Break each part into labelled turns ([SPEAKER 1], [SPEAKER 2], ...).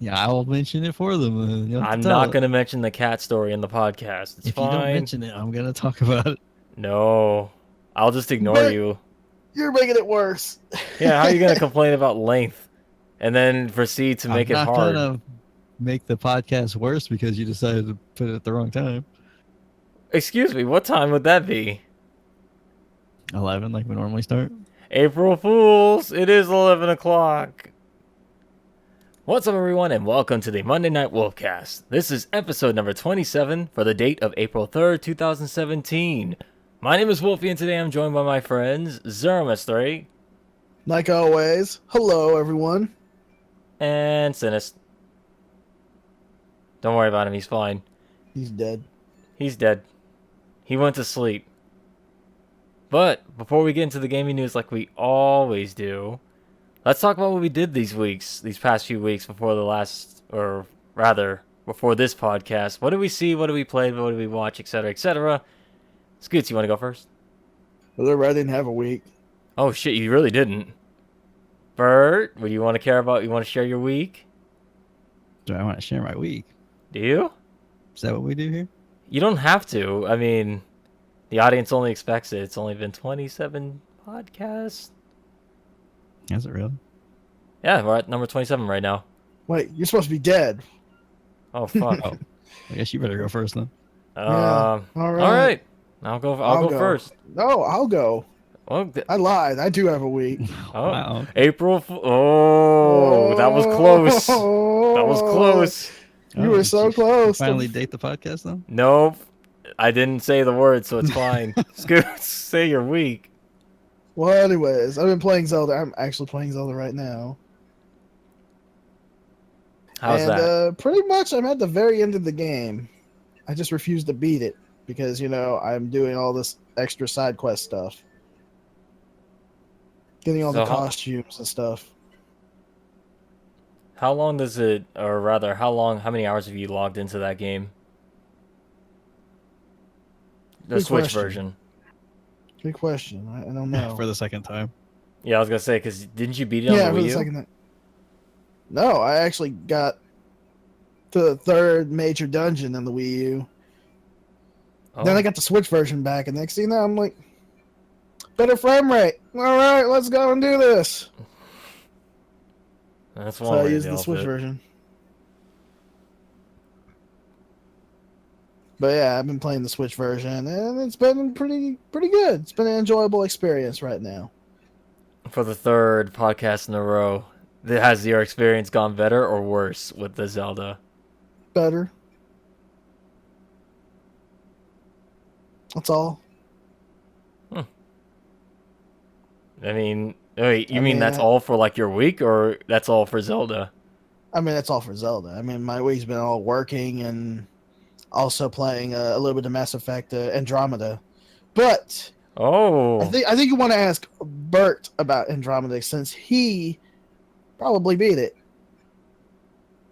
[SPEAKER 1] Yeah, I'll mention it for them. You don't have
[SPEAKER 2] I'm
[SPEAKER 1] to tell
[SPEAKER 2] not
[SPEAKER 1] it.
[SPEAKER 2] going to mention the cat story in the podcast. It's
[SPEAKER 1] If you don't
[SPEAKER 2] fine.
[SPEAKER 1] mention it, I'm gonna talk about it.
[SPEAKER 2] No. I'll just ignore you.
[SPEAKER 3] You're making it worse.
[SPEAKER 2] Yeah, how are you going to complain about length and then proceed to make
[SPEAKER 1] I'm
[SPEAKER 2] it
[SPEAKER 1] not
[SPEAKER 2] hard?
[SPEAKER 1] gonna make the podcast worse because you decided to put it at the wrong time.
[SPEAKER 2] Excuse me, what time would that be?
[SPEAKER 1] 11, like we normally start.
[SPEAKER 2] April Fools! It is 11 o'clock. What's up, everyone, and welcome to the Monday Night Wolfcast. This is episode number 27 for the date of April 3rd, 2017. My name is Wolfie, and today I'm joined by my friends Zeromus3
[SPEAKER 3] Like always, hello everyone.
[SPEAKER 2] and Sinist. Don't worry about him, he's fine.
[SPEAKER 3] He's dead.
[SPEAKER 2] He's dead. He went to sleep. But before we get into the gaming news like we always do, let's talk about what we did these past few weeks before before this podcast. What did we see? What did we play? What did we watch? Etc. Etc. Scoots, you want to go first?
[SPEAKER 3] Well, I didn't have a week.
[SPEAKER 2] Oh shit, you really didn't. Bert, what do you want to care about? You want to share your week?
[SPEAKER 1] Do I want to share my week?
[SPEAKER 2] Do you?
[SPEAKER 1] Is that what we do here?
[SPEAKER 2] You don't have to. I mean, the audience only expects it. It's only been 27 podcasts.
[SPEAKER 1] Is it really?
[SPEAKER 2] Yeah, we're at number 27 right now.
[SPEAKER 3] Wait, you're supposed to be dead.
[SPEAKER 2] Oh fuck.
[SPEAKER 1] Oh, I guess you better go first then.
[SPEAKER 3] All right.
[SPEAKER 2] All right. I'll go first.
[SPEAKER 3] No, I'll go.
[SPEAKER 2] Oh,
[SPEAKER 3] I lied. I do have a week.
[SPEAKER 2] oh.
[SPEAKER 1] Wow.
[SPEAKER 2] April. Oh, that was close. That was close.
[SPEAKER 3] You were so
[SPEAKER 1] did
[SPEAKER 3] close.
[SPEAKER 1] Finally date the podcast though?
[SPEAKER 2] Nope. I didn't say the word, so it's fine. Scoots, say your week.
[SPEAKER 3] Well, anyways, I've been playing Zelda. I'm actually playing Zelda right now.
[SPEAKER 2] How's that?
[SPEAKER 3] Pretty much, I'm at the very end of the game. I just refuse to beat it because, I'm doing all this extra side quest stuff. Getting all the costumes and stuff.
[SPEAKER 2] How long does it, or rather, how many hours have you logged into that game? The
[SPEAKER 3] Good
[SPEAKER 2] Switch
[SPEAKER 3] question.
[SPEAKER 2] version.
[SPEAKER 3] Good question. I don't know.
[SPEAKER 1] For the second time.
[SPEAKER 2] Yeah, I was gonna say, because didn't you beat it on the
[SPEAKER 3] for
[SPEAKER 2] Wii
[SPEAKER 3] the
[SPEAKER 2] U?
[SPEAKER 3] second time. No, I actually got to the third major dungeon in the Wii U.
[SPEAKER 2] Oh.
[SPEAKER 3] Then I got the Switch version back, and next thing you know, I'm like, better frame rate. All right, let's go and do this.
[SPEAKER 2] That's one
[SPEAKER 3] So I
[SPEAKER 2] way to
[SPEAKER 3] used
[SPEAKER 2] deal
[SPEAKER 3] the Switch
[SPEAKER 2] with it.
[SPEAKER 3] version. But yeah, I've been playing the Switch version, and it's been pretty good. It's been an enjoyable experience right now.
[SPEAKER 2] For the third podcast in a row, has your experience gone better or worse with the Zelda?
[SPEAKER 3] Better. That's all.
[SPEAKER 2] I mean, wait, you mean that's all for like your week, or that's all for Zelda?
[SPEAKER 3] I mean, that's all for Zelda. I mean, my week's been all working and also playing a little bit of Mass Effect Andromeda. But
[SPEAKER 2] Oh,
[SPEAKER 3] I think you want to ask Bert about Andromeda since he probably beat it.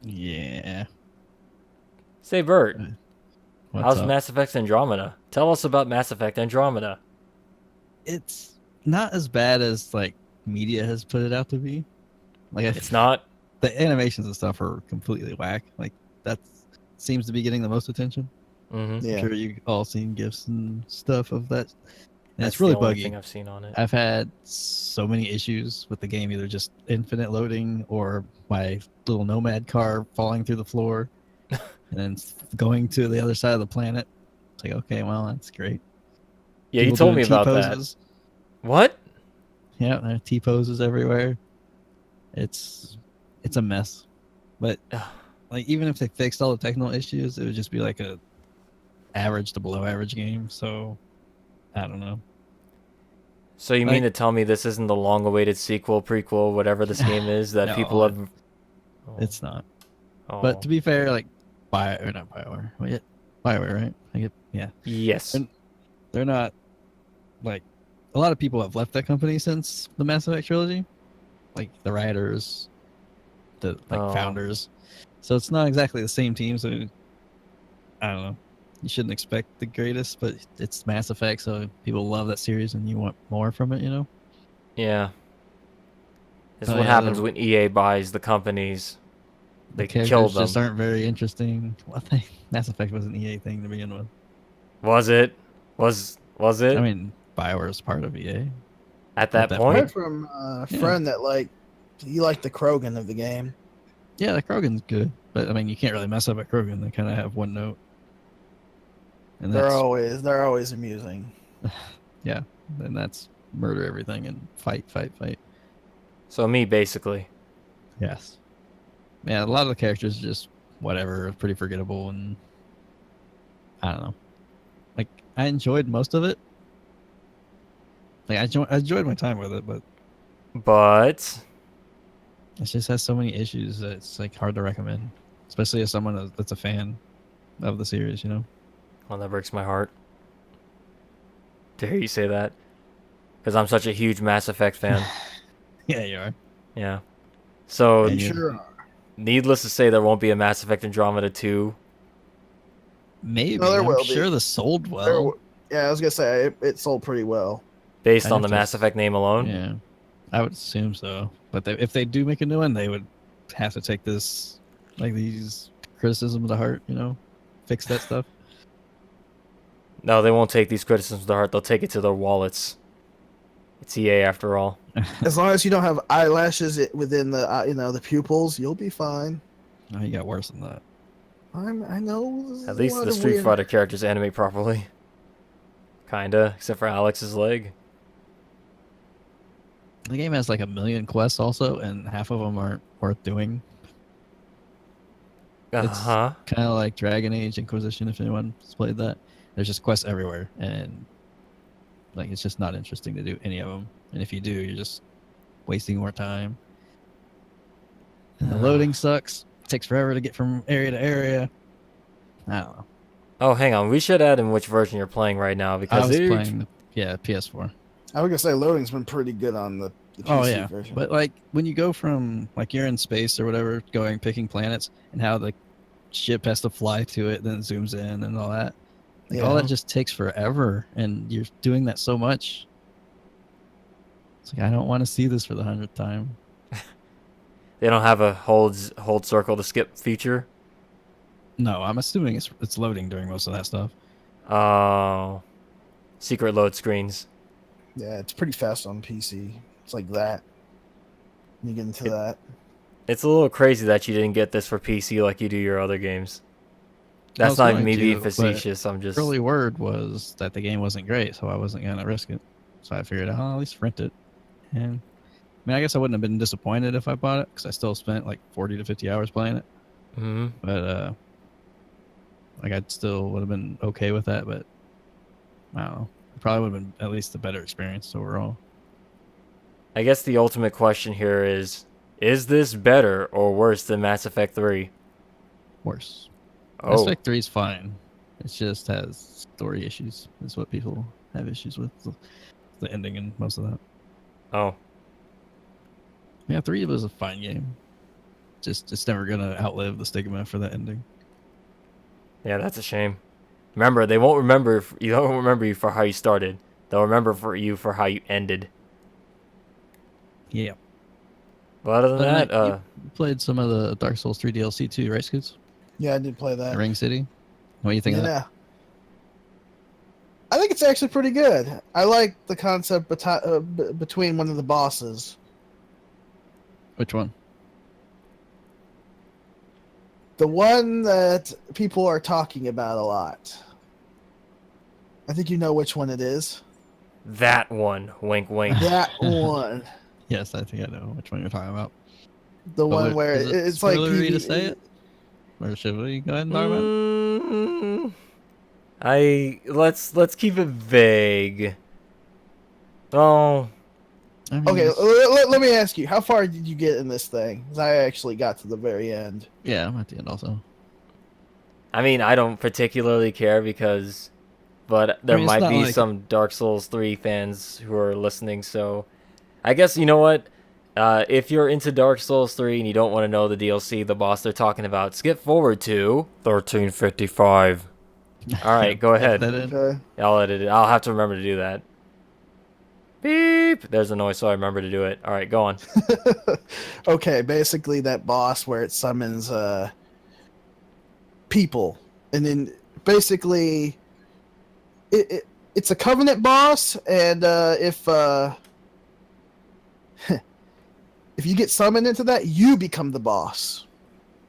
[SPEAKER 1] Yeah.
[SPEAKER 2] say Bert,
[SPEAKER 1] What's
[SPEAKER 2] how's
[SPEAKER 1] up?
[SPEAKER 2] Mass Effect Andromeda? Tell us about Mass Effect Andromeda.
[SPEAKER 1] It's not as bad as like media has put it out to be. Like
[SPEAKER 2] It's not.
[SPEAKER 1] the animations and stuff are completely whack. Like that seems to be getting the most attention.
[SPEAKER 2] Mm-hmm.
[SPEAKER 3] Yeah.
[SPEAKER 1] I'm sure you all seen gifs and stuff of that. And
[SPEAKER 2] That's
[SPEAKER 1] it's really
[SPEAKER 2] the only
[SPEAKER 1] buggy.
[SPEAKER 2] thing I've seen on it.
[SPEAKER 1] I've had so many issues with the game, either just infinite loading or my little nomad car falling through the floor and then going to the other side of the planet. It's like, okay, well, that's great.
[SPEAKER 2] Yeah, you
[SPEAKER 1] People
[SPEAKER 2] told me
[SPEAKER 1] doing
[SPEAKER 2] about
[SPEAKER 1] T-poses.
[SPEAKER 2] that. What?
[SPEAKER 1] Yeah, there are T-poses everywhere. It's a mess. But like, even if they fixed all the technical issues, it would just be like a average to below average game. So I don't know.
[SPEAKER 2] So you mean to tell me this isn't the long-awaited sequel, prequel, whatever this game is that
[SPEAKER 1] No,
[SPEAKER 2] people have?
[SPEAKER 1] It's not.
[SPEAKER 2] Oh.
[SPEAKER 1] But to be fair, like not BioWare. Wait, BioWare, right? Yeah.
[SPEAKER 2] Yes.
[SPEAKER 1] They're not like a lot of people have left that company since the Mass Effect trilogy. Like the writers, the founders. So it's not exactly the same team, so I don't know. You shouldn't expect the greatest, but it's Mass Effect, so people love that series and you want more from it, you know?
[SPEAKER 2] Yeah. This is
[SPEAKER 1] Oh,
[SPEAKER 2] what
[SPEAKER 1] yeah,
[SPEAKER 2] happens when EA buys the companies. They
[SPEAKER 1] The characters
[SPEAKER 2] killed them.
[SPEAKER 1] just aren't very interesting. Mass Effect was an EA thing to begin with.
[SPEAKER 2] Was it? Was it?
[SPEAKER 1] I mean, BioWare is part of EA.
[SPEAKER 2] At that
[SPEAKER 3] I
[SPEAKER 2] point?
[SPEAKER 3] heard from a friend that he liked the Krogan of the game.
[SPEAKER 1] Yeah, the Krogan's good, but I mean, you can't really mess up a Krogan. They kind of have one note, and
[SPEAKER 3] They're
[SPEAKER 1] that's
[SPEAKER 3] always amusing.
[SPEAKER 1] yeah, and that's murder everything and fight.
[SPEAKER 2] So me, basically.
[SPEAKER 1] Yes, yeah. A lot of the characters are just whatever, pretty forgettable, and I don't know. Like I enjoyed most of it. Like I enjoyed my time with it, but
[SPEAKER 2] But
[SPEAKER 1] it just has so many issues that it's like hard to recommend, especially as someone that's a fan of the series. You know.
[SPEAKER 2] well, that breaks my heart to hear you say that, because I'm such a huge Mass Effect fan.
[SPEAKER 1] Yeah, you are.
[SPEAKER 2] Yeah. So,
[SPEAKER 1] And
[SPEAKER 3] You sure are.
[SPEAKER 2] needless to say, there won't be a Mass Effect Andromeda 2.
[SPEAKER 1] Maybe.
[SPEAKER 3] No, there
[SPEAKER 1] I'm
[SPEAKER 3] will be.
[SPEAKER 1] sure the sold
[SPEAKER 3] There
[SPEAKER 1] well.
[SPEAKER 3] w- Yeah, I was gonna say it sold pretty well.
[SPEAKER 2] Based
[SPEAKER 1] I'd
[SPEAKER 2] on
[SPEAKER 1] have
[SPEAKER 2] the
[SPEAKER 1] to
[SPEAKER 2] Mass Effect name alone?
[SPEAKER 1] Yeah, I would assume so. But if they do make a new one, they would have to take these criticisms to heart. You know, fix that stuff.
[SPEAKER 2] No, they won't take these criticisms to heart. They'll take it to their wallets. It's EA after all.
[SPEAKER 3] As long as you don't have eyelashes within the the pupils, you'll be fine.
[SPEAKER 1] No, he got worse than that.
[SPEAKER 3] I know. there's
[SPEAKER 2] At
[SPEAKER 3] a
[SPEAKER 2] least
[SPEAKER 3] lot
[SPEAKER 2] the
[SPEAKER 3] of
[SPEAKER 2] Street
[SPEAKER 3] weird-
[SPEAKER 2] Fighter characters animate properly. Kinda, except for Alex's leg.
[SPEAKER 1] The game has like 1 million quests also, and half of them aren't worth doing. It's
[SPEAKER 2] Uh-huh.
[SPEAKER 1] kind of like Dragon Age Inquisition, if anyone's played that. There's just quests everywhere, and like it's just not interesting to do any of them. And if you do, you're just wasting more time. And the loading sucks. It takes forever to get from area to area. I don't know.
[SPEAKER 2] Oh, hang on. We should add in which version you're playing right now,
[SPEAKER 1] I
[SPEAKER 2] because
[SPEAKER 1] was playing, PS4.
[SPEAKER 3] I was gonna say loading's been pretty good on the PC
[SPEAKER 1] Oh yeah,
[SPEAKER 3] version.
[SPEAKER 1] but like when you go from like you're in space or whatever, picking planets, and how the ship has to fly to it, then it zooms in and all that. Like all
[SPEAKER 3] Yeah.
[SPEAKER 1] that just takes forever, and you're doing that so much. It's like I don't want to see this for the 100th time.
[SPEAKER 2] they don't have a hold circle to skip feature.
[SPEAKER 1] No, I'm assuming it's loading during most of that stuff.
[SPEAKER 2] Oh. Secret load screens.
[SPEAKER 3] Yeah, it's pretty fast on PC. It's like that. You get into that.
[SPEAKER 2] It's a little crazy that you didn't get this for PC like you do your other games.
[SPEAKER 1] I
[SPEAKER 2] That's
[SPEAKER 1] was
[SPEAKER 2] not even
[SPEAKER 1] going
[SPEAKER 2] me
[SPEAKER 1] to,
[SPEAKER 2] being
[SPEAKER 1] but
[SPEAKER 2] facetious. I'm just.
[SPEAKER 1] Early word was that the game wasn't great, so I wasn't gonna risk it. So I figured, I'll at least rent it. And I mean, I guess I wouldn't have been disappointed if I bought it because I still spent like 40 to 50 hours playing it.
[SPEAKER 2] Mhm.
[SPEAKER 1] But like I still would have been okay with that. But I don't know. It probably would have been at least a better experience overall.
[SPEAKER 2] I guess the ultimate question here is this better or worse than Mass Effect 3?
[SPEAKER 1] Worse.
[SPEAKER 2] Oh.
[SPEAKER 1] Mass Effect 3 is fine. It just has story issues. Is what people have issues with. The ending and most of that.
[SPEAKER 2] Oh.
[SPEAKER 1] Yeah, 3 was a fine game. Just it's never gonna outlive the stigma for that ending.
[SPEAKER 2] Yeah, that's a shame. Remember, they won't remember. You don't remember you for how you started. They'll remember you for how you ended.
[SPEAKER 1] Yeah.
[SPEAKER 2] But other than that,
[SPEAKER 1] you played some of the Dark Souls 3 DLC too, right, Scoots?
[SPEAKER 3] Yeah, I did play that.
[SPEAKER 1] Ring City. What do you think of that?
[SPEAKER 3] Yeah. I think it's actually pretty good. I like the concept between one of the bosses.
[SPEAKER 1] Which one?
[SPEAKER 3] The one that people are talking about a lot. I think you know which one it is.
[SPEAKER 2] that one. Wink, wink.
[SPEAKER 3] That one.
[SPEAKER 1] Yes, I think I know which one you're talking about.
[SPEAKER 3] The
[SPEAKER 1] But
[SPEAKER 3] one where
[SPEAKER 1] is it
[SPEAKER 3] it's like
[SPEAKER 1] spoilery to say it? Or should we go ahead and talk about it?
[SPEAKER 2] Let's keep it vague. Oh,
[SPEAKER 1] I mean,
[SPEAKER 3] Okay,
[SPEAKER 1] it's-
[SPEAKER 3] let me ask you, how far did you get in this thing? 'Cause I actually got to the very end.
[SPEAKER 1] yeah, I'm at the end also.
[SPEAKER 2] I mean, I don't particularly care but there
[SPEAKER 1] I mean, it's
[SPEAKER 2] might
[SPEAKER 1] not
[SPEAKER 2] be
[SPEAKER 1] like-
[SPEAKER 2] some Dark Souls 3 fans who are listening, so I guess you know what? If you're into Dark Souls 3 and you don't want to know the DLC, the boss they're talking about, skip forward to 1355. All right, go ahead.
[SPEAKER 1] That in?
[SPEAKER 3] Okay.
[SPEAKER 2] I'll edit it. I'll have to remember to do that. Beep. There's a noise, so I remember to do it. All right, go on.
[SPEAKER 3] Okay, basically that boss where it summons people, and then basically it's a covenant boss, and if you get summoned into that, you become the boss.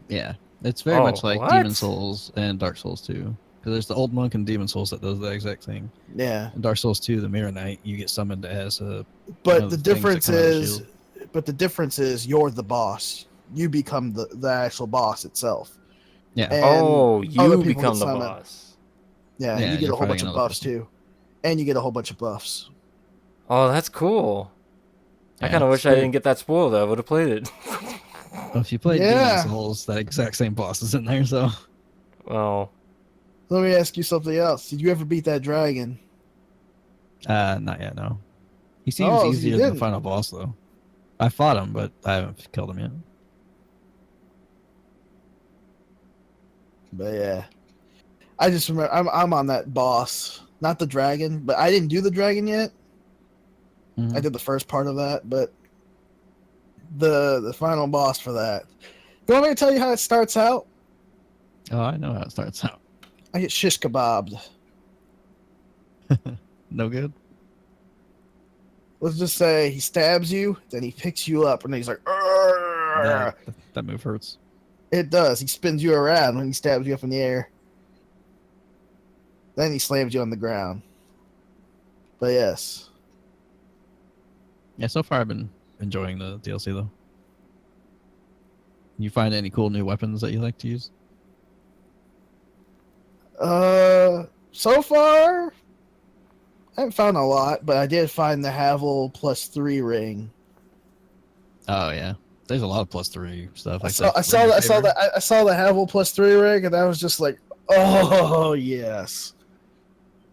[SPEAKER 1] Yeah, it's very
[SPEAKER 2] Oh,
[SPEAKER 1] much like
[SPEAKER 2] what?
[SPEAKER 1] Demon Souls and Dark Souls 2. Because there's the old monk in Demon Souls that does the exact thing.
[SPEAKER 3] Yeah,
[SPEAKER 1] In Dark Souls 2, the Mirror Knight, you get summoned as one
[SPEAKER 3] but
[SPEAKER 1] of
[SPEAKER 3] the
[SPEAKER 1] the things that
[SPEAKER 3] difference
[SPEAKER 1] come out of the
[SPEAKER 3] is,
[SPEAKER 1] shield.
[SPEAKER 3] you're the boss. You become the actual boss itself.
[SPEAKER 1] Yeah,
[SPEAKER 3] And
[SPEAKER 2] Oh,
[SPEAKER 3] other
[SPEAKER 2] you
[SPEAKER 3] people
[SPEAKER 2] become
[SPEAKER 3] get
[SPEAKER 2] the
[SPEAKER 3] summoned.
[SPEAKER 2] boss.
[SPEAKER 3] Yeah, and
[SPEAKER 1] Yeah,
[SPEAKER 3] you get
[SPEAKER 1] you're
[SPEAKER 3] a whole
[SPEAKER 1] fighting
[SPEAKER 3] bunch of
[SPEAKER 1] another
[SPEAKER 3] buffs
[SPEAKER 1] person.
[SPEAKER 3] too, and you get a whole bunch of buffs.
[SPEAKER 2] Oh, that's cool. I
[SPEAKER 1] Yeah,
[SPEAKER 2] kind of
[SPEAKER 1] it's
[SPEAKER 2] wish I
[SPEAKER 1] very-
[SPEAKER 2] didn't get that spoiled. I would have played it.
[SPEAKER 1] Well, if you played Demon
[SPEAKER 3] Yeah.
[SPEAKER 1] Souls, that exact same boss is in there, so...
[SPEAKER 2] Well,
[SPEAKER 3] Let me ask you something else. Did you ever beat that dragon?
[SPEAKER 1] Not yet, no. He seems
[SPEAKER 3] Oh, so you
[SPEAKER 1] easier than the
[SPEAKER 3] didn't.
[SPEAKER 1] final boss, though. I fought him, but I haven't killed him yet.
[SPEAKER 3] But yeah, I just remember I'm on that boss, not the dragon, but I didn't do the dragon yet.
[SPEAKER 1] Mhm.
[SPEAKER 3] I did the first part of that, but the final boss for that. You want me to tell you how it starts out?
[SPEAKER 1] Oh, I know how it starts out.
[SPEAKER 3] I get shish kebabbed.
[SPEAKER 1] No good?
[SPEAKER 3] Let's just say he stabs you, then he picks you up, and he's like, "Arrgh."
[SPEAKER 1] That move hurts.
[SPEAKER 3] It does. He spins you around when he stabs you up in the air. Then he slams you on the ground. But yes.
[SPEAKER 1] Yeah, so far I've been enjoying the DLC, though. You find any cool new weapons that you like to use?
[SPEAKER 3] So far, I haven't found a lot, but I did find the Havel +3 ring.
[SPEAKER 1] Oh, yeah. There's a lot of +3 stuff.
[SPEAKER 3] I
[SPEAKER 1] Like
[SPEAKER 3] saw the Havel +3 ring, and I was just like, oh yes.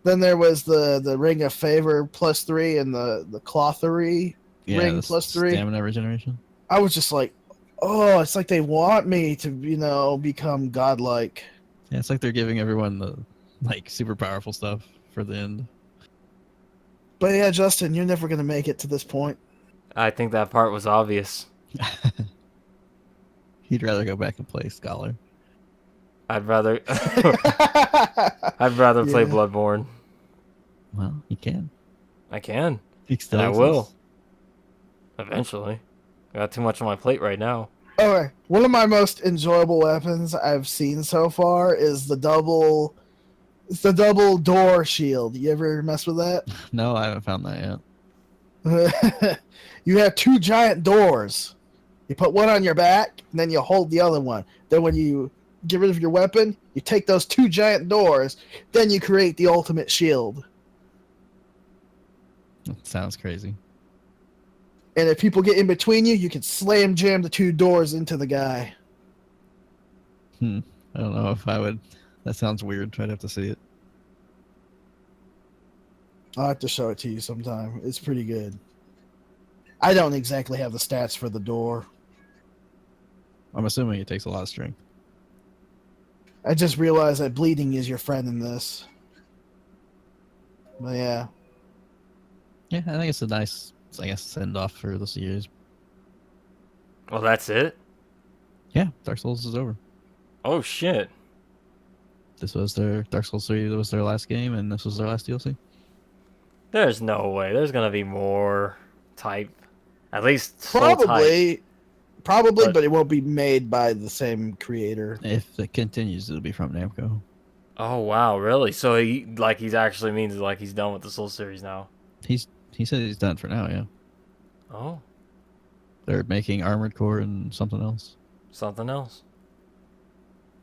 [SPEAKER 3] Then there was the Ring of Favor +3 and the Clothery ring
[SPEAKER 1] the
[SPEAKER 3] +3.
[SPEAKER 1] stamina regeneration.
[SPEAKER 3] I was just like, oh, it's like they want me to, become godlike.
[SPEAKER 1] Yeah, it's like they're giving everyone the super powerful stuff for the end.
[SPEAKER 3] But yeah, Justin, you're never gonna make it to this point.
[SPEAKER 2] I think that part was obvious.
[SPEAKER 1] He'd rather go back and play Scholar.
[SPEAKER 2] I'd rather I'd rather play
[SPEAKER 3] Yeah.
[SPEAKER 2] Bloodborne.
[SPEAKER 1] Well, you can.
[SPEAKER 2] I can.
[SPEAKER 1] He still
[SPEAKER 2] And I
[SPEAKER 1] exists.
[SPEAKER 2] will. Eventually. I got too much on my plate right now.
[SPEAKER 3] Okay, one of my most enjoyable weapons I've seen so far is the double door shield. You ever mess with that?
[SPEAKER 1] No, I haven't found that yet.
[SPEAKER 3] You have two giant doors. You put one on your back, and then you hold the other one. Then when you get rid of your weapon, you take those two giant doors, then you create the ultimate shield.
[SPEAKER 1] That sounds crazy.
[SPEAKER 3] And if people get in between you, you can slam jam the two doors into the guy.
[SPEAKER 1] I don't know if I would. That sounds weird. I'd have to see it.
[SPEAKER 3] I'll have to show it to you sometime. It's pretty good. I don't exactly have the stats for the door.
[SPEAKER 1] I'm assuming it takes a lot of strength.
[SPEAKER 3] I just realized that bleeding is your friend in this. But yeah.
[SPEAKER 1] Yeah, I think it's a nice, send off for the series.
[SPEAKER 2] Well, that's it?
[SPEAKER 1] Yeah, Dark Souls is over.
[SPEAKER 2] Oh, shit.
[SPEAKER 1] This was their Dark Souls 3. That was their last game, and this was their last DLC.
[SPEAKER 2] There's no way. There's going to be more type. At least full type.
[SPEAKER 3] Probably, but it won't be made by the same creator.
[SPEAKER 1] If it continues, it'll be from Namco.
[SPEAKER 2] Oh, wow, really? So he's actually means he's done with the Soul series now.
[SPEAKER 1] He said he's done for now. Yeah,
[SPEAKER 2] Oh,
[SPEAKER 1] they're making Armored Core and something else.
[SPEAKER 2] something else.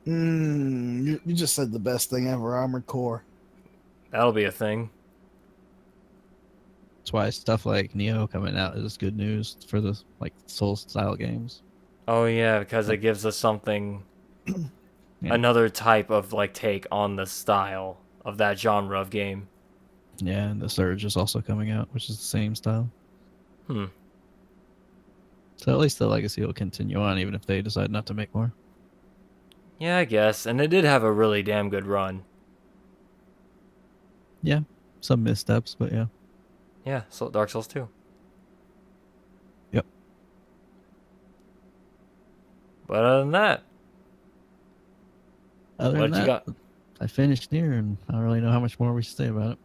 [SPEAKER 3] You just said the best thing ever, Armored Core.
[SPEAKER 2] That'll be a thing.
[SPEAKER 1] That's why stuff like Neo coming out is good news for the Soul style games.
[SPEAKER 2] Oh, yeah, because it gives us something,
[SPEAKER 1] Yeah.
[SPEAKER 2] another type of take on the style of that genre of game.
[SPEAKER 1] Yeah, and the Surge is also coming out, which is the same style.
[SPEAKER 2] Hmm.
[SPEAKER 1] So at least the legacy will continue on, even if they decide not to make more.
[SPEAKER 2] Yeah, I guess. And it did have a really damn good run.
[SPEAKER 1] Yeah, some missteps, but yeah.
[SPEAKER 2] Yeah, so Dark Souls 2.
[SPEAKER 1] Yep.
[SPEAKER 2] But other than that,
[SPEAKER 1] Other
[SPEAKER 2] what
[SPEAKER 1] than
[SPEAKER 2] you
[SPEAKER 1] that,
[SPEAKER 2] got?
[SPEAKER 1] I finished Nier, and I don't really know how much more we should say about it.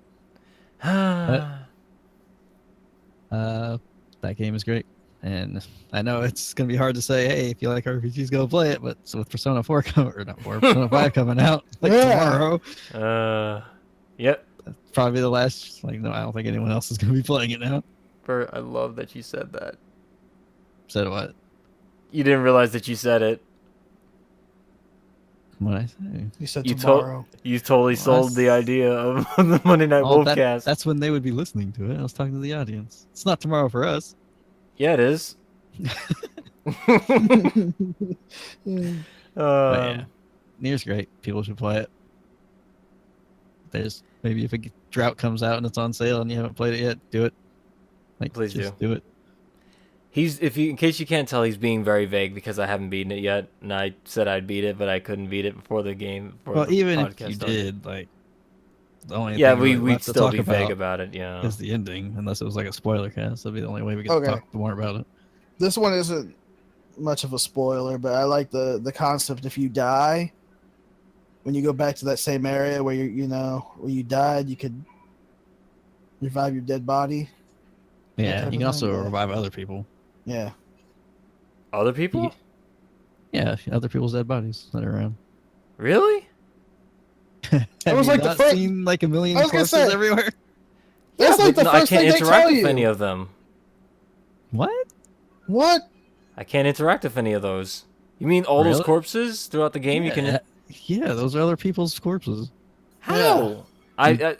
[SPEAKER 1] That game is great, and I know it's gonna be hard to say, hey, if you like RPGs, go play it. But so with Persona 4 coming, or not 4, Persona 5 coming out like
[SPEAKER 3] Yeah.
[SPEAKER 1] tomorrow,
[SPEAKER 2] Yep.
[SPEAKER 1] that's probably the last. Like, no, I don't think anyone else is gonna be playing it now.
[SPEAKER 2] Bert, I love that you said that.
[SPEAKER 1] Said what?
[SPEAKER 2] You didn't realize that you said it.
[SPEAKER 1] What I say?
[SPEAKER 3] You said
[SPEAKER 2] You
[SPEAKER 3] tomorrow.
[SPEAKER 2] you totally
[SPEAKER 1] Well,
[SPEAKER 2] sold the idea of the Monday Night
[SPEAKER 1] Oh,
[SPEAKER 2] Wolfcast.
[SPEAKER 1] that's when they would be listening to it. I was talking to the audience. It's not tomorrow for us.
[SPEAKER 2] Yeah, it is.
[SPEAKER 1] But yeah, Nier's great. People should play it. There's maybe if a drought comes out and it's on sale and you haven't played it yet, do it. Like,
[SPEAKER 2] Please
[SPEAKER 1] just do it.
[SPEAKER 2] In case you can't tell, he's being very vague because I haven't beaten it yet, and I said I'd beat it, but I couldn't beat it before the game.
[SPEAKER 1] Well, even if
[SPEAKER 2] podcast
[SPEAKER 1] you
[SPEAKER 2] started.
[SPEAKER 1] did, like, the only
[SPEAKER 2] Yeah,
[SPEAKER 1] thing really
[SPEAKER 2] we'd
[SPEAKER 1] left to
[SPEAKER 2] still
[SPEAKER 1] talk
[SPEAKER 2] be vague about it. Yeah.
[SPEAKER 1] is the ending, unless it was like a spoiler cast. That'd be the only way we could
[SPEAKER 3] Okay.
[SPEAKER 1] talk more about it.
[SPEAKER 3] This one isn't much of a spoiler, but I like the concept. If you die, when you go back to that same area where where you died, you could revive your dead body.
[SPEAKER 1] Yeah,
[SPEAKER 3] type
[SPEAKER 1] you
[SPEAKER 3] of
[SPEAKER 1] can also
[SPEAKER 3] thing, yeah.
[SPEAKER 1] revive other people.
[SPEAKER 3] Yeah.
[SPEAKER 2] Other people?
[SPEAKER 1] Yeah, other people's dead bodies that are around.
[SPEAKER 2] Really?
[SPEAKER 1] Have
[SPEAKER 3] was
[SPEAKER 1] you
[SPEAKER 3] like the
[SPEAKER 1] not
[SPEAKER 3] first-
[SPEAKER 1] seen like a million
[SPEAKER 3] I was gonna
[SPEAKER 1] corpses
[SPEAKER 3] say-
[SPEAKER 1] everywhere?
[SPEAKER 3] That's like
[SPEAKER 2] but
[SPEAKER 3] the
[SPEAKER 2] I
[SPEAKER 3] first
[SPEAKER 2] can't
[SPEAKER 3] thing they
[SPEAKER 2] interact
[SPEAKER 3] tell
[SPEAKER 2] with
[SPEAKER 3] you.
[SPEAKER 2] any of them.
[SPEAKER 1] What?
[SPEAKER 3] What?
[SPEAKER 2] I can't interact with any of those. You mean all those
[SPEAKER 1] Really?
[SPEAKER 2] corpses throughout the game? You can.
[SPEAKER 1] Yeah, those are other people's corpses.
[SPEAKER 2] How? I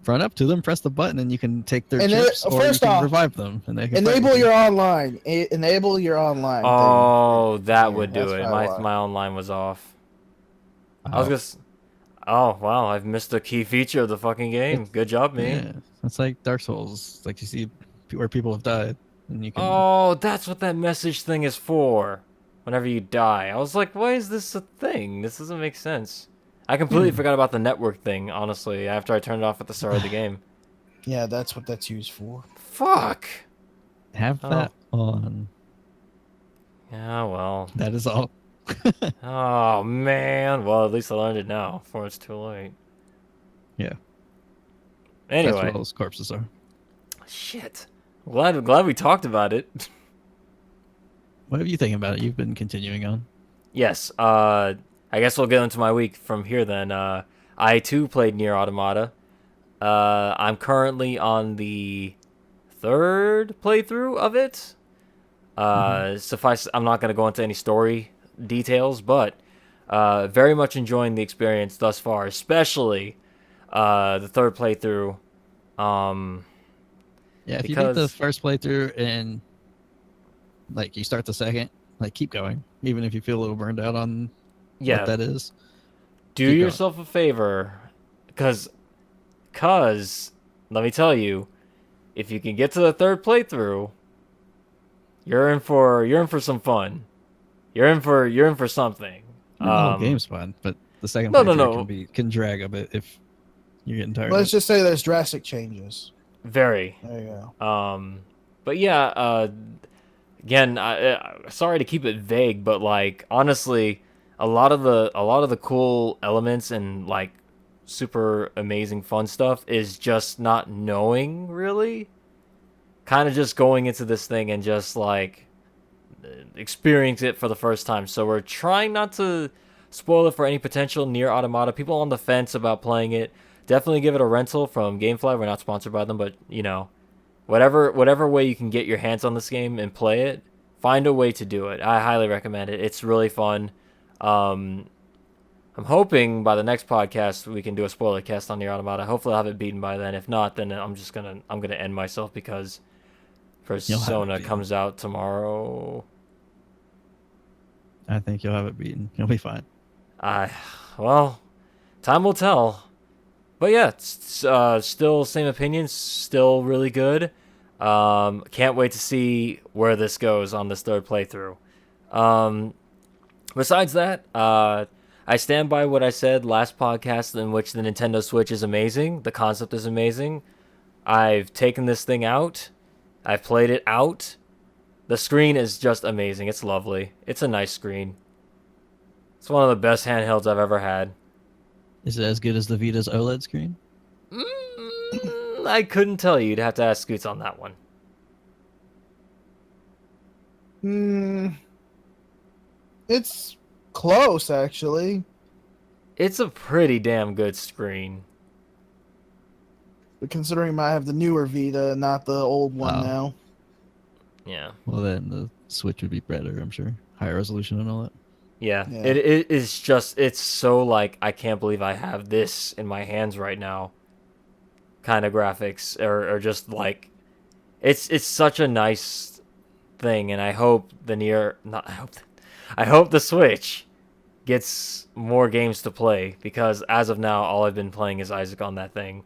[SPEAKER 1] Run up to them, press the button, and you can take their
[SPEAKER 3] And then-
[SPEAKER 1] chips, or you
[SPEAKER 3] first
[SPEAKER 1] can
[SPEAKER 3] off,
[SPEAKER 1] revive them, and they can fight
[SPEAKER 3] Enable
[SPEAKER 1] with you.
[SPEAKER 3] your online. Enable your online.
[SPEAKER 2] Oh, that
[SPEAKER 3] Yeah,
[SPEAKER 2] would do
[SPEAKER 3] that's
[SPEAKER 2] it.
[SPEAKER 3] probably why.
[SPEAKER 2] My online was off. I was
[SPEAKER 1] Oh,
[SPEAKER 2] just. Oh wow! I've missed a key feature of the fucking game. Good job, man.
[SPEAKER 1] yeah, it's like Dark Souls. Like you see where people have died, and you can.
[SPEAKER 2] Oh, that's what that message thing is for. Whenever you die, I was like, why is this a thing? This doesn't make sense. I completely forgot about the network thing. Honestly, after I turned it off at the start of the game.
[SPEAKER 3] Yeah, that's what that's used for.
[SPEAKER 2] Fuck.
[SPEAKER 1] Have that on.
[SPEAKER 2] Yeah, well.
[SPEAKER 1] That is all.
[SPEAKER 2] Oh man. Well, at least I learned it now before it's too late.
[SPEAKER 1] Yeah. That's
[SPEAKER 2] Anyway.
[SPEAKER 1] what those corpses are.
[SPEAKER 2] Shit. Glad we talked about it.
[SPEAKER 1] What are you thinking about it? You've been continuing on.
[SPEAKER 2] Yes. I guess we'll get into my week from here then. I too played Nier Automata. I'm currently on the third playthrough of it. Suffice, I'm not going to go into any story details, but very much enjoying the experience thus far, especially the third playthrough.
[SPEAKER 1] Yeah, if you beat the
[SPEAKER 2] Because-
[SPEAKER 1] first playthrough and like you start the second, like keep going, even if you feel a little burned out on
[SPEAKER 2] Yeah,
[SPEAKER 1] what that is.
[SPEAKER 2] do
[SPEAKER 1] Keep going.
[SPEAKER 2] yourself a favor, cause let me tell you, if you can get to the third playthrough, you're in for some fun. You're in for something.
[SPEAKER 1] The whole game's fun, but the second
[SPEAKER 2] No,
[SPEAKER 1] playthrough can drag a bit if you're getting tired.
[SPEAKER 3] Let's just say there's drastic changes.
[SPEAKER 2] Very.
[SPEAKER 3] There you go.
[SPEAKER 2] But yeah, again, sorry to keep it vague, but like honestly, a lot of the cool elements and like super amazing fun stuff is just not knowing really. Kind of just going into this thing and just like experience it for the first time. So we're trying not to spoil it for any potential Nier Automata. People on the fence about playing it, definitely give it a rental from GameFly. We're not sponsored by them, but you know, whatever way you can get your hands on this game and play it, find a way to do it. I highly recommend it. It's really fun. I'm hoping by the next podcast we can do a spoiler cast on Nier Automata. Hopefully I'll have it beaten by then. If not, then I'm gonna end myself because Persona comes out tomorrow.
[SPEAKER 1] I think you'll have it beaten. You'll be fine.
[SPEAKER 2] Well, time will tell. But yeah, it's, still same opinions, still really good. Can't wait to see where this goes on this third playthrough. Besides that, I stand by what I said last podcast, in which the Nintendo Switch is amazing. The concept is amazing. I've taken this thing out. I've played it out. The screen is just amazing. It's lovely. It's a nice screen. It's one of the best handhelds I've ever had.
[SPEAKER 1] Is it as good as the Vita's OLED screen?
[SPEAKER 2] I couldn't tell you. You'd have to ask Scoots on that one.
[SPEAKER 3] It's close, actually.
[SPEAKER 2] It's a pretty damn good screen.
[SPEAKER 3] But considering I have the newer Vita, not the old one
[SPEAKER 1] Oh.
[SPEAKER 3] now.
[SPEAKER 2] Yeah.
[SPEAKER 1] Well, then the Switch would be better, I'm sure. Higher resolution and all that.
[SPEAKER 2] Yeah.
[SPEAKER 3] Yeah.
[SPEAKER 2] It is just, it's so like, I can't believe I have this in my hands right now. Kind of graphics, or just like, it's such a nice thing, and I hope I hope the Switch gets more games to play, because as of now, all I've been playing is Isaac on that thing.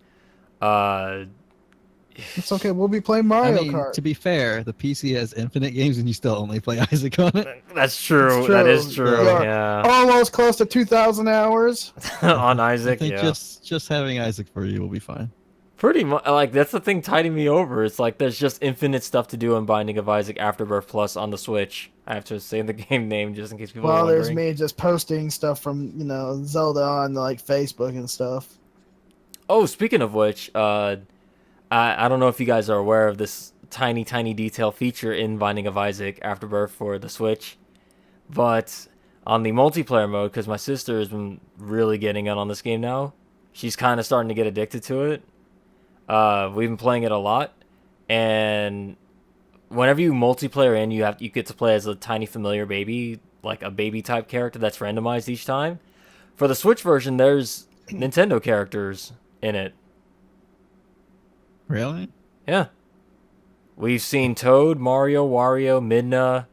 [SPEAKER 3] It's okay. We'll be playing Mario Kart.
[SPEAKER 1] To be fair, the PC has infinite games and you still only play Isaac on it.
[SPEAKER 2] That's true.
[SPEAKER 3] It's true.
[SPEAKER 2] That is true.
[SPEAKER 3] We are
[SPEAKER 2] Yeah.
[SPEAKER 3] almost close to 2,000 hours.
[SPEAKER 2] On
[SPEAKER 1] I
[SPEAKER 2] Isaac,
[SPEAKER 1] think
[SPEAKER 2] yeah.
[SPEAKER 1] just having Isaac for you will be fine.
[SPEAKER 2] Pretty much, like, that's the thing tiding me over. It's like there's just infinite stuff to do in Binding of Isaac Afterbirth Plus on the Switch. I have to say the game name just in case people are
[SPEAKER 3] Well,
[SPEAKER 2] wondering.
[SPEAKER 3] there's me just posting stuff from, Zelda on, like, Facebook and stuff.
[SPEAKER 2] Oh, speaking of which, I don't know if you guys are aware of this tiny detail feature in Binding of Isaac Afterbirth for the Switch, but on the multiplayer mode, because my sister has been really getting in on this game now, she's kind of starting to get addicted to it. We've been playing it a lot, and whenever you multiplayer in, you get to play as a tiny familiar baby, like a baby type character that's randomized each time. For the Switch version, there's Nintendo characters in it.
[SPEAKER 1] Really?
[SPEAKER 2] Yeah. We've seen Toad, Mario, Wario, Midna,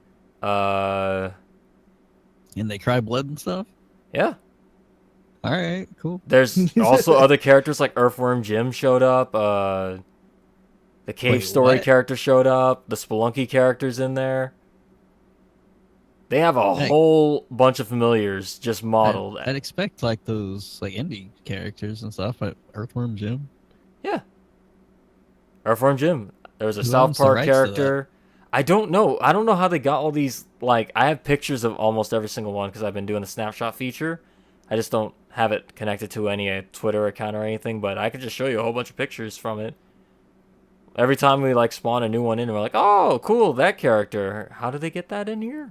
[SPEAKER 1] And they cry blood and stuff?
[SPEAKER 2] yeah.
[SPEAKER 1] All right, cool.
[SPEAKER 2] There's also other characters like Earthworm Jim showed up, the Cave
[SPEAKER 1] Wait,
[SPEAKER 2] Story
[SPEAKER 1] what?
[SPEAKER 2] character showed up, the Spelunky character's in there. They have a
[SPEAKER 1] Hey.
[SPEAKER 2] whole bunch of familiars just modeled.
[SPEAKER 1] I'd expect like those like indie characters and stuff, like Earthworm Jim.
[SPEAKER 2] Yeah. Earthworm Jim. There was a
[SPEAKER 1] Who
[SPEAKER 2] South
[SPEAKER 1] owns the
[SPEAKER 2] Park
[SPEAKER 1] rights to
[SPEAKER 2] character. I don't know. I don't know how they got all these. Like, I have pictures of almost every single one because I've been doing the snapshot feature. I just don't have it connected to any Twitter account or anything, but I could just show you a whole bunch of pictures from it. Every time we like spawn a new one in, we're like, oh, cool, that character. How did they get that in here?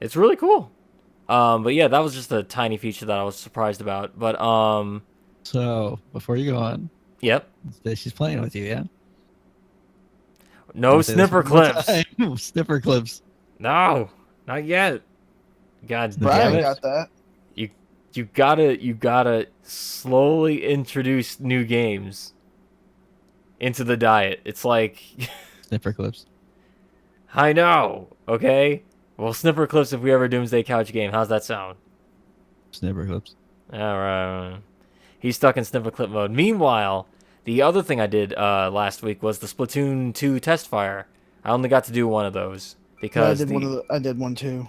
[SPEAKER 2] It's really cool. But yeah, that was just a tiny feature that I was surprised about. But
[SPEAKER 1] So before you go on,
[SPEAKER 2] yep.
[SPEAKER 1] she's playing with you, yeah?
[SPEAKER 2] No
[SPEAKER 1] Wanna say this
[SPEAKER 2] snipper
[SPEAKER 1] one more
[SPEAKER 2] clips.
[SPEAKER 1] time? Snipper clips.
[SPEAKER 2] No, not yet. God damn
[SPEAKER 3] Brian
[SPEAKER 2] it.
[SPEAKER 3] got that.
[SPEAKER 2] You gotta slowly introduce new games into the diet. It's like,
[SPEAKER 1] Snipper clips.
[SPEAKER 2] I know, okay? Well, snipper clips if we ever Doomsday Couch game. How's that sound?
[SPEAKER 1] Snipper clips.
[SPEAKER 2] Alright. He's stuck in snipper clip mode. Meanwhile, the other thing I did last week was the Splatoon 2 test fire. I only got to do one of those because
[SPEAKER 3] I did one too.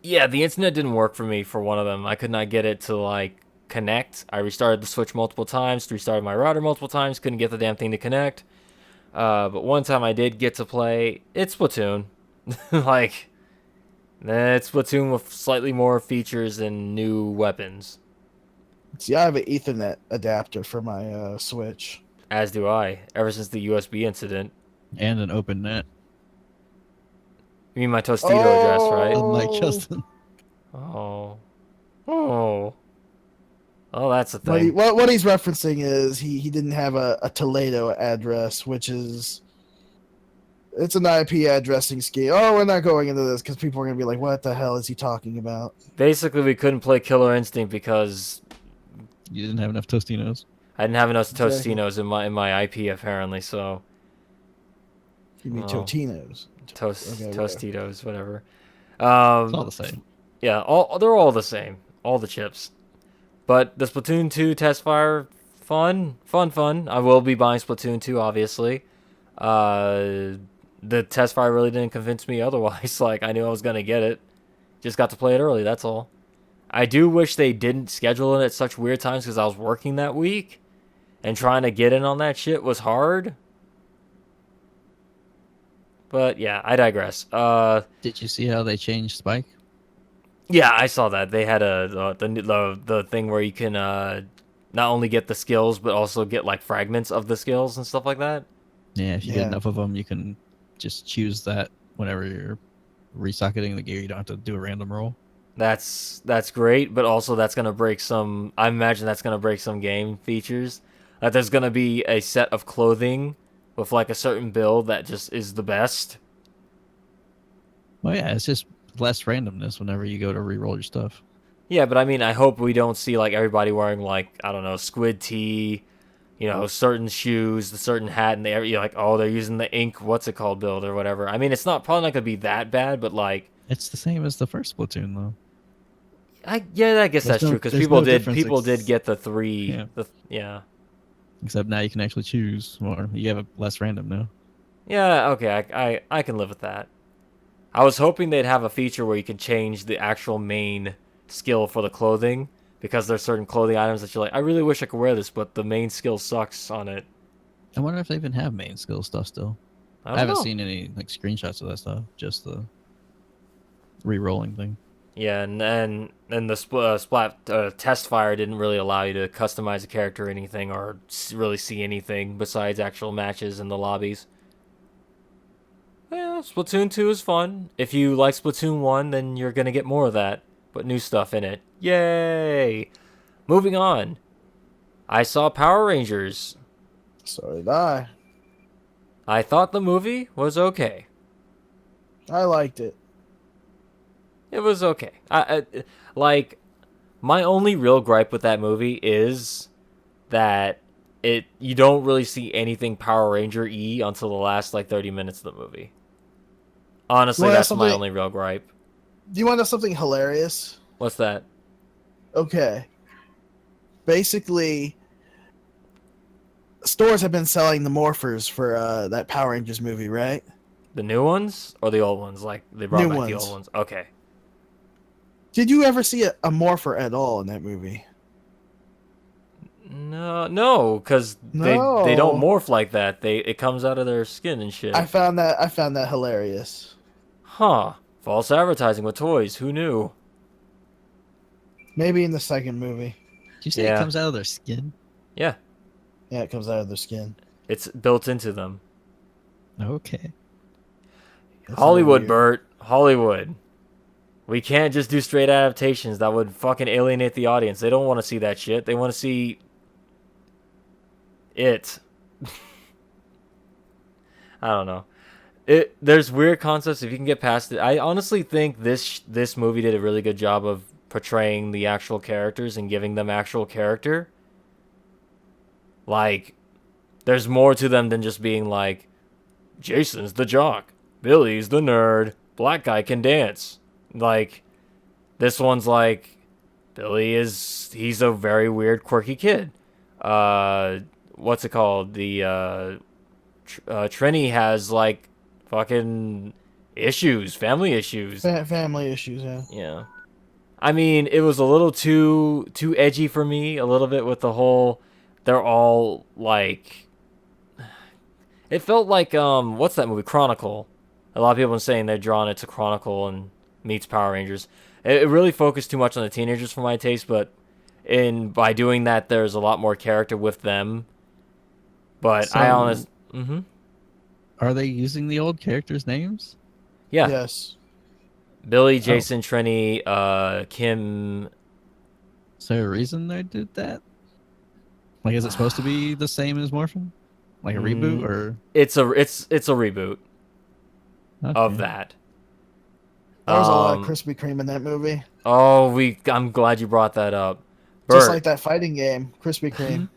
[SPEAKER 2] yeah, the internet didn't work for me for one of them. I could not get it to like connect. I restarted the Switch multiple times, restarted my router multiple times, couldn't get the damn thing to connect. But one time I did get to play. It's Splatoon. Like, it's Splatoon with slightly more features and new weapons.
[SPEAKER 3] See, I have an Ethernet adapter for my Switch.
[SPEAKER 2] As do I, ever since the USB incident.
[SPEAKER 1] And an open net.
[SPEAKER 2] You mean my Tostito address, right?
[SPEAKER 1] Unlike Justin.
[SPEAKER 2] Oh. Oh, that's a thing.
[SPEAKER 3] What he's referencing is he didn't have a Toledo address, which is it's an IP addressing scheme. Oh, we're not going into this because people are gonna be like, "What the hell is he talking about?"
[SPEAKER 2] Basically, we couldn't play Killer Instinct because
[SPEAKER 1] You didn't have enough Tostinos.
[SPEAKER 2] I didn't have enough
[SPEAKER 3] Exactly.
[SPEAKER 2] Tostinos in my IP apparently. So
[SPEAKER 3] You mean
[SPEAKER 2] Oh.
[SPEAKER 3] Totinos? Okay, whatever.
[SPEAKER 2] Tostitos, whatever.
[SPEAKER 1] It's all the same.
[SPEAKER 2] Yeah, they're all the same, all the chips. But the Splatoon 2 test fire, fun. I will be buying Splatoon 2, obviously. The test fire really didn't convince me otherwise. Like, I knew I was gonna get it. Just got to play it early, that's all. I do wish they didn't schedule it at such weird times because I was working that week. and trying to get in on that shit was hard. But yeah, I digress.
[SPEAKER 1] Did you see how they changed Spike?
[SPEAKER 2] Yeah, I saw that they had the thing where you can not only get the skills but also get like fragments of the skills and stuff like that.
[SPEAKER 1] Yeah, if you get enough of them, you can just choose that whenever you're resocketing the gear. You don't have to do a random roll.
[SPEAKER 2] That's great, but also that's gonna break some. I imagine that's gonna break some game features. That there's gonna be a set of clothing with like a certain build that just is the best.
[SPEAKER 1] Well, yeah, it's just less randomness whenever you go to re-roll your stuff.
[SPEAKER 2] Yeah, but I mean, I hope we don't see like everybody wearing like, I don't know, squid tee, certain shoes, the certain hat, and you're like, oh, they're using the ink, what's it called build or whatever. I mean, it's probably not gonna be that bad, but like,
[SPEAKER 1] it's the same as the first Splatoon though.
[SPEAKER 2] I guess that's true because people did get the three.
[SPEAKER 1] Yeah. Except now you can actually choose more. You have a less random now.
[SPEAKER 2] Yeah, okay, I can live with that. I was hoping they'd have a feature where you can change the actual main skill for the clothing, because there's certain clothing items that you're like, I really wish I could wear this, but the main skill sucks on it.
[SPEAKER 1] I wonder if they even have main skill stuff still. I haven't seen any like screenshots of that stuff, just the re-rolling thing.
[SPEAKER 2] Yeah, and the Splat test fire didn't really allow you to customize a character or anything, or really see anything besides actual matches in the lobbies. Yeah, Splatoon 2 is fun. If you like Splatoon 1, then you're going to get more of that, but new stuff in it. Yay! Moving on. I saw Power Rangers.
[SPEAKER 3] So did I.
[SPEAKER 2] I thought the movie was okay.
[SPEAKER 3] I liked it.
[SPEAKER 2] It was okay. Like, my only real gripe with that movie is that you don't really see anything Power Ranger-y until the last, like, 30 minutes of the movie. Honestly, that's my only real gripe.
[SPEAKER 3] Do you want to know something hilarious?
[SPEAKER 2] What's that?
[SPEAKER 3] Okay. Basically, stores have been selling the morphers for that Power Rangers movie, right?
[SPEAKER 2] The new ones? Or the old ones? Like, they brought back the old ones? Okay.
[SPEAKER 3] Did you ever see a morpher at all in that movie?
[SPEAKER 2] No, because they don't morph like that. It comes out of their skin and shit.
[SPEAKER 3] I found that hilarious.
[SPEAKER 2] Huh. False advertising with toys. Who knew?
[SPEAKER 3] Maybe in the second movie.
[SPEAKER 1] Did you say it comes out of their skin?
[SPEAKER 2] Yeah.
[SPEAKER 3] Yeah, it comes out of their skin.
[SPEAKER 2] It's built into them.
[SPEAKER 1] Okay.
[SPEAKER 3] That's
[SPEAKER 2] Hollywood, Bert. Hollywood. We can't just do straight adaptations. That would fucking alienate the audience. They don't want to see that shit. They want to see it. I don't know. There's weird concepts if you can get past it. I honestly think this movie did a really good job of portraying the actual characters and giving them actual character. Like, there's more to them than just being like, Jason's the jock, Billy's the nerd, black guy can dance. Like, this one's like, he's a very weird, quirky kid. What's it called? The Trini has like fucking issues, family issues.
[SPEAKER 3] Family issues, yeah.
[SPEAKER 2] Yeah. I mean, it was a little too edgy for me, a little bit with the whole, they're all like, it felt like, what's that movie, Chronicle? A lot of people have been saying they're drawing it to Chronicle and meets Power Rangers. It really focused too much on the teenagers for my taste, but by doing that, there's a lot more character with them. But
[SPEAKER 1] Are they using the old characters' names?
[SPEAKER 2] Yeah.
[SPEAKER 3] Yes.
[SPEAKER 2] Billy, Jason, Trini, Kim.
[SPEAKER 1] Is there a reason they did that? Like, is it supposed to be the same as Morphin? Like a reboot, or
[SPEAKER 2] it's a reboot of that.
[SPEAKER 3] There was a lot of Krispy Kreme in that movie.
[SPEAKER 2] Oh, I'm glad you brought that up.
[SPEAKER 3] Bert. Just like that fighting game, Krispy Kreme.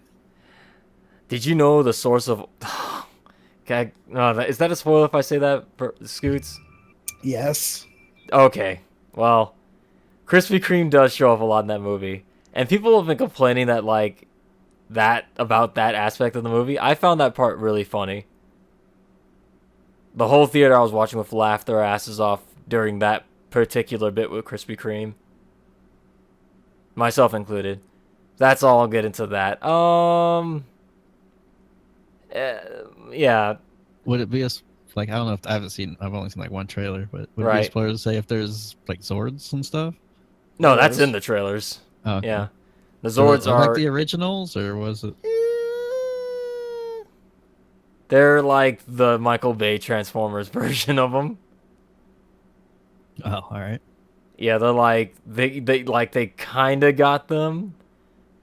[SPEAKER 2] Did you know the source of? Okay, is that a spoiler if I say that, Scoots?
[SPEAKER 3] Yes.
[SPEAKER 2] Okay. Well, Krispy Kreme does show up a lot in that movie, and people have been complaining that about that aspect of the movie. I found that part really funny. The whole theater I was watching with laughed their asses off during that particular bit with Krispy Kreme. Myself included. That's all. I'll get into that. Yeah,
[SPEAKER 1] Would it be like I don't know if I've only seen like one trailer, but would it be a
[SPEAKER 2] right.
[SPEAKER 1] spoiler to say if there's like Zords and stuff?
[SPEAKER 2] No,
[SPEAKER 3] There
[SPEAKER 2] that's in
[SPEAKER 3] is.
[SPEAKER 2] the trailers.
[SPEAKER 1] Oh, okay.
[SPEAKER 2] Yeah, the
[SPEAKER 1] So
[SPEAKER 2] Zords
[SPEAKER 1] like
[SPEAKER 2] are.
[SPEAKER 1] the originals, or was it?
[SPEAKER 2] They're like the Michael Bay Transformers version of them.
[SPEAKER 1] Oh, all right.
[SPEAKER 2] Yeah, they're like they kind of got them,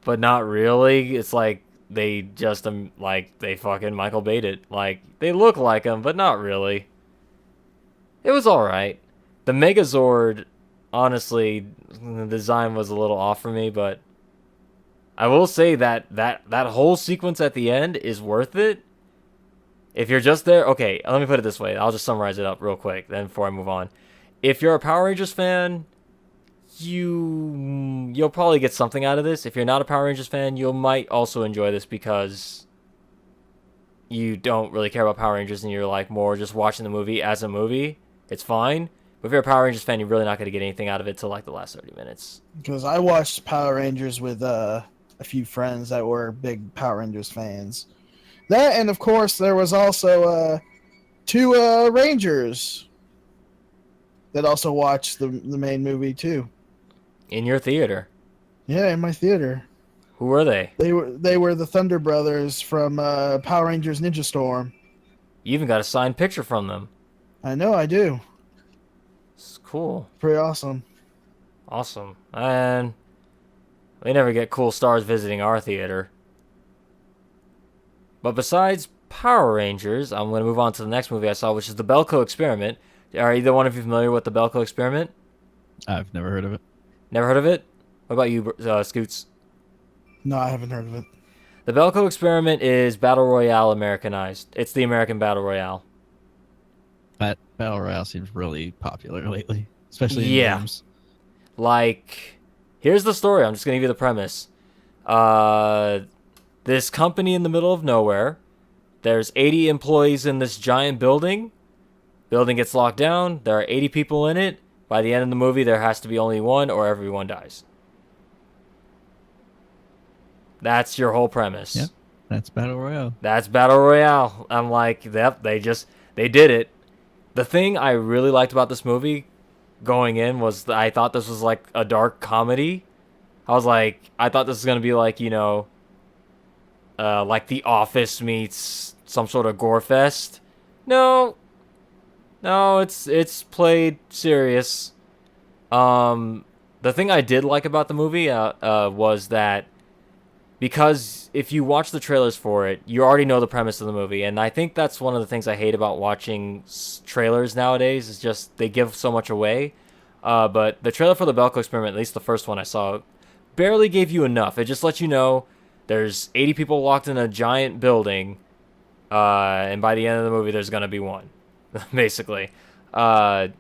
[SPEAKER 2] but not really. It's like they just like they fucking Michael Bay'd it. Like they look like them, but not really. It was all right. The Megazord, honestly, the design was a little off for me, but I will say that whole sequence at the end is worth it. If you're just there, okay, let me put it this way. I'll just summarize it up real quick then before I move on. If you're a Power Rangers fan, you'll probably get something out of this. If you're not a Power Rangers fan, you might also enjoy this because you don't really care about Power Rangers and you're like more just watching the movie as a movie. It's fine. But if you're a Power Rangers fan, you're really not going to get anything out of it till like the last 30 minutes.
[SPEAKER 3] Because I watched Power Rangers with a few friends that were big Power Rangers fans. That, and of course, there was also two Rangers that also watched the main movie too.
[SPEAKER 2] In your theater.
[SPEAKER 3] Yeah, in my theater.
[SPEAKER 2] Who were they?
[SPEAKER 3] They were the Thunder Brothers from Power Rangers Ninja Storm.
[SPEAKER 2] You even got a signed picture from them.
[SPEAKER 3] I know, I do.
[SPEAKER 2] It's cool.
[SPEAKER 3] Pretty awesome.
[SPEAKER 2] Awesome. And we never get cool stars visiting our theater. But besides Power Rangers, I'm going to move on to the next movie I saw, which is the Belko Experiment. Are either one of you familiar with the Belko Experiment?
[SPEAKER 1] I've never heard of it.
[SPEAKER 2] Never heard of it? What about you, Scoots?
[SPEAKER 3] No, I haven't heard of it.
[SPEAKER 2] The Belko Experiment is Battle Royale Americanized. It's the American Battle Royale.
[SPEAKER 1] But Battle Royale seems really popular lately, especially in games.
[SPEAKER 2] Like, here's the story. I'm just going to give you the premise. This company in the middle of nowhere. There's 80 employees in this giant building. Building gets locked down. There are 80 people in it. By the end of the movie, there has to be only one or everyone dies. That's your whole premise.
[SPEAKER 1] Yeah, that's Battle Royale.
[SPEAKER 2] That's Battle Royale. I'm like, yep, they did it. The thing I really liked about this movie going in was that I thought this was like a dark comedy. I thought this was going to be like, like The Office meets some sort of gore fest. No, it's played serious. The thing I did like about the movie was that because if you watch the trailers for it, you already know the premise of the movie, and I think that's one of the things I hate about watching trailers nowadays is just they give so much away. But the trailer for the Belko Experiment, at least the first one I saw, barely gave you enough. It just let you know there's 80 people locked in a giant building, and by the end of the movie, there's gonna be one, basically. The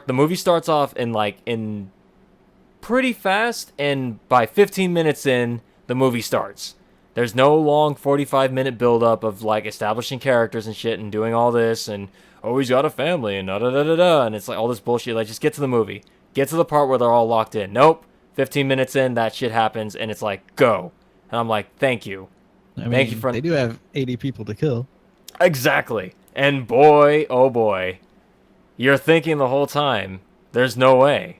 [SPEAKER 2] movie starts off in pretty fast, and by 15 minutes in, the movie starts. There's no long 45-minute build-up of like establishing characters and shit and doing all this and oh he's got a family and da-da-da-da-da, and it's like all this bullshit. Like just get to the movie. Get to the part where they're all locked in. Nope. 15 minutes in, that shit happens and it's like go. And I'm like, thank you.
[SPEAKER 1] Thank you for. They do have 80 people to kill.
[SPEAKER 2] Exactly. And boy, oh boy, you're thinking the whole time, there's no way.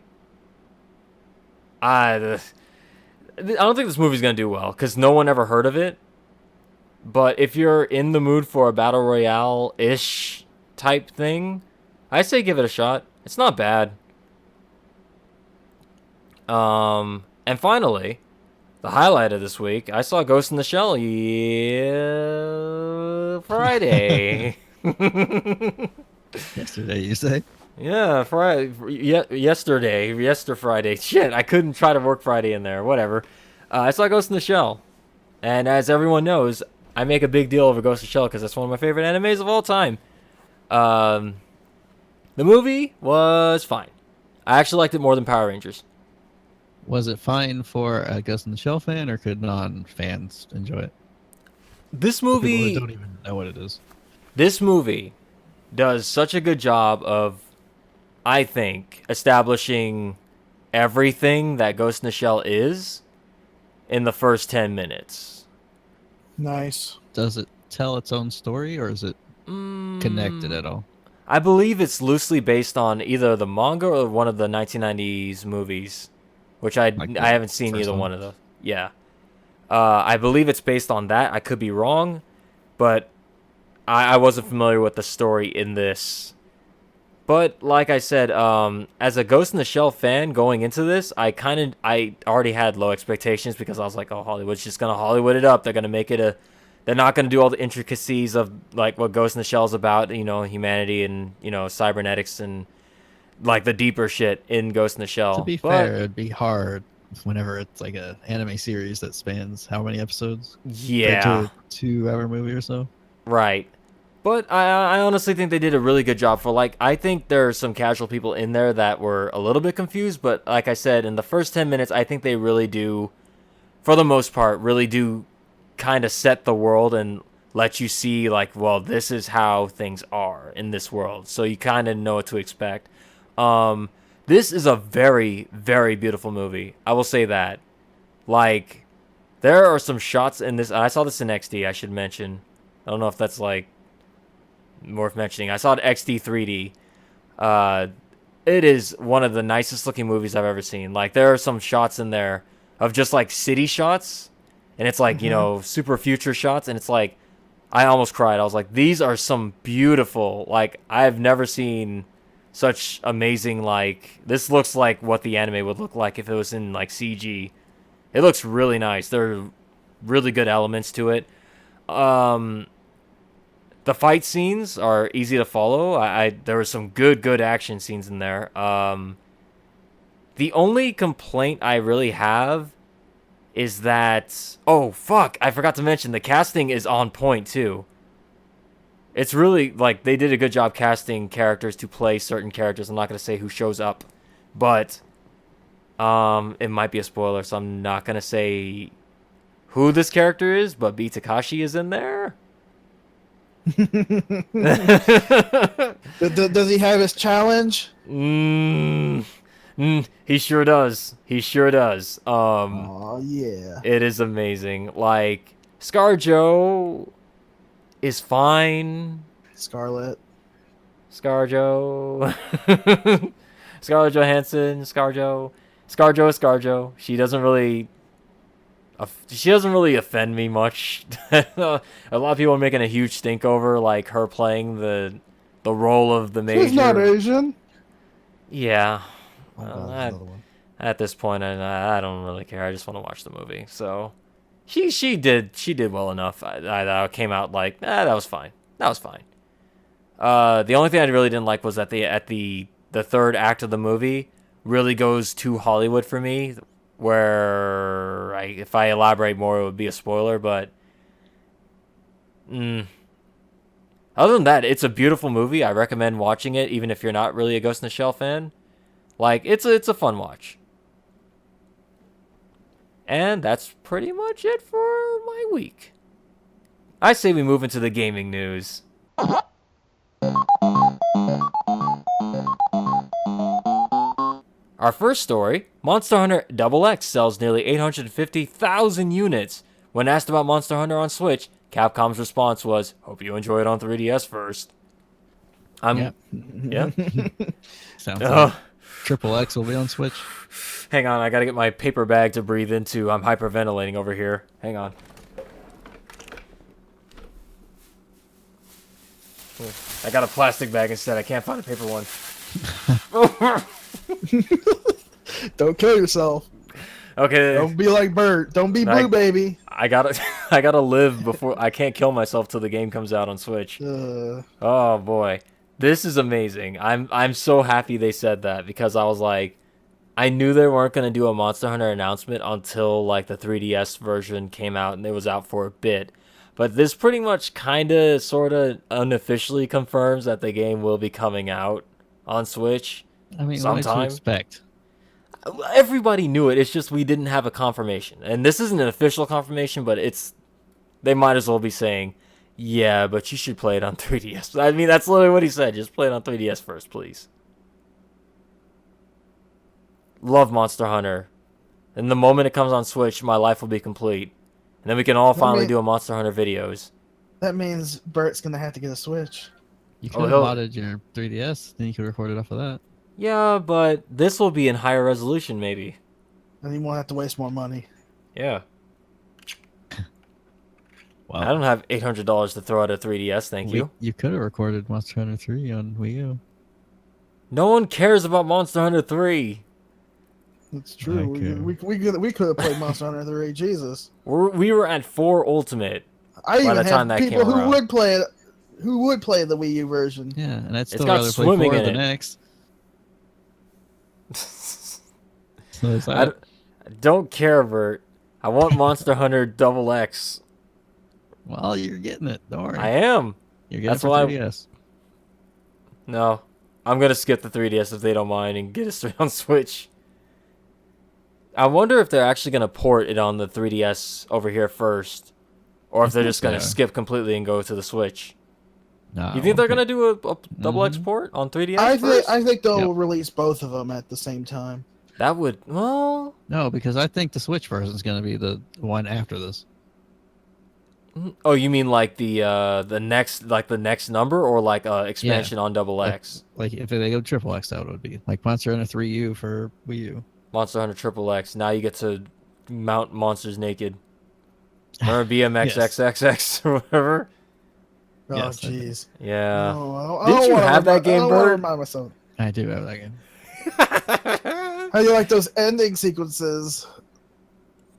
[SPEAKER 2] I don't think this movie's going to do well because no one ever heard of it. But if you're in the mood for a Battle Royale-ish type thing, I say give it a shot. It's not bad. And finally, the highlight of this week, I saw Ghost in the Shell Friday.
[SPEAKER 1] Yesterday, you say?
[SPEAKER 2] Yeah, Friday. Shit, I couldn't try to work Friday in there. Whatever. I saw Ghost in the Shell. And as everyone knows, I make a big deal over Ghost in the Shell because that's one of my favorite animes of all time. The movie was fine. I actually liked it more than Power Rangers.
[SPEAKER 1] Was it fine for a Ghost in the Shell fan, or could non-fans enjoy it?
[SPEAKER 2] This
[SPEAKER 1] People
[SPEAKER 2] movie...
[SPEAKER 1] that don't even know what it is.
[SPEAKER 2] This movie does such a good job of, I think, establishing everything that Ghost in the Shell is in the first 10 minutes.
[SPEAKER 3] Nice.
[SPEAKER 1] Does it tell its own story, or is it connected at all?
[SPEAKER 2] I believe it's loosely based on either the manga or one of the 1990s movies, which I
[SPEAKER 1] Like the
[SPEAKER 2] haven't seen
[SPEAKER 1] first
[SPEAKER 2] either
[SPEAKER 1] one?
[SPEAKER 2] one of those. Yeah. I believe it's based on that. I could be wrong, but I wasn't familiar with the story in this. But like I said, as a Ghost in the Shell fan going into this, I already had low expectations because I was like, oh, Hollywood's just gonna Hollywood it up. They're gonna make it they're not gonna do all the intricacies of like what Ghost in the Shell is about, humanity and cybernetics and like the deeper shit in Ghost in the Shell.
[SPEAKER 1] To be fair, it'd be hard whenever it's like a anime series that spans how many episodes? Compared to
[SPEAKER 2] yeah,
[SPEAKER 1] a 2-hour movie or so.
[SPEAKER 2] right. But I honestly think they did a really good job for, like, I think there are some casual people in there that were a little bit confused, but like I said, in the first 10 minutes, I think they really do, for the most part, really do kind of set the world and let you see, like, well, this is how things are in this world. So you kind of know what to expect. This is a very, very beautiful movie. I will say that. Like, there are some shots in this. I saw this in XD, I should mention. I don't know if that's, like, worth mentioning. I saw it XD 3D. It is one of the nicest looking movies I've ever seen. Like, there are some shots in there of just like city shots, and it's like super future shots, and it's like I almost cried. I was like, these are some beautiful. Like, I've never seen such amazing. Like, this looks like what the anime would look like if it was in like CG. It looks really nice. There are really good elements to it. The fight scenes are easy to follow. There were some good action scenes in there. The only complaint I really have is that, oh fuck, I forgot to mention the casting is on point too. It's really like they did a good job casting characters to play certain characters. I'm not gonna say who shows up, but it might be a spoiler, so I'm not gonna say who this character is. But B Takashi is in there.
[SPEAKER 3] Does he have his challenge?
[SPEAKER 2] He sure does. He sure does.
[SPEAKER 3] Oh yeah.
[SPEAKER 2] It is amazing. Like, ScarJo is fine.
[SPEAKER 3] Scarlet.
[SPEAKER 2] ScarJo. Scarlett Johansson. ScarJo. ScarJo is ScarJo. She doesn't really offend me much. A lot of people are making a huge stink over like her playing the role of the major.
[SPEAKER 3] She's not Asian.
[SPEAKER 2] Yeah.
[SPEAKER 3] Oh,
[SPEAKER 2] Well,
[SPEAKER 3] God, another one.
[SPEAKER 2] at this point, I don't really care. I just want to watch the movie. So she did well enough. I came out like that was fine. That was fine. The only thing I really didn't like was that the third act of the movie really goes to Hollywood for me, where if I elaborate more, it would be a spoiler. But other than that, it's a beautiful movie. I recommend watching it, even if you're not really a Ghost in the Shell fan. Like, it's a fun watch. And that's pretty much it for my week. I say we move into the gaming news. Our first story, Monster Hunter XX sells nearly 850,000 units. When asked about Monster Hunter on Switch, Capcom's response was, "Hope you enjoy it on 3DS first." Yeah.
[SPEAKER 1] Sounds like Triple X will be on Switch.
[SPEAKER 2] Hang on, I gotta get my paper bag to breathe into. I'm hyperventilating over here. Hang on. I got a plastic bag instead. I can't find a paper one.
[SPEAKER 3] Don't kill yourself.
[SPEAKER 2] Okay.
[SPEAKER 3] Don't be like Bert. Don't be Blue Baby.
[SPEAKER 2] I gotta live before. I can't kill myself till the game comes out on Switch. Oh boy, this is amazing. I'm so happy they said that, because I was like, I knew they weren't gonna do a Monster Hunter announcement until like the 3DS version came out and it was out for a bit. But this pretty much kinda sorta unofficially confirms that the game will be coming out on Switch.
[SPEAKER 1] I mean,
[SPEAKER 2] sometime.
[SPEAKER 1] What did you expect?
[SPEAKER 2] Everybody knew it. It's just we didn't have a confirmation. And this isn't an official confirmation, but they might as well be saying, yeah, but you should play it on 3DS. I mean, that's literally what he said. Just play it on 3DS first, please. Love Monster Hunter. And the moment it comes on Switch, my life will be complete. And then we can all
[SPEAKER 3] That
[SPEAKER 2] finally
[SPEAKER 3] mean-
[SPEAKER 2] do a Monster Hunter videos.
[SPEAKER 3] That means Bert's gonna have to get a Switch.
[SPEAKER 1] You
[SPEAKER 2] Oh,
[SPEAKER 1] could have
[SPEAKER 2] he'll-
[SPEAKER 1] modded your 3DS, then you could record it off of that.
[SPEAKER 2] Yeah, but this will be in higher resolution, maybe.
[SPEAKER 3] And he won't have to waste more money.
[SPEAKER 2] Yeah.
[SPEAKER 1] Wow.
[SPEAKER 2] I don't have $800 to throw at a 3DS, thank you.
[SPEAKER 1] You could have recorded Monster Hunter 3 on Wii U.
[SPEAKER 2] No one cares about Monster Hunter 3.
[SPEAKER 3] It's true.
[SPEAKER 1] Okay.
[SPEAKER 3] We could have played Monster Hunter 3. Jesus.
[SPEAKER 2] We were at 4 Ultimate.
[SPEAKER 3] I even
[SPEAKER 2] the time
[SPEAKER 3] have
[SPEAKER 2] that
[SPEAKER 3] people
[SPEAKER 2] came
[SPEAKER 3] who
[SPEAKER 2] around.
[SPEAKER 3] would play it, who would play the Wii U version.
[SPEAKER 1] Yeah, and I'd still
[SPEAKER 2] got
[SPEAKER 1] rather play
[SPEAKER 2] swimming
[SPEAKER 1] 4
[SPEAKER 2] in
[SPEAKER 1] than
[SPEAKER 2] it.
[SPEAKER 1] X. So is
[SPEAKER 2] I
[SPEAKER 1] that.
[SPEAKER 2] don't care, Bert. I want Monster Hunter Double X.
[SPEAKER 1] Well, you're getting it. Don't worry.
[SPEAKER 2] I am.
[SPEAKER 1] You're getting
[SPEAKER 2] That's
[SPEAKER 1] it for
[SPEAKER 2] why-
[SPEAKER 1] 3DS.
[SPEAKER 2] No. I'm going to skip the 3DS if they don't mind and get it straight on Switch. I wonder if they're actually going to port it on the 3DS over here first. Or if they're just going to skip completely and go to the Switch.
[SPEAKER 1] No,
[SPEAKER 2] You think they're going to do a double X port on 3DS first?
[SPEAKER 3] I think they'll
[SPEAKER 1] Yep.
[SPEAKER 3] release both of them at the same time.
[SPEAKER 2] That would... Well...
[SPEAKER 1] No, because I think the Switch version is going to be the one after this.
[SPEAKER 2] Oh, you mean like the next number, or like expansion on Double X?
[SPEAKER 1] Like if they go triple X, that would be like Monster Hunter 3U for Wii U.
[SPEAKER 2] Monster Hunter Triple X. Now you get to mount monsters naked. Remember BMX
[SPEAKER 1] Yes.
[SPEAKER 2] XXX or whatever?
[SPEAKER 3] Oh,
[SPEAKER 1] Yes, I do.
[SPEAKER 3] jeez.
[SPEAKER 2] Yeah.
[SPEAKER 3] No, I
[SPEAKER 2] Didn't
[SPEAKER 3] don't
[SPEAKER 2] you
[SPEAKER 3] wanna
[SPEAKER 2] have that
[SPEAKER 3] remind-
[SPEAKER 2] game,
[SPEAKER 3] I don't wanna
[SPEAKER 2] Bird?
[SPEAKER 3] remind myself.
[SPEAKER 1] I do have that game.
[SPEAKER 3] How do you like those ending sequences?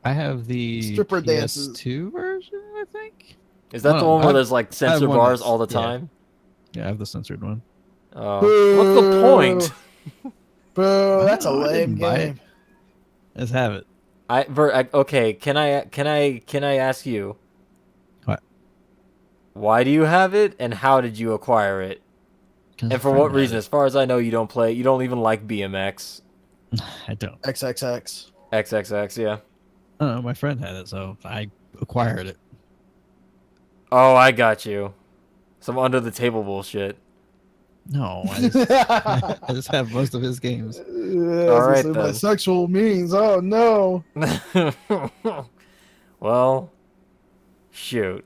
[SPEAKER 1] I have the
[SPEAKER 3] Stripper dances.
[SPEAKER 1] PS2 version, I think.
[SPEAKER 2] Is that the
[SPEAKER 1] No,
[SPEAKER 2] one where
[SPEAKER 1] I-
[SPEAKER 2] there's like censor
[SPEAKER 1] one
[SPEAKER 2] bars
[SPEAKER 1] that's-
[SPEAKER 2] all the
[SPEAKER 1] yeah.
[SPEAKER 2] time?
[SPEAKER 1] Yeah, I have the censored one.
[SPEAKER 2] What's the point?
[SPEAKER 3] Boo, that's a
[SPEAKER 1] Oh, I
[SPEAKER 3] lame
[SPEAKER 1] didn't buy it.
[SPEAKER 3] game.
[SPEAKER 1] Let's have it.
[SPEAKER 2] Okay, can I ask you?
[SPEAKER 1] What?
[SPEAKER 2] Why do you have it, and how did you acquire it?
[SPEAKER 1] 'Cause
[SPEAKER 2] And
[SPEAKER 1] a
[SPEAKER 2] for
[SPEAKER 1] friend
[SPEAKER 2] what
[SPEAKER 1] had
[SPEAKER 2] reason? As far as I know, you don't even like BMX.
[SPEAKER 1] it. I don't.
[SPEAKER 3] XXX.
[SPEAKER 2] XXX, yeah.
[SPEAKER 1] Oh, my friend had it, so I acquired it.
[SPEAKER 2] Oh, I got you. Some under the table bullshit.
[SPEAKER 1] No, I just have most of his games.
[SPEAKER 3] All
[SPEAKER 2] right,
[SPEAKER 3] My
[SPEAKER 2] then.
[SPEAKER 3] sexual means. Oh no.
[SPEAKER 2] Well, shoot.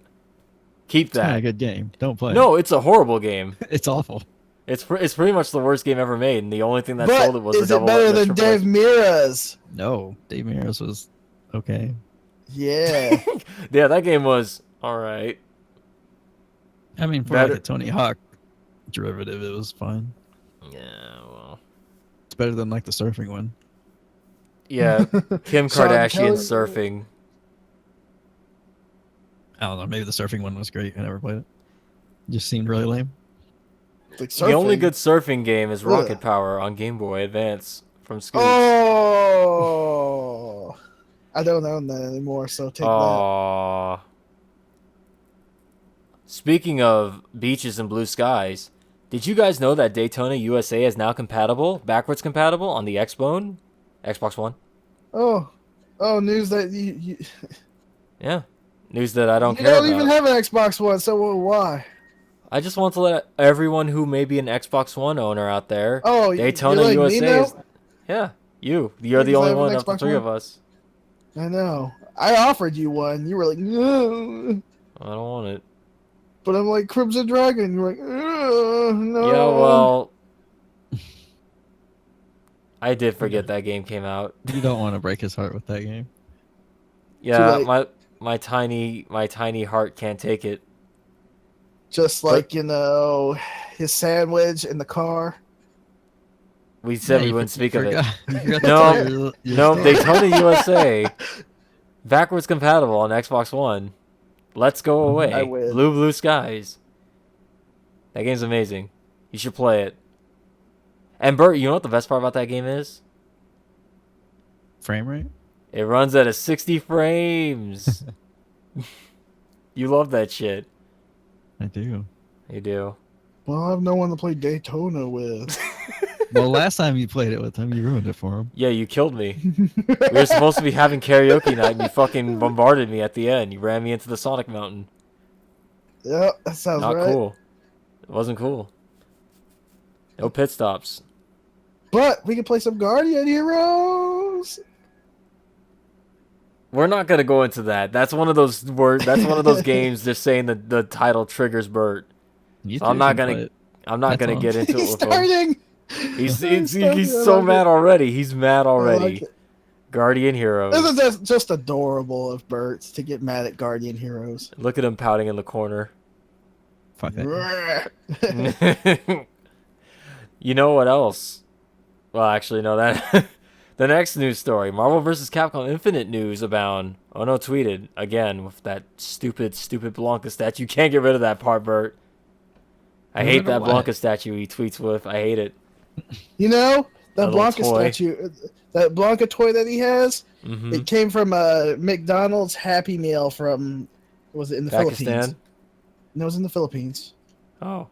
[SPEAKER 2] Keep
[SPEAKER 1] It's not a
[SPEAKER 2] that.
[SPEAKER 1] good game. Don't play.
[SPEAKER 2] No, it's a horrible game.
[SPEAKER 1] It's awful.
[SPEAKER 2] It's pretty much the worst game ever made, and the only thing that
[SPEAKER 3] But
[SPEAKER 2] sold it was the
[SPEAKER 3] is it
[SPEAKER 2] double.
[SPEAKER 3] better
[SPEAKER 2] the
[SPEAKER 3] than
[SPEAKER 2] triple
[SPEAKER 3] Dave
[SPEAKER 2] X.
[SPEAKER 3] Mira's?
[SPEAKER 1] No, Dave Mears was okay.
[SPEAKER 3] Yeah.
[SPEAKER 2] Yeah, that game was all right.
[SPEAKER 1] I mean, for
[SPEAKER 2] Better-
[SPEAKER 1] like a Tony Hawk derivative, it was fine.
[SPEAKER 2] Yeah, well.
[SPEAKER 1] It's better than like the surfing one.
[SPEAKER 2] Yeah, Kim
[SPEAKER 3] Sean
[SPEAKER 2] Kardashian
[SPEAKER 3] Kelly-
[SPEAKER 2] surfing.
[SPEAKER 1] I don't know. Maybe the surfing one was great. I never played it. Just seemed really lame.
[SPEAKER 3] Like
[SPEAKER 2] The only
[SPEAKER 3] surfing.
[SPEAKER 2] good surfing game is Rocket
[SPEAKER 3] Ugh.
[SPEAKER 2] Power on Game Boy Advance from Scoots.
[SPEAKER 3] Oh. I don't own that anymore, so take that.
[SPEAKER 2] Aww. Speaking of beaches and blue skies, did you guys know that Daytona USA is now backwards compatible on the Xbox One?
[SPEAKER 3] Oh. Oh, news that you
[SPEAKER 2] Yeah. News that I don't
[SPEAKER 3] you
[SPEAKER 2] care
[SPEAKER 3] don't
[SPEAKER 2] about.
[SPEAKER 3] even have an Xbox One, so why?
[SPEAKER 2] I just want to let everyone who may be an Xbox One owner out there.
[SPEAKER 3] Oh,
[SPEAKER 2] Daytona
[SPEAKER 3] you're like me
[SPEAKER 2] USA
[SPEAKER 3] now?
[SPEAKER 2] is. Yeah, you're the
[SPEAKER 3] Because I
[SPEAKER 2] only
[SPEAKER 3] have an
[SPEAKER 2] one of the
[SPEAKER 3] Xbox
[SPEAKER 2] three
[SPEAKER 3] One?
[SPEAKER 2] of us.
[SPEAKER 3] I know. I offered you one. You were like, no.
[SPEAKER 2] I don't want it.
[SPEAKER 3] But I'm like Crimson Dragon. You're like, no.
[SPEAKER 2] Yeah, well. I did forget that game came out.
[SPEAKER 1] You don't want to break his heart with that game.
[SPEAKER 2] Yeah,
[SPEAKER 3] late.
[SPEAKER 2] my tiny heart can't take it.
[SPEAKER 3] Just like, his sandwich in the car.
[SPEAKER 2] We said
[SPEAKER 1] Yeah,
[SPEAKER 2] we
[SPEAKER 1] you
[SPEAKER 2] wouldn't
[SPEAKER 1] for-
[SPEAKER 2] speak
[SPEAKER 1] you
[SPEAKER 2] of it.
[SPEAKER 1] forgot- you forgot to
[SPEAKER 2] No,
[SPEAKER 1] tell your
[SPEAKER 2] No,
[SPEAKER 1] story.
[SPEAKER 2] Daytona USA, backwards compatible on Xbox One. Let's go away.
[SPEAKER 3] I win.
[SPEAKER 2] Blue skies. That game's amazing. You should play it. And Bert, you know what the best part about that game is?
[SPEAKER 1] Frame rate?
[SPEAKER 2] It runs at a 60 frames. You love that shit.
[SPEAKER 1] I do.
[SPEAKER 2] You do.
[SPEAKER 3] Well, I have no one to play Daytona with.
[SPEAKER 1] Well, last time you played it with him, you ruined it for him.
[SPEAKER 2] Yeah, you killed me. We were supposed to be having karaoke night, and you fucking bombarded me at the end. You ran me into the Sonic Mountain.
[SPEAKER 3] Yeah, that sounds
[SPEAKER 2] Not
[SPEAKER 3] right.
[SPEAKER 2] cool. It wasn't cool. No pit stops.
[SPEAKER 3] But we can play some Guardian Heroes.
[SPEAKER 2] We're not gonna go into that. That's one of those That's one of those games. Just saying the title triggers Bert.
[SPEAKER 1] You
[SPEAKER 2] So
[SPEAKER 1] two
[SPEAKER 2] I'm not
[SPEAKER 1] can play
[SPEAKER 2] gonna.
[SPEAKER 1] it.
[SPEAKER 2] I'm not
[SPEAKER 1] That's
[SPEAKER 2] gonna
[SPEAKER 1] all.
[SPEAKER 2] get into it
[SPEAKER 3] He's
[SPEAKER 2] with him.
[SPEAKER 3] starting.
[SPEAKER 2] He's
[SPEAKER 3] I
[SPEAKER 2] so
[SPEAKER 3] like
[SPEAKER 2] mad
[SPEAKER 3] it.
[SPEAKER 2] already. He's mad
[SPEAKER 3] I
[SPEAKER 2] already.
[SPEAKER 3] like it.
[SPEAKER 2] Guardian
[SPEAKER 3] This
[SPEAKER 2] Heroes.
[SPEAKER 3] is just adorable of Bert's to get mad at Guardian Heroes.
[SPEAKER 2] Look at him pouting in the corner.
[SPEAKER 1] Fuck that.
[SPEAKER 2] You know what else? Well, actually, no. That the next news story: Marvel vs. Capcom Infinite news abound. Oh no, tweeted again with that stupid Blanca statue. You can't get rid of that part, Bert. I hate that Blanca statue he tweets with. I hate it.
[SPEAKER 3] You know that
[SPEAKER 2] A
[SPEAKER 3] Blanca
[SPEAKER 2] little toy.
[SPEAKER 3] statue, that Blanca toy that he has.
[SPEAKER 2] Mm-hmm.
[SPEAKER 3] It came from a McDonald's Happy Meal from, was it in the Philippines?
[SPEAKER 2] Pakistan.
[SPEAKER 3] No, it was in the Philippines.
[SPEAKER 2] Oh,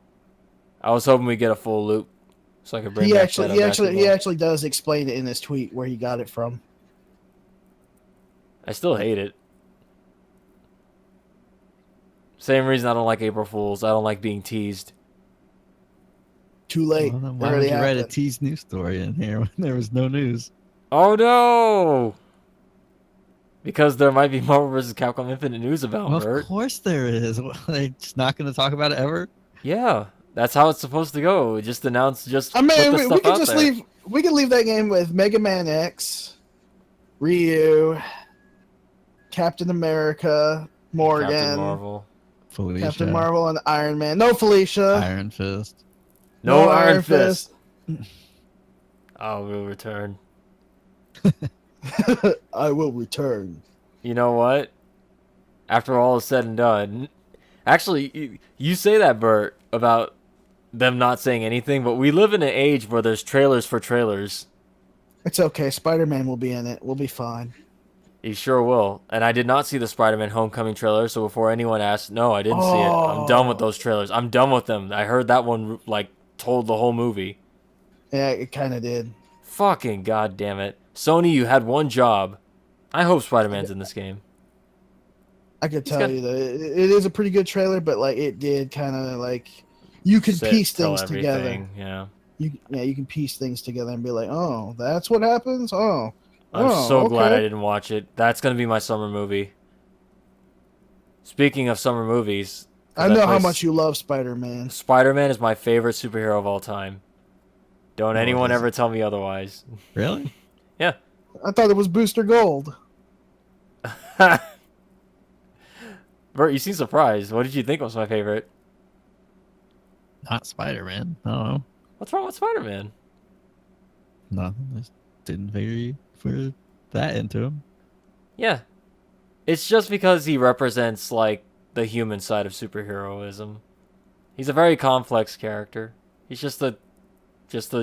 [SPEAKER 2] I was hoping we get a full loop, so I could bring
[SPEAKER 3] He
[SPEAKER 2] back
[SPEAKER 3] actually,
[SPEAKER 2] Shadow
[SPEAKER 3] he
[SPEAKER 2] Basketball.
[SPEAKER 3] actually does explain it in his tweet where he got it from.
[SPEAKER 2] I still hate it. Same reason I don't like April Fools. I don't like being teased.
[SPEAKER 3] Too late.
[SPEAKER 1] Well, then
[SPEAKER 3] It
[SPEAKER 1] why would
[SPEAKER 3] already
[SPEAKER 1] you write a
[SPEAKER 3] happened.
[SPEAKER 1] tease news story in here when there was no news?
[SPEAKER 2] Oh no! Because there might be Marvel vs. Capcom Infinite news about
[SPEAKER 1] Well,
[SPEAKER 2] Bert.
[SPEAKER 1] of course there is. What, are they just not going to talk about it ever?
[SPEAKER 2] Yeah, that's how it's supposed to go. Just announce, just
[SPEAKER 3] I
[SPEAKER 2] put
[SPEAKER 3] mean,
[SPEAKER 2] the
[SPEAKER 3] we
[SPEAKER 2] stuff
[SPEAKER 3] could
[SPEAKER 2] out
[SPEAKER 3] just
[SPEAKER 2] there.
[SPEAKER 3] leave. We could leave that game with Mega Man X, Ryu, Captain America, Morgan,
[SPEAKER 2] Captain Marvel.
[SPEAKER 1] Felicia,
[SPEAKER 3] Captain Marvel, and Iron Man. No Felicia.
[SPEAKER 1] Iron Fist.
[SPEAKER 2] No Iron Fist. I will return.
[SPEAKER 3] I will return.
[SPEAKER 2] You know what? After all is said and done, actually, you say that, Bert, about them not saying anything, but we live in an age where there's trailers for trailers.
[SPEAKER 3] It's okay. Spider-Man will be in it. We'll be fine.
[SPEAKER 2] He sure will. And I did not see the Spider-Man Homecoming trailer, so before anyone asks, no, I didn't see it. I'm done with those trailers. I'm done with them. I heard that one, like, told the whole movie.
[SPEAKER 3] Yeah, it kind of did.
[SPEAKER 2] Fucking goddamn it. Sony, you had one job. I hope Spider-Man's in this game.
[SPEAKER 3] I could
[SPEAKER 2] He's
[SPEAKER 3] tell
[SPEAKER 2] got-
[SPEAKER 3] you that it is a pretty good trailer, but like it did kind of like you could piece
[SPEAKER 2] Tell
[SPEAKER 3] things together.
[SPEAKER 2] everything, yeah.
[SPEAKER 3] You can piece things together and be like, oh, that's what happens. Oh,
[SPEAKER 2] I'm so glad I
[SPEAKER 3] okay.
[SPEAKER 2] didn't watch it. That's going to be my summer movie. Speaking of summer movies,
[SPEAKER 3] I know how much you love Spider-Man.
[SPEAKER 2] Spider-Man is my favorite superhero of all time. Don't
[SPEAKER 1] Oh,
[SPEAKER 2] anyone
[SPEAKER 1] is
[SPEAKER 2] ever tell me otherwise.
[SPEAKER 1] Really?
[SPEAKER 2] Yeah.
[SPEAKER 3] I thought it was Booster Gold.
[SPEAKER 2] Bert, you seem surprised. What did you think was my favorite?
[SPEAKER 1] Not Spider-Man. No.
[SPEAKER 2] What's wrong with Spider-Man?
[SPEAKER 1] Nothing. Just didn't figure you for that into him.
[SPEAKER 2] Yeah. It's just because he represents, like, the human side of superheroism. He's a very complex character. He's just a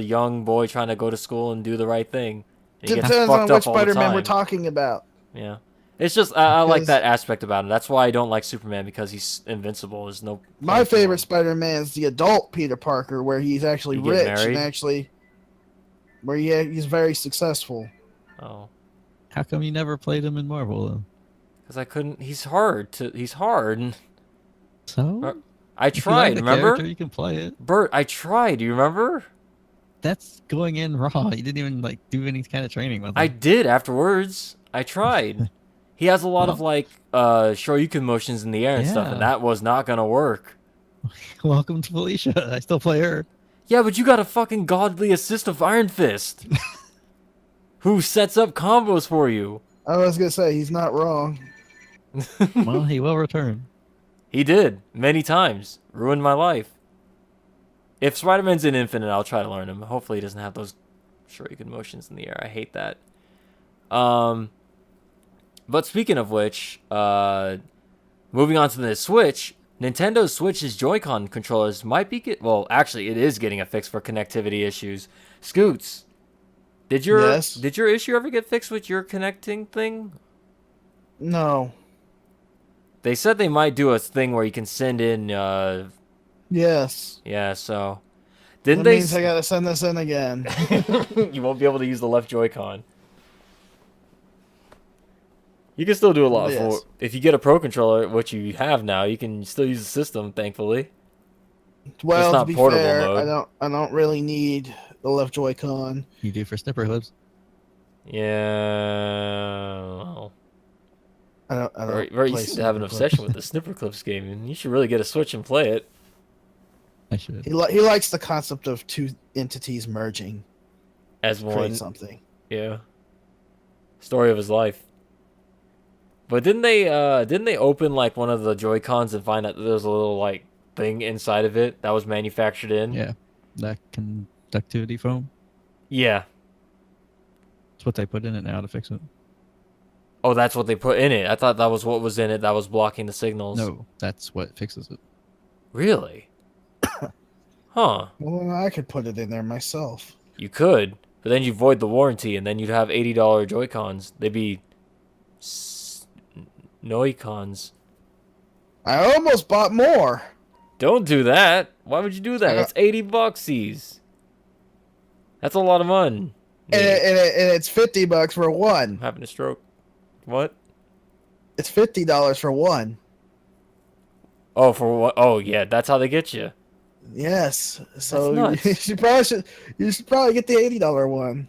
[SPEAKER 2] young boy trying to go to school and do the right thing. And he gets
[SPEAKER 3] Depends
[SPEAKER 2] fucked
[SPEAKER 3] on
[SPEAKER 2] up
[SPEAKER 3] which
[SPEAKER 2] all the
[SPEAKER 3] Spider-Man we're
[SPEAKER 2] time.
[SPEAKER 3] talking about.
[SPEAKER 2] Yeah. It's just, I like
[SPEAKER 3] Because-
[SPEAKER 2] that aspect about him. That's why I don't like Superman, because he's invincible. There's no...
[SPEAKER 3] My
[SPEAKER 2] point to
[SPEAKER 3] favorite
[SPEAKER 2] him.
[SPEAKER 3] Spider-Man is the adult Peter Parker, where he's actually
[SPEAKER 2] He get
[SPEAKER 3] rich
[SPEAKER 2] married?
[SPEAKER 3] and actually, where he's very successful.
[SPEAKER 2] Oh.
[SPEAKER 1] How come you never played him in Marvel then?
[SPEAKER 2] Because I couldn't... He's hard. He's hard.
[SPEAKER 1] So?
[SPEAKER 2] I
[SPEAKER 1] If you like
[SPEAKER 2] tried,
[SPEAKER 1] the
[SPEAKER 2] remember?
[SPEAKER 1] character, you can play it.
[SPEAKER 2] Bert, I tried. Do you remember?
[SPEAKER 1] That's going in raw. You didn't even like do any kind of training with him.
[SPEAKER 2] I did afterwards. I tried. He has a lot of,
[SPEAKER 1] Well-
[SPEAKER 2] like, Shoryuken motions in the air and stuff, and
[SPEAKER 1] Yeah.
[SPEAKER 2] that was not gonna work.
[SPEAKER 1] Welcome to Felicia. I still play her.
[SPEAKER 2] Yeah, but you got a fucking godly assist of Iron Fist. Who sets up combos for you.
[SPEAKER 3] I was gonna say he's not wrong.
[SPEAKER 1] Well, he will return.
[SPEAKER 2] He did, many times. Ruined my life. If Spider-Man's in Infinite, I'll try to learn him. Hopefully he doesn't have those Shoryuken motions in the air. I hate that. But speaking of which, moving on to the Switch, Nintendo Switch's Joy-Con controllers might be well, actually, it is getting a fix for connectivity issues. Scoots, did your issue ever get fixed with your connecting thing?
[SPEAKER 3] No.
[SPEAKER 2] They said they might do a thing where you can send in.
[SPEAKER 3] Yes.
[SPEAKER 2] Yeah, so
[SPEAKER 3] That
[SPEAKER 2] didn't they?
[SPEAKER 3] means I gotta send this in again.
[SPEAKER 2] You won't be able to use the left Joy-Con. You can still do a lot
[SPEAKER 3] Yes.
[SPEAKER 2] for if you get a Pro controller, which you have now. You can still use the system, thankfully.
[SPEAKER 3] Well,
[SPEAKER 2] not
[SPEAKER 3] to be
[SPEAKER 2] portable
[SPEAKER 3] fair,
[SPEAKER 2] mode.
[SPEAKER 3] I don't really need the left Joy-Con.
[SPEAKER 1] You do for snipper clips.
[SPEAKER 2] Yeah. Well,
[SPEAKER 3] I don't
[SPEAKER 2] Bert,
[SPEAKER 3] play
[SPEAKER 2] you seem to have an
[SPEAKER 3] Snipper Clips.
[SPEAKER 2] obsession with the Snipper Clips game, and you should really get a Switch and play it.
[SPEAKER 1] I should.
[SPEAKER 3] He likes the concept of two entities merging
[SPEAKER 2] As
[SPEAKER 3] to
[SPEAKER 2] one,
[SPEAKER 3] create something.
[SPEAKER 2] yeah. Story of his life. But didn't they open like one of the Joy-Cons and find out that there was a little like thing inside of it that was manufactured in?
[SPEAKER 1] Yeah, that conductivity foam.
[SPEAKER 2] Yeah.
[SPEAKER 1] That's what they put in it now to fix it.
[SPEAKER 2] Oh, that's what they put in it. I thought that was what was in it that was blocking the signals.
[SPEAKER 1] No, that's what fixes it.
[SPEAKER 2] Really? Huh.
[SPEAKER 3] Well, then I could put it in there myself.
[SPEAKER 2] You could, but then you void the warranty, and then you'd have $80 Joy-Cons. They'd be Noicons.
[SPEAKER 3] I almost bought more.
[SPEAKER 2] Don't do that. Why would you do that? That's 80 bucksies. That's a lot of money.
[SPEAKER 3] And it's $50 for one.
[SPEAKER 2] I'm having a stroke. What?
[SPEAKER 3] It's $50 for one.
[SPEAKER 2] Oh, for what? Oh, yeah. That's how they get you.
[SPEAKER 3] Yes. So
[SPEAKER 2] nuts.
[SPEAKER 3] you should probably get the $80 one.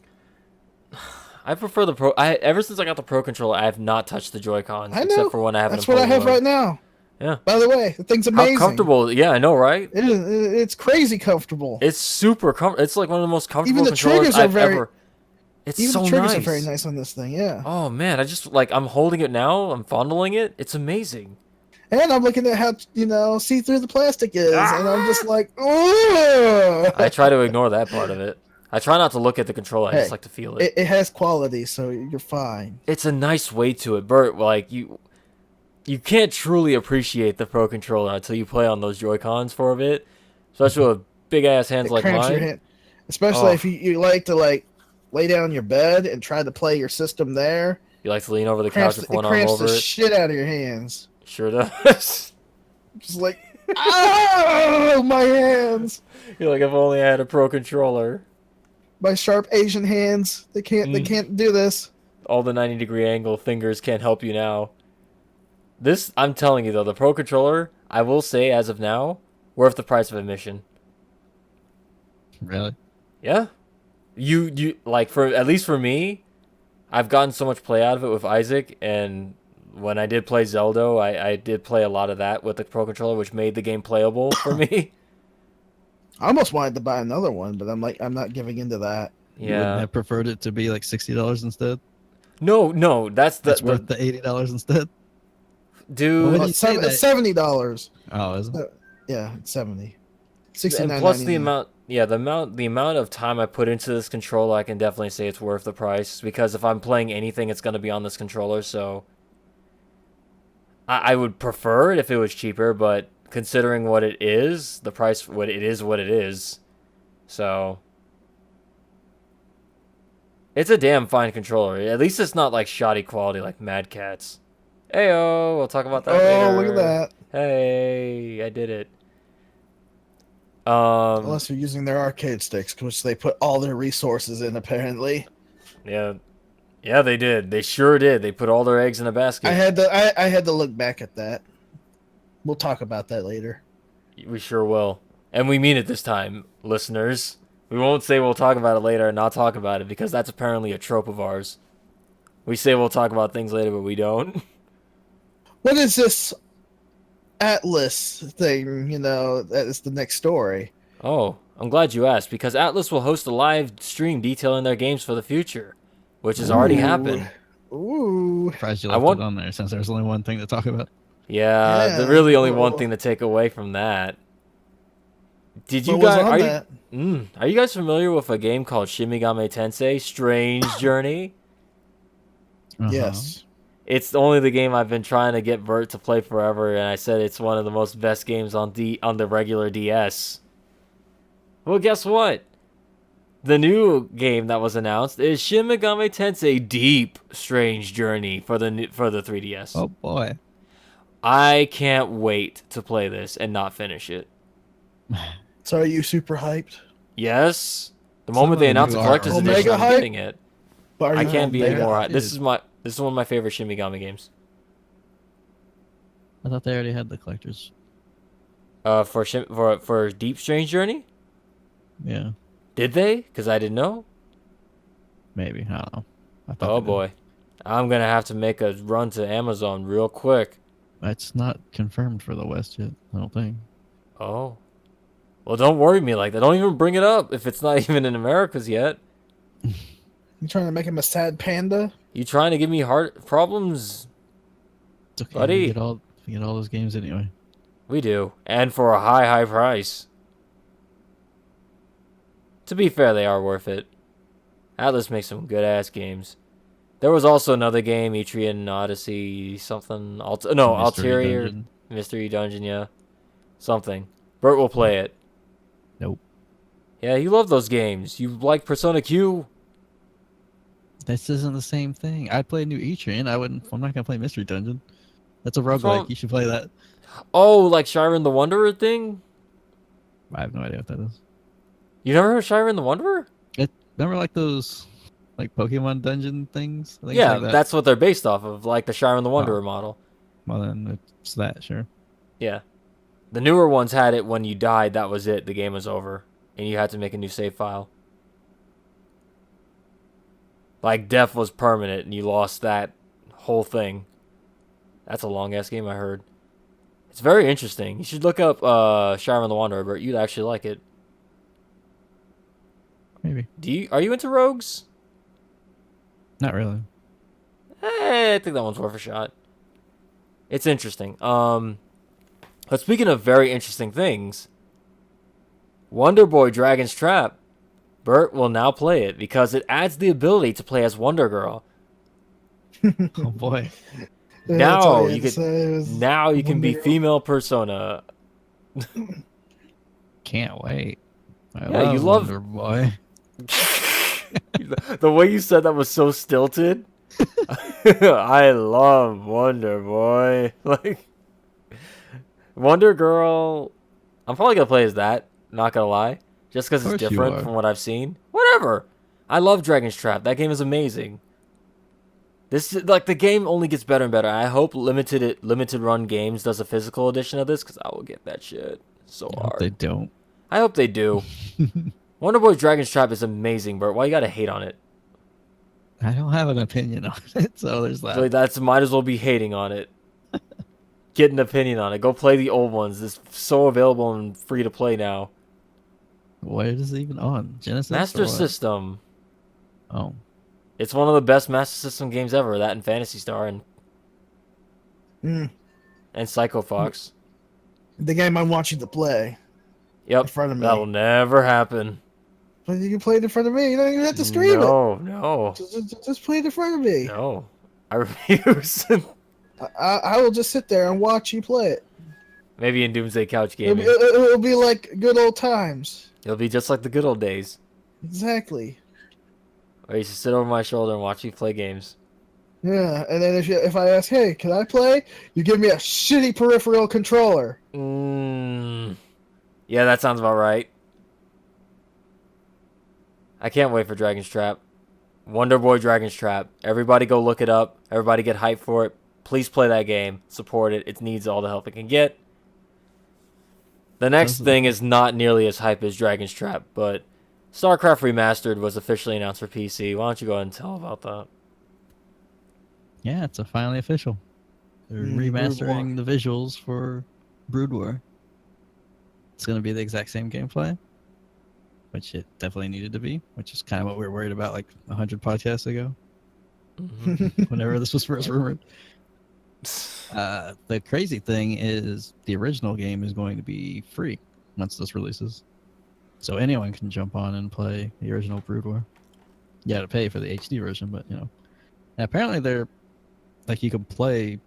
[SPEAKER 2] I prefer the Pro. Ever since I got the Pro controller, I have not touched the Joy-Cons
[SPEAKER 3] I know.
[SPEAKER 2] except for when I have
[SPEAKER 3] That's
[SPEAKER 2] it in
[SPEAKER 3] what I have
[SPEAKER 2] Polaroid.
[SPEAKER 3] right now.
[SPEAKER 2] Yeah.
[SPEAKER 3] By the way, the thing's amazing.
[SPEAKER 2] How comfortable? Yeah, I know, right?
[SPEAKER 3] It is. It's crazy comfortable.
[SPEAKER 2] It's super comfortable. It's like one of the most comfortable
[SPEAKER 3] Even the
[SPEAKER 2] controllers
[SPEAKER 3] triggers are
[SPEAKER 2] I've
[SPEAKER 3] very-
[SPEAKER 2] ever. It's
[SPEAKER 3] Even
[SPEAKER 2] so
[SPEAKER 3] the triggers
[SPEAKER 2] nice.
[SPEAKER 3] are very nice on this thing. Yeah.
[SPEAKER 2] Oh man, I just like I'm holding it now. I'm fondling it. It's amazing.
[SPEAKER 3] And I'm looking at how see through the plastic is, and I'm just like, oh.
[SPEAKER 2] I try to ignore that part of it. I try not to look at the controller. I just
[SPEAKER 3] Hey,
[SPEAKER 2] like to feel it.
[SPEAKER 3] It has quality, so you're fine.
[SPEAKER 2] It's a nice weight to it, Bert. Like you can't truly appreciate the Pro controller until you play on those Joy-Cons for a bit, especially with big ass hands
[SPEAKER 3] It
[SPEAKER 2] like
[SPEAKER 3] cramps your
[SPEAKER 2] mine.
[SPEAKER 3] hand, especially
[SPEAKER 2] Oh.
[SPEAKER 3] if you like to lay down in your bed and try to play your system there.
[SPEAKER 2] You like to lean over the
[SPEAKER 3] Cramps,
[SPEAKER 2] couch with
[SPEAKER 3] it
[SPEAKER 2] one arm
[SPEAKER 3] cramps
[SPEAKER 2] over
[SPEAKER 3] the
[SPEAKER 2] it.
[SPEAKER 3] shit out of your hands.
[SPEAKER 2] Sure does.
[SPEAKER 3] Just like, oh, my hands,
[SPEAKER 2] You're like, if only I had a Pro controller.
[SPEAKER 3] my sharp Asian hands. They can't do this.
[SPEAKER 2] All the 90-degree angle fingers can't help you now. This, I'm telling you though, the Pro controller, I will say as of now, worth the price of admission.
[SPEAKER 1] Really?
[SPEAKER 2] Yeah. You like, for at least for me, I've gotten so much play out of it with Isaac, and when I did play Zelda, I did play a lot of that with the Pro controller, which made the game playable for me.
[SPEAKER 3] I almost wanted to buy another one, but I'm not giving into that.
[SPEAKER 1] You wouldn't
[SPEAKER 2] Yeah.
[SPEAKER 1] have preferred it to be like $60 instead?
[SPEAKER 2] No, that's
[SPEAKER 1] That's
[SPEAKER 2] the
[SPEAKER 1] worth the $80 instead?
[SPEAKER 2] dude.
[SPEAKER 1] When you say
[SPEAKER 3] It's
[SPEAKER 1] that-
[SPEAKER 3] $70.
[SPEAKER 1] Oh, is it?
[SPEAKER 3] Yeah, it's 70.
[SPEAKER 2] And
[SPEAKER 3] 69.
[SPEAKER 2] plus the amount of time I put into this controller, I can definitely say it's worth the price, because if I'm playing anything, it's going to be on this controller. So I would prefer it if it was cheaper, but considering what it is, the price, what it is. So it's a damn fine controller. At least it's not like shoddy quality like Mad Catz. Heyo, we'll talk about that later.
[SPEAKER 3] Oh, look at that.
[SPEAKER 2] Hey, I did it.
[SPEAKER 3] Unless they're using their arcade sticks, which they put all their resources in, apparently.
[SPEAKER 2] Yeah, they did. They sure did. They put all their eggs in a basket.
[SPEAKER 3] I had to look back at that. We'll talk about that later.
[SPEAKER 2] We sure will, and we mean it this time, listeners. We won't say we'll talk about it later and not talk about it, because that's apparently a trope of ours. We say we'll talk about things later, but we don't.
[SPEAKER 3] What is this Atlus thing? That is the next story.
[SPEAKER 2] Oh, I'm glad you asked, because Atlus will host a live stream detailing their games for the future, which has already
[SPEAKER 3] Ooh.
[SPEAKER 2] happened.
[SPEAKER 3] Ooh.
[SPEAKER 1] Surprised you
[SPEAKER 2] I
[SPEAKER 1] left
[SPEAKER 2] want-
[SPEAKER 1] it on there since there's only one thing to talk about.
[SPEAKER 2] Yeah,
[SPEAKER 3] Yeah.
[SPEAKER 2] there's really only one
[SPEAKER 3] Whoa.
[SPEAKER 2] thing to take away from that. Did you
[SPEAKER 3] What was
[SPEAKER 2] guys
[SPEAKER 3] on that?
[SPEAKER 2] are you guys familiar with a game called Shin Megami Tensei: Strange Journey?
[SPEAKER 1] Uh-huh.
[SPEAKER 3] Yes.
[SPEAKER 2] It's only the game I've been trying to get Bert to play forever, and I said it's one of the most best games on the regular DS. Well, guess what? The new game that was announced is Shin Megami Tensei: Deep Strange Journey for the 3DS.
[SPEAKER 1] Oh boy.
[SPEAKER 2] I can't wait to play this and not finish it.
[SPEAKER 3] So are you super hyped?
[SPEAKER 2] Yes, the
[SPEAKER 1] Some
[SPEAKER 2] moment
[SPEAKER 1] of
[SPEAKER 2] they
[SPEAKER 1] the
[SPEAKER 2] announce the
[SPEAKER 1] new
[SPEAKER 2] collector's
[SPEAKER 1] art-
[SPEAKER 2] edition,
[SPEAKER 3] Omega
[SPEAKER 2] I'm
[SPEAKER 3] hype?
[SPEAKER 2] getting it.
[SPEAKER 3] But are
[SPEAKER 2] I
[SPEAKER 3] you
[SPEAKER 2] can't be any
[SPEAKER 3] Omega
[SPEAKER 2] more.
[SPEAKER 3] hyped?
[SPEAKER 2] This is one of my favorite Shin Megami games.
[SPEAKER 1] I thought they already had the collectors.
[SPEAKER 2] For Deep Strange Journey,
[SPEAKER 1] Yeah,
[SPEAKER 2] did they? Because I didn't know.
[SPEAKER 1] maybe. I don't know. I thought
[SPEAKER 2] Oh
[SPEAKER 1] they did.
[SPEAKER 2] boy, I'm gonna have to make a run to Amazon real quick.
[SPEAKER 1] That's not confirmed for the West yet, I don't think.
[SPEAKER 2] Oh. Well, don't worry me like that. Don't even bring it up if it's not even in America's yet.
[SPEAKER 3] You trying to make him a sad panda?
[SPEAKER 2] You trying to give me heart problems?
[SPEAKER 1] It's okay.
[SPEAKER 2] Buddy.
[SPEAKER 1] We get all those games anyway.
[SPEAKER 2] We do. And for a high, high price. To be fair, they are worth it. Atlus makes some good-ass games. There was also another game, Etrian Odyssey, something. Ulterior.
[SPEAKER 1] Dungeon.
[SPEAKER 2] Mystery Dungeon, yeah. Something. Bert will play it.
[SPEAKER 1] Nope.
[SPEAKER 2] Yeah, you love those games. You like Persona Q?
[SPEAKER 1] This isn't the same thing. I'd play a new Etrian. I'm not gonna play Mystery Dungeon. That's a
[SPEAKER 2] wrong?
[SPEAKER 1] roguelike. You should play that.
[SPEAKER 2] Oh, like Shiren the Wanderer thing?
[SPEAKER 1] I have no idea what that is.
[SPEAKER 2] You never heard of Shiren the Wanderer?
[SPEAKER 1] Remember like those like Pokemon dungeon things? I think it's
[SPEAKER 2] Yeah,
[SPEAKER 1] like that.
[SPEAKER 2] that's what they're based off of, like the Shiren the Wanderer model.
[SPEAKER 1] Well then it's that, sure.
[SPEAKER 2] Yeah. The newer ones had it when you died, that was it. The game was over. And you had to make a new save file. Like, death was permanent, and you lost that whole thing. That's a long-ass game, I heard. It's very interesting. You should look up Shiren the Wanderer, but you'd actually like it.
[SPEAKER 1] Maybe.
[SPEAKER 2] Are you into rogues?
[SPEAKER 1] Not really.
[SPEAKER 2] I think that one's worth a shot. It's interesting. But speaking of very interesting things, Wonder Boy Dragon's Trap. Bert will now play it because it adds the ability to play as Wonder Girl.
[SPEAKER 1] Oh boy.
[SPEAKER 2] Now you can be female Persona.
[SPEAKER 1] Can't wait.
[SPEAKER 2] You love
[SPEAKER 1] Wonder Boy.
[SPEAKER 2] The way you said that was so stilted. I love Wonder Boy. Like Wonder Girl. I'm probably gonna play as that. Not gonna lie, just because it's different from what I've seen. Whatever. I love Dragon's Trap. That game is amazing. The game only gets better and better. I hope limited run games does a physical edition of this because I will get that shit so hard.
[SPEAKER 1] I hope they don't.
[SPEAKER 2] I hope they do. Wonder Boy Dragon's Trap is amazing, Bert. Why you gotta hate on it?
[SPEAKER 1] I don't have an opinion on it, so there's that.
[SPEAKER 2] So that's might as well be hating on it. Get an opinion on it. Go play the old ones. It's so available and free to play now.
[SPEAKER 1] What is it even on? Genesis?
[SPEAKER 2] Master System.
[SPEAKER 1] Oh.
[SPEAKER 2] It's one of the best Master System games ever. That and Phantasy Star and Psycho Fox.
[SPEAKER 3] The game I'm watching to play.
[SPEAKER 2] Yep.
[SPEAKER 3] In front of me.
[SPEAKER 2] That'll never happen.
[SPEAKER 3] But you can play it in front of me. You don't even have to stream it.
[SPEAKER 2] No.
[SPEAKER 3] Just play it in front of me.
[SPEAKER 2] No. I refuse.
[SPEAKER 3] I will just sit there and watch you play it.
[SPEAKER 2] Maybe in Doomsday Couch Gaming.
[SPEAKER 3] It'll be like good old times.
[SPEAKER 2] It'll be just like the good old days.
[SPEAKER 3] Exactly.
[SPEAKER 2] Where you should sit over my shoulder and watch you play games.
[SPEAKER 3] Yeah, and then if I ask, hey, can I play? You give me a shitty peripheral controller.
[SPEAKER 2] Yeah, that sounds about right. I can't wait for Dragon's Trap. Wonder Boy Dragon's Trap. Everybody go look it up. Everybody get hyped for it. Please play that game. Support it. It needs all the help it can get. The next thing is not nearly as hype as Dragon's Trap, but Starcraft Remastered was officially announced for PC. Why don't you go ahead and tell about that?
[SPEAKER 1] Yeah, it's finally official. They're remastering the visuals for Brood War. It's going to be the exact same gameplay, which it definitely needed to be, which is kind of what we were worried about like 100 podcasts ago. Whenever this was first rumored. The crazy thing is the original game is going to be free once this releases. So anyone can jump on and play the original Brood War. You got to pay for the HD version, but you know. And apparently they're like you can play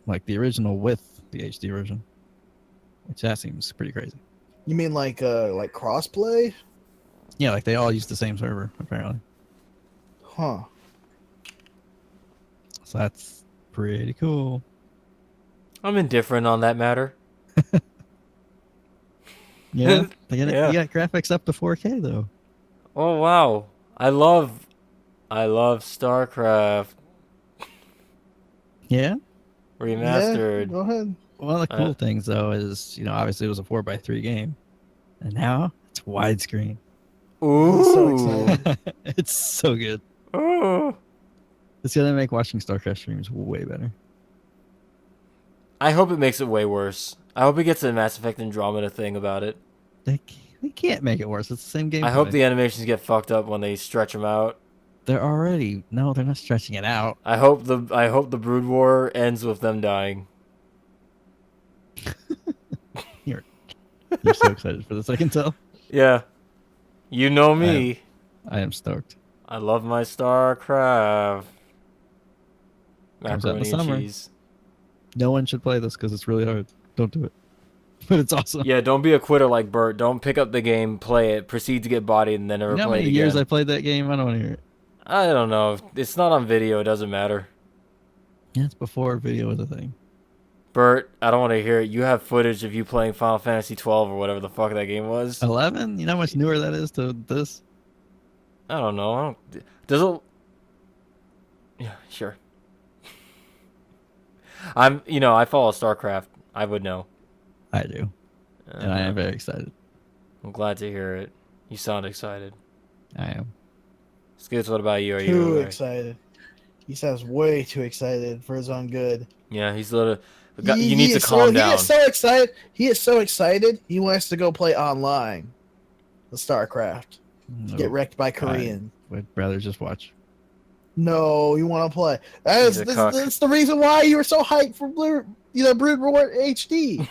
[SPEAKER 1] like the original with the HD version. Which that seems pretty crazy.
[SPEAKER 3] You mean like crossplay?
[SPEAKER 1] Yeah, like they all use the same server, apparently.
[SPEAKER 3] Huh.
[SPEAKER 1] So that's pretty cool.
[SPEAKER 2] I'm indifferent on that matter.
[SPEAKER 1] Yeah, you got graphics up to 4K though.
[SPEAKER 2] Oh wow, I love StarCraft.
[SPEAKER 1] Yeah.
[SPEAKER 2] Remastered.
[SPEAKER 3] Yeah, go ahead.
[SPEAKER 1] One of the cool things though is, you know, obviously it was a 4x3 game, and now it's widescreen.
[SPEAKER 2] Ooh,
[SPEAKER 3] So excited.
[SPEAKER 1] It's so good.
[SPEAKER 2] Ooh.
[SPEAKER 1] It's gonna make watching Starcraft streams way better.
[SPEAKER 2] I hope it makes it way worse. I hope it gets a Mass Effect Andromeda thing about it.
[SPEAKER 1] They can't make it worse. It's the same game.
[SPEAKER 2] I hope the animations get fucked up when they stretch them out.
[SPEAKER 1] They're already they're not stretching it out.
[SPEAKER 2] I hope the Brood War ends with them dying.
[SPEAKER 1] You're so excited for this. I can tell.
[SPEAKER 2] Yeah, you know me.
[SPEAKER 1] I am stoked.
[SPEAKER 2] I love my StarCraft.
[SPEAKER 1] Comes out in the
[SPEAKER 2] Macaroni and
[SPEAKER 1] summer.
[SPEAKER 2] cheese.
[SPEAKER 1] No one should play this because it's really hard. Don't do it. But it's awesome.
[SPEAKER 2] Yeah, don't be a quitter like Bert. Don't pick up the game, play it, proceed to get bodied, and then never
[SPEAKER 1] You know how
[SPEAKER 2] play it
[SPEAKER 1] many
[SPEAKER 2] again.
[SPEAKER 1] years I played that game? I don't want to hear it.
[SPEAKER 2] I don't know. If it's not on video. It doesn't matter.
[SPEAKER 1] Yeah, it's before video was a thing.
[SPEAKER 2] Bert, I don't want to hear it. You have footage of you playing Final Fantasy 12 or whatever the fuck that game was.
[SPEAKER 1] 11? You know how much newer that is to this?
[SPEAKER 2] I don't know. Does it? Yeah, sure. I follow StarCraft. I would know.
[SPEAKER 1] I do. And I am very excited.
[SPEAKER 2] I'm glad to hear it. You sound excited.
[SPEAKER 1] I am.
[SPEAKER 2] Scoots, what about you? Are you
[SPEAKER 3] Too
[SPEAKER 2] okay?
[SPEAKER 3] excited. He sounds way too excited for his own good.
[SPEAKER 2] Yeah, he's a little. You need to calm down.
[SPEAKER 3] He is so excited. He is so excited. He wants to go play online, the StarCraft.
[SPEAKER 1] No,
[SPEAKER 3] Get wrecked by Korean.
[SPEAKER 1] I'd rather just watch.
[SPEAKER 3] No, you want to play.
[SPEAKER 2] He's a cuck.
[SPEAKER 3] That's the reason why you were so hyped for Brood War HD.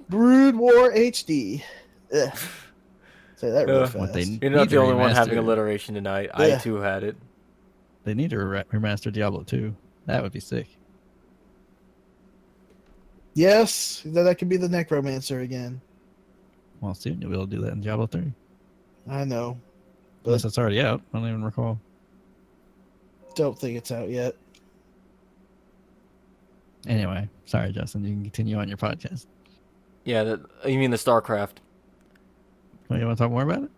[SPEAKER 3] Brood War HD. Ugh. Say that real
[SPEAKER 2] Yeah.
[SPEAKER 3] fast.
[SPEAKER 2] You're not
[SPEAKER 1] Need
[SPEAKER 2] the
[SPEAKER 1] to
[SPEAKER 2] only one having
[SPEAKER 1] remaster-
[SPEAKER 2] alliteration tonight.
[SPEAKER 3] Yeah.
[SPEAKER 2] I too had it.
[SPEAKER 1] They need to remaster Diablo 2. That would be sick.
[SPEAKER 3] Yes, that could be the Necromancer again.
[SPEAKER 1] Well, soon you'll be able to do that in Diablo 3.
[SPEAKER 3] I know.
[SPEAKER 1] Unless it's already out. I don't even recall.
[SPEAKER 3] Don't think it's out yet.
[SPEAKER 1] Anyway, sorry, Justin. You can continue on your podcast.
[SPEAKER 2] Yeah, you mean the StarCraft?
[SPEAKER 1] Well, you want to talk more about it?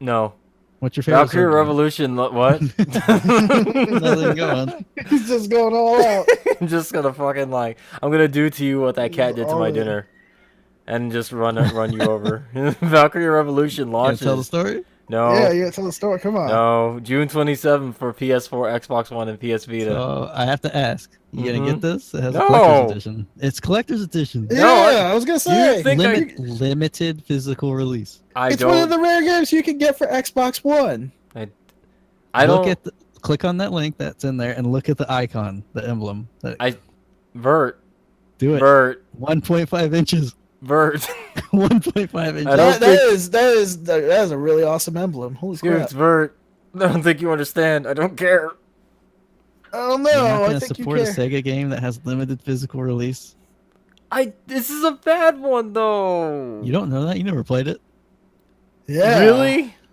[SPEAKER 2] No.
[SPEAKER 1] What's your favorite?
[SPEAKER 2] Valkyria Revolution, what?
[SPEAKER 1] Nothing going.
[SPEAKER 3] He's just going all out.
[SPEAKER 2] I'm just gonna fucking I'm gonna do to you what that cat did to my dinner. And just run you over. Valkyria Revolution
[SPEAKER 1] You want
[SPEAKER 2] launches.
[SPEAKER 1] to tell the story?
[SPEAKER 2] No.
[SPEAKER 3] Yeah, you gotta tell the story. Come on.
[SPEAKER 2] No, June 27th for PS4, Xbox One, and PS Vita.
[SPEAKER 1] So I have to ask. You gonna get this? It has a
[SPEAKER 2] No.
[SPEAKER 1] collector's edition. It's collector's edition.
[SPEAKER 3] Yeah,
[SPEAKER 2] No,
[SPEAKER 3] I was gonna say.
[SPEAKER 2] think
[SPEAKER 1] Limited physical release.
[SPEAKER 3] It's one of the rare games you can get for Xbox One.
[SPEAKER 1] Click on that link that's in there and look at the icon, the emblem.
[SPEAKER 2] Vert.
[SPEAKER 1] Do it.
[SPEAKER 2] Vert.
[SPEAKER 1] 1.5 inches.
[SPEAKER 2] Vert.
[SPEAKER 1] 1.5 inches.
[SPEAKER 2] I don't
[SPEAKER 3] That is a really awesome emblem. Holy
[SPEAKER 2] Dude,
[SPEAKER 3] crap!
[SPEAKER 2] it's Vert. I don't think you understand. I don't care.
[SPEAKER 3] I don't
[SPEAKER 1] You're not
[SPEAKER 3] know. I
[SPEAKER 1] gonna
[SPEAKER 3] think you
[SPEAKER 1] support a
[SPEAKER 3] care.
[SPEAKER 1] Sega game that has limited physical release.
[SPEAKER 2] This is a bad one though.
[SPEAKER 1] You don't know that? You never played it.
[SPEAKER 3] Yeah.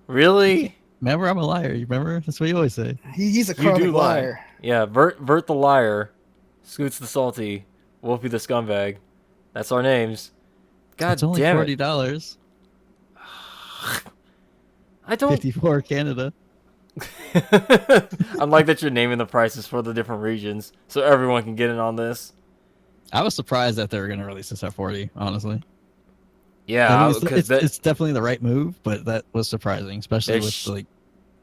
[SPEAKER 2] Really?
[SPEAKER 1] Remember, I'm a liar. You remember? That's what you always say.
[SPEAKER 3] He's a
[SPEAKER 2] You do
[SPEAKER 3] chronic
[SPEAKER 2] lie.
[SPEAKER 3] liar.
[SPEAKER 2] Yeah, Vert the liar, Scoots the salty, Wolfie the scumbag. That's our names. God
[SPEAKER 1] It's only
[SPEAKER 2] damn
[SPEAKER 1] $40.
[SPEAKER 2] I don't.
[SPEAKER 1] 54 Canada.
[SPEAKER 2] I like that you're naming the prices for the different regions, so everyone can get in on this.
[SPEAKER 1] I was surprised that they were gonna release this at 40. Honestly.
[SPEAKER 2] Yeah,
[SPEAKER 1] I mean,
[SPEAKER 2] because
[SPEAKER 1] it's definitely the right move, but that was surprising, especially
[SPEAKER 2] They
[SPEAKER 1] with
[SPEAKER 2] sh-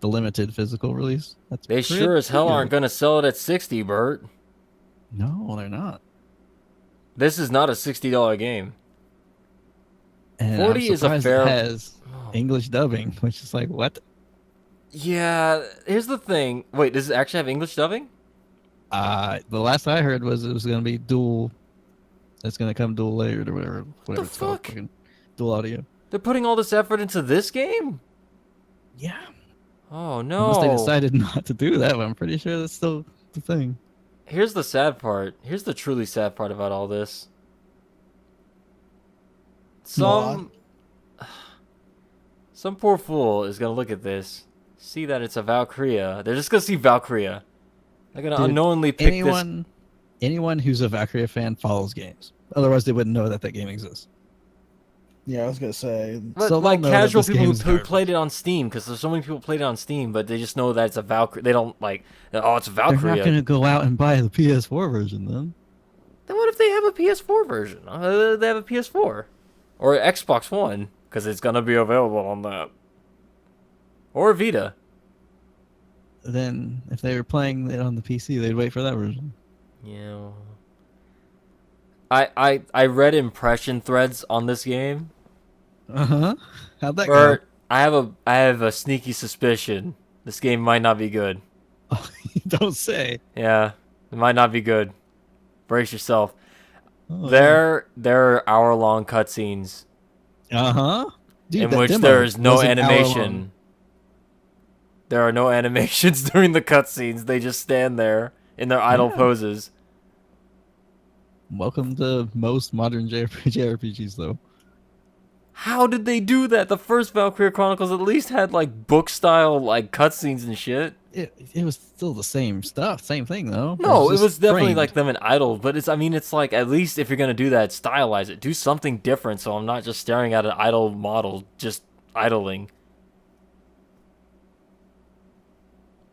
[SPEAKER 1] the limited physical release. That's
[SPEAKER 2] they
[SPEAKER 1] pretty
[SPEAKER 2] sure as hell
[SPEAKER 1] good.
[SPEAKER 2] aren't gonna sell it at 60, Bert.
[SPEAKER 1] No, they're not.
[SPEAKER 2] This is not a $60 game.
[SPEAKER 1] And
[SPEAKER 2] 40
[SPEAKER 1] I'm
[SPEAKER 2] is a
[SPEAKER 1] surprised
[SPEAKER 2] fair-
[SPEAKER 1] it has English dubbing, which is like what?
[SPEAKER 2] Yeah, here's the thing. Wait, does it actually have English dubbing?
[SPEAKER 1] The last I heard was it was gonna be dual. It's gonna come dual layered or whatever
[SPEAKER 2] the
[SPEAKER 1] it's called.
[SPEAKER 2] fuck?
[SPEAKER 1] Fucking dual audio.
[SPEAKER 2] They're putting all this effort into this game?
[SPEAKER 1] Yeah.
[SPEAKER 2] Oh no.
[SPEAKER 1] Unless they decided not to do that, but I'm pretty sure that's still the thing.
[SPEAKER 2] Here's the sad part. Here's the truly sad part about all this. Some poor fool is gonna look at this, see that it's a Valkyria. They're just gonna see Valkyria. They're gonna
[SPEAKER 1] Dude,
[SPEAKER 2] unknowingly pick
[SPEAKER 1] anyone who's a Valkyria fan follows games. Otherwise, they wouldn't know that that game exists.
[SPEAKER 3] Yeah, I was gonna say.
[SPEAKER 2] But
[SPEAKER 1] So
[SPEAKER 2] like
[SPEAKER 1] they'll know that
[SPEAKER 2] casual
[SPEAKER 1] this
[SPEAKER 2] people
[SPEAKER 1] game's
[SPEAKER 2] who
[SPEAKER 1] garbage.
[SPEAKER 2] played it on Steam, because there's so many people played it on Steam, but they just know that it's a Valkyria. They don't like, oh, it's a
[SPEAKER 1] They're
[SPEAKER 2] Valkyria.
[SPEAKER 1] not gonna go out and buy the PS4 version then.
[SPEAKER 2] Then what if they have a PS4 version? They have a PS4 or an Xbox One, because it's gonna be available on that, or Vita.
[SPEAKER 1] then if they were playing it on the PC, they'd wait for that version.
[SPEAKER 2] Yeah. I read impression threads on this game.
[SPEAKER 1] Uh-huh. How'd that
[SPEAKER 2] Bert,
[SPEAKER 1] go?
[SPEAKER 2] I have a sneaky suspicion this game might not be good.
[SPEAKER 1] Oh, you don't say.
[SPEAKER 2] Yeah, it might not be good. Brace yourself.
[SPEAKER 1] Oh,
[SPEAKER 2] There are hour-long cutscenes
[SPEAKER 1] uh-huh. Dude,
[SPEAKER 2] in
[SPEAKER 1] that
[SPEAKER 2] which
[SPEAKER 1] demo
[SPEAKER 2] there is no
[SPEAKER 1] was an hour long.
[SPEAKER 2] animation. There are no animations during the cutscenes. They just stand there in their idle
[SPEAKER 1] Yeah.
[SPEAKER 2] poses.
[SPEAKER 1] Welcome to most modern JRPGs, though.
[SPEAKER 2] How did they do that? The first Valkyria Chronicles at least had like book-style like cutscenes and shit.
[SPEAKER 1] It was still the same stuff, same thing though.
[SPEAKER 2] No, it
[SPEAKER 1] just
[SPEAKER 2] was definitely
[SPEAKER 1] framed.
[SPEAKER 2] like them in idle, but it's like at least if you're gonna do that, stylize it. Do something different so I'm not just staring at an idle model just idling.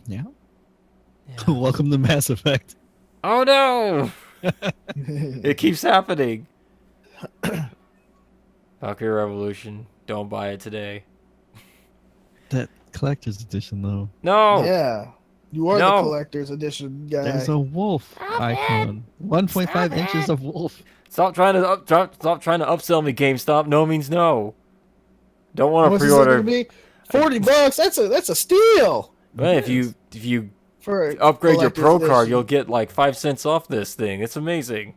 [SPEAKER 1] Yeah. Welcome to Mass Effect.
[SPEAKER 2] Oh no! It keeps happening. Valkyria Revolution. Don't buy it today.
[SPEAKER 1] That collector's edition though.
[SPEAKER 2] No!
[SPEAKER 3] Yeah. You are
[SPEAKER 2] No.
[SPEAKER 3] the collector's edition guy.
[SPEAKER 1] There's a wolf icon. 1.5 inches of wolf.
[SPEAKER 2] Stop trying to upsell me, GameStop. No means no. Don't want to
[SPEAKER 3] What's this gonna
[SPEAKER 2] pre-order.
[SPEAKER 3] be? $40. That's a steal.
[SPEAKER 2] Man,
[SPEAKER 1] It
[SPEAKER 2] if you
[SPEAKER 3] For a
[SPEAKER 2] upgrade your
[SPEAKER 3] collector's
[SPEAKER 2] Pro card,
[SPEAKER 3] edition.
[SPEAKER 2] you'll get like 5 cents off this thing. It's amazing.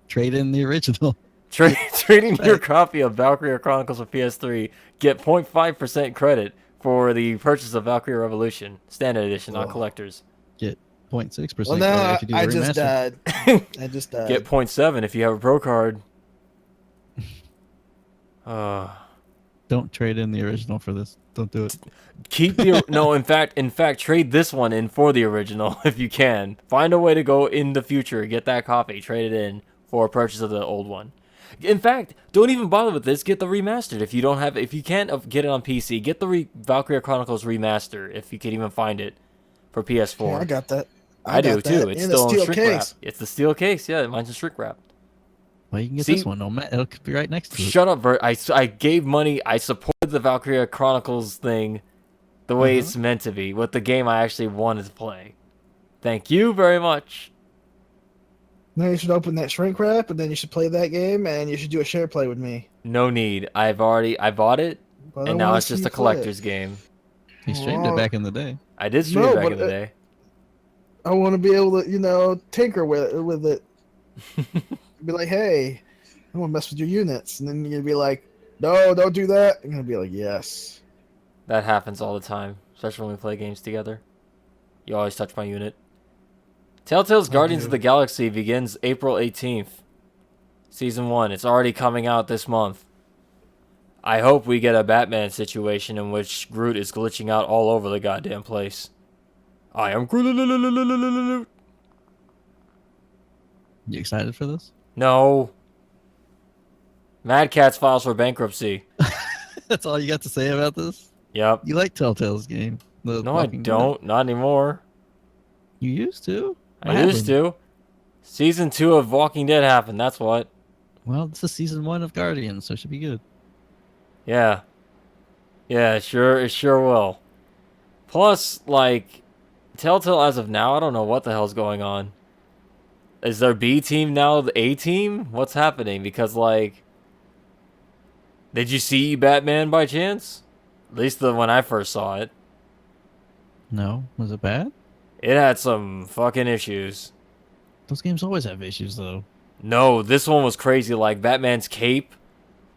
[SPEAKER 1] Trade in the original.
[SPEAKER 2] Trading your copy of Valkyria Chronicles for PS3, get 0.5% credit for the purchase of Valkyria Revolution, standard edition, not
[SPEAKER 3] Oh.
[SPEAKER 2] collectors.
[SPEAKER 1] Get 0.6%.
[SPEAKER 3] Well, now
[SPEAKER 1] if you do the
[SPEAKER 3] I just
[SPEAKER 1] remaster.
[SPEAKER 3] died. I just died.
[SPEAKER 2] Get 0.7 if you have a Pro card.
[SPEAKER 1] Don't trade in the original for this. Don't do it.
[SPEAKER 2] Keep the no. In fact, trade this one in for the original if you can. Find a way to go in the future, get that copy, trade it in for a purchase of the old one. In fact, don't even bother with this. Get the remastered if you don't have. If you can't get it on PC, get the Valkyria Chronicles remaster if you can even find it for PS4.
[SPEAKER 3] Yeah, I got that.
[SPEAKER 2] I do
[SPEAKER 3] got
[SPEAKER 2] too.
[SPEAKER 3] that
[SPEAKER 2] It's
[SPEAKER 3] in a
[SPEAKER 2] still in
[SPEAKER 3] steel
[SPEAKER 2] shrink wrap.
[SPEAKER 3] case.
[SPEAKER 2] It's the steel case. Yeah, mine's in shrink wrap.
[SPEAKER 1] Well, you can get
[SPEAKER 2] See?
[SPEAKER 1] this one. No, Matt, it'll be right next to it.
[SPEAKER 2] Shut up, Bert. I gave money. I supported the Valkyria Chronicles thing the way it's meant to be, with the game I actually wanted to play. Thank you very much.
[SPEAKER 3] Now you should open that shrink wrap, and then you should play that game, and you should do a share play with me.
[SPEAKER 2] No need. I bought it,
[SPEAKER 3] But I
[SPEAKER 2] and now
[SPEAKER 3] wanna
[SPEAKER 2] it's
[SPEAKER 3] see
[SPEAKER 2] just
[SPEAKER 3] you
[SPEAKER 2] a
[SPEAKER 3] play
[SPEAKER 2] collector's
[SPEAKER 3] it.
[SPEAKER 2] game.
[SPEAKER 1] He streamed it back in the day.
[SPEAKER 2] I did stream
[SPEAKER 3] No,
[SPEAKER 2] it back
[SPEAKER 3] but
[SPEAKER 2] in the day.
[SPEAKER 3] I want to be able to, tinker with it. Be like, hey, I want to mess with your units, and then you're gonna be like, no, don't do that. I'm gonna be like, yes.
[SPEAKER 2] That happens all the time, especially when we play games together. You always touch my unit. Telltale's Guardians of the Galaxy begins April 18th. Season 1. It's already coming out this month. I hope we get a Batman situation in which Groot is glitching out all over the goddamn place. I am Groot.
[SPEAKER 1] You excited for this?
[SPEAKER 2] No. Mad Catz files for bankruptcy.
[SPEAKER 1] That's all you got to say about this?
[SPEAKER 2] Yep.
[SPEAKER 1] You like Telltale's game? The
[SPEAKER 2] No, I
[SPEAKER 1] Walking Dead.
[SPEAKER 2] don't. Not anymore.
[SPEAKER 1] You used to? What
[SPEAKER 2] I used
[SPEAKER 1] happened?
[SPEAKER 2] to. Season 2 of Walking Dead happened, that's what.
[SPEAKER 1] Well, this is season 1 of Guardians, so it should be good.
[SPEAKER 2] Yeah. Yeah, it sure will. Plus, like, Telltale as of now, I don't know what the hell's going on. Is their B team now the A team? What's happening? Because, like, did you see Batman by chance? At least when I first saw it.
[SPEAKER 1] No? Was it bad?
[SPEAKER 2] It had some fucking issues.
[SPEAKER 1] Those games always have issues, though.
[SPEAKER 2] No, this one was crazy. Like, Batman's cape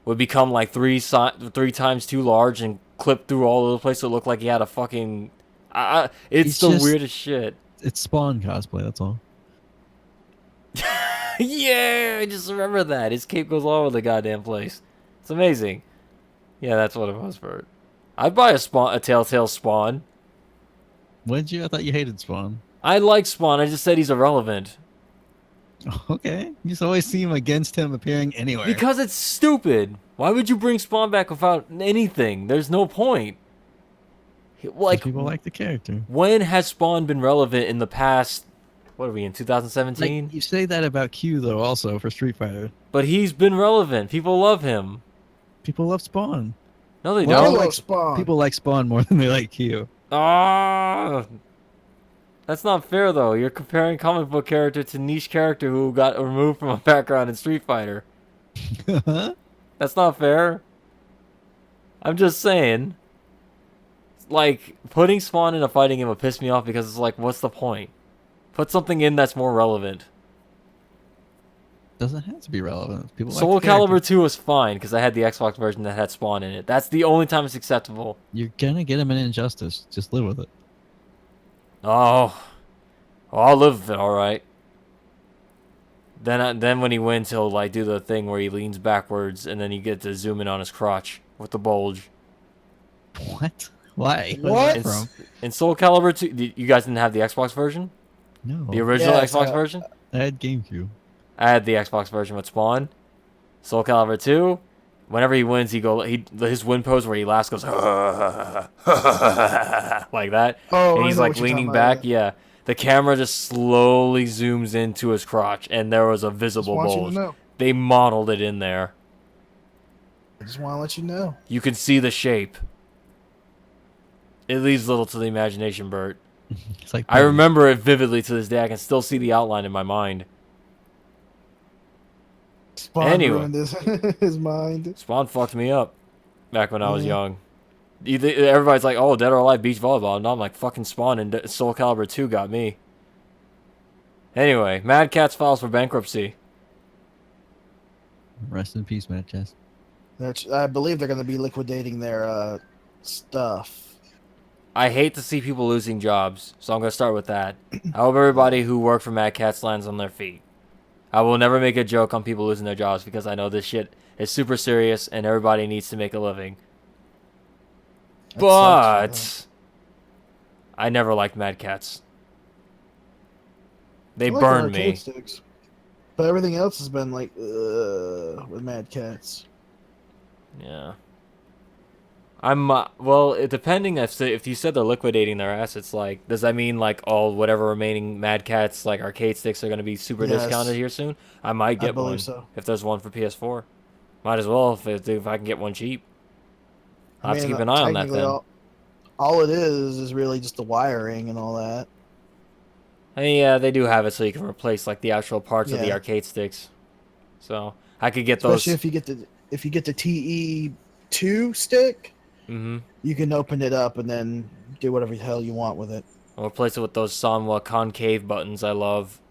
[SPEAKER 2] would become like three times too large and clip through all over the place. So it looked like he had a fucking... it's
[SPEAKER 1] It's
[SPEAKER 2] the
[SPEAKER 1] just-
[SPEAKER 2] weirdest shit.
[SPEAKER 1] It's Spawn cosplay, that's all.
[SPEAKER 2] Yeah, I just remember that. His cape goes all over the goddamn place. It's amazing. Yeah, that's what it was, Bert. I'd buy a Telltale Spawn.
[SPEAKER 1] Would you? I thought you hated Spawn.
[SPEAKER 2] I like Spawn. I just said he's irrelevant.
[SPEAKER 1] Okay. You just always seem against him appearing anywhere.
[SPEAKER 2] Because it's stupid. Why would you bring Spawn back without anything? There's no point. Like,
[SPEAKER 1] people like the character.
[SPEAKER 2] when has Spawn been relevant in the past? What are we in, 2017?
[SPEAKER 1] Like, you say that about Q, though, also, for Street Fighter.
[SPEAKER 2] But he's been relevant. People love him.
[SPEAKER 1] People love Spawn.
[SPEAKER 2] No, they
[SPEAKER 3] Well, I
[SPEAKER 2] don't.
[SPEAKER 3] love Spawn.
[SPEAKER 1] People like Spawn more than they like Q.
[SPEAKER 2] Ah, that's not fair though. You're comparing comic book character to niche character who got removed from a background in Street Fighter. That's not fair. I'm just saying. Like, putting Spawn in a fighting game would piss me off because it's like, what's the point? Put something in that's more relevant.
[SPEAKER 1] Doesn't have to be relevant. People
[SPEAKER 2] Soul
[SPEAKER 1] like the
[SPEAKER 2] Calibur
[SPEAKER 1] character.
[SPEAKER 2] 2 was fine because I had the Xbox version that had Spawn in it. That's the only time it's acceptable.
[SPEAKER 1] You're gonna get him an Injustice. Just live with it.
[SPEAKER 2] Oh, I'll live with it, all right. Then when he wins, he'll like do the thing where he leans backwards and then you get to zoom in on his crotch with the bulge.
[SPEAKER 1] What? Why?
[SPEAKER 3] What?
[SPEAKER 1] Where's that from?
[SPEAKER 2] In Soul Calibur 2, you guys didn't have the Xbox version?
[SPEAKER 1] No.
[SPEAKER 2] The original
[SPEAKER 3] Yeah,
[SPEAKER 2] Xbox version?
[SPEAKER 1] I had GameCube.
[SPEAKER 2] I had the Xbox version with Spawn. Soul Calibur 2. Whenever he wins, his win pose where he laughs goes like that,
[SPEAKER 3] Oh,
[SPEAKER 2] and
[SPEAKER 3] I
[SPEAKER 2] he's
[SPEAKER 3] know
[SPEAKER 2] like
[SPEAKER 3] what you're
[SPEAKER 2] leaning
[SPEAKER 3] talking
[SPEAKER 2] back.
[SPEAKER 3] about,
[SPEAKER 2] Yeah, the camera just slowly zooms into his crotch, and there was a
[SPEAKER 3] Just
[SPEAKER 2] visible
[SPEAKER 3] want you to
[SPEAKER 2] bulge.
[SPEAKER 3] know.
[SPEAKER 2] They modeled it in there.
[SPEAKER 3] I just want to let you know.
[SPEAKER 2] You can see the shape. It leaves little to the imagination, Bert.
[SPEAKER 1] It's like
[SPEAKER 2] I remember it vividly to this day. I can still see the outline in my mind.
[SPEAKER 3] Spawn
[SPEAKER 2] Anyway.
[SPEAKER 3] ruined his mind.
[SPEAKER 2] Spawn fucked me up back when I was
[SPEAKER 3] Yeah.
[SPEAKER 2] young. Everybody's like, oh, Dead or Alive beach volleyball. And I'm like, fucking Spawn and Soul Calibur 2 got me. Anyway, Mad Catz files for bankruptcy.
[SPEAKER 1] Rest in peace, Mad Catz.
[SPEAKER 3] I believe they're going to be liquidating their stuff.
[SPEAKER 2] I hate to see people losing jobs, so I'm going to start with that. I hope everybody who worked for Mad Catz lands on their feet. I will never make a joke on people losing their jobs because I know this shit is super serious and everybody needs to make a living.
[SPEAKER 3] That sucks
[SPEAKER 2] But I never liked Mad Catz. They
[SPEAKER 3] I like
[SPEAKER 2] burned
[SPEAKER 3] arcade
[SPEAKER 2] me.
[SPEAKER 3] sticks. But everything else has been like, with Mad Catz.
[SPEAKER 2] Yeah. Depending if you said they're liquidating their assets, like, does that mean like all whatever remaining Mad Catz like arcade sticks are going to be super
[SPEAKER 3] Yes.
[SPEAKER 2] discounted here soon? I might get
[SPEAKER 3] believe
[SPEAKER 2] one
[SPEAKER 3] so.
[SPEAKER 2] if there's one for PS4. Might as well if I can get one cheap. I'll have to keep an eye on that
[SPEAKER 3] technically
[SPEAKER 2] then.
[SPEAKER 3] All it is really just the wiring and all that.
[SPEAKER 2] I mean, yeah, they do have it so you can replace like the actual parts of the
[SPEAKER 3] Yeah.
[SPEAKER 2] arcade sticks. So I could get those.
[SPEAKER 3] Especially if you get the TE2 stick,
[SPEAKER 2] Mm-hmm.
[SPEAKER 3] you can open it up and then do whatever the hell you want with it.
[SPEAKER 2] I'll replace it with those Sanwa concave buttons I love.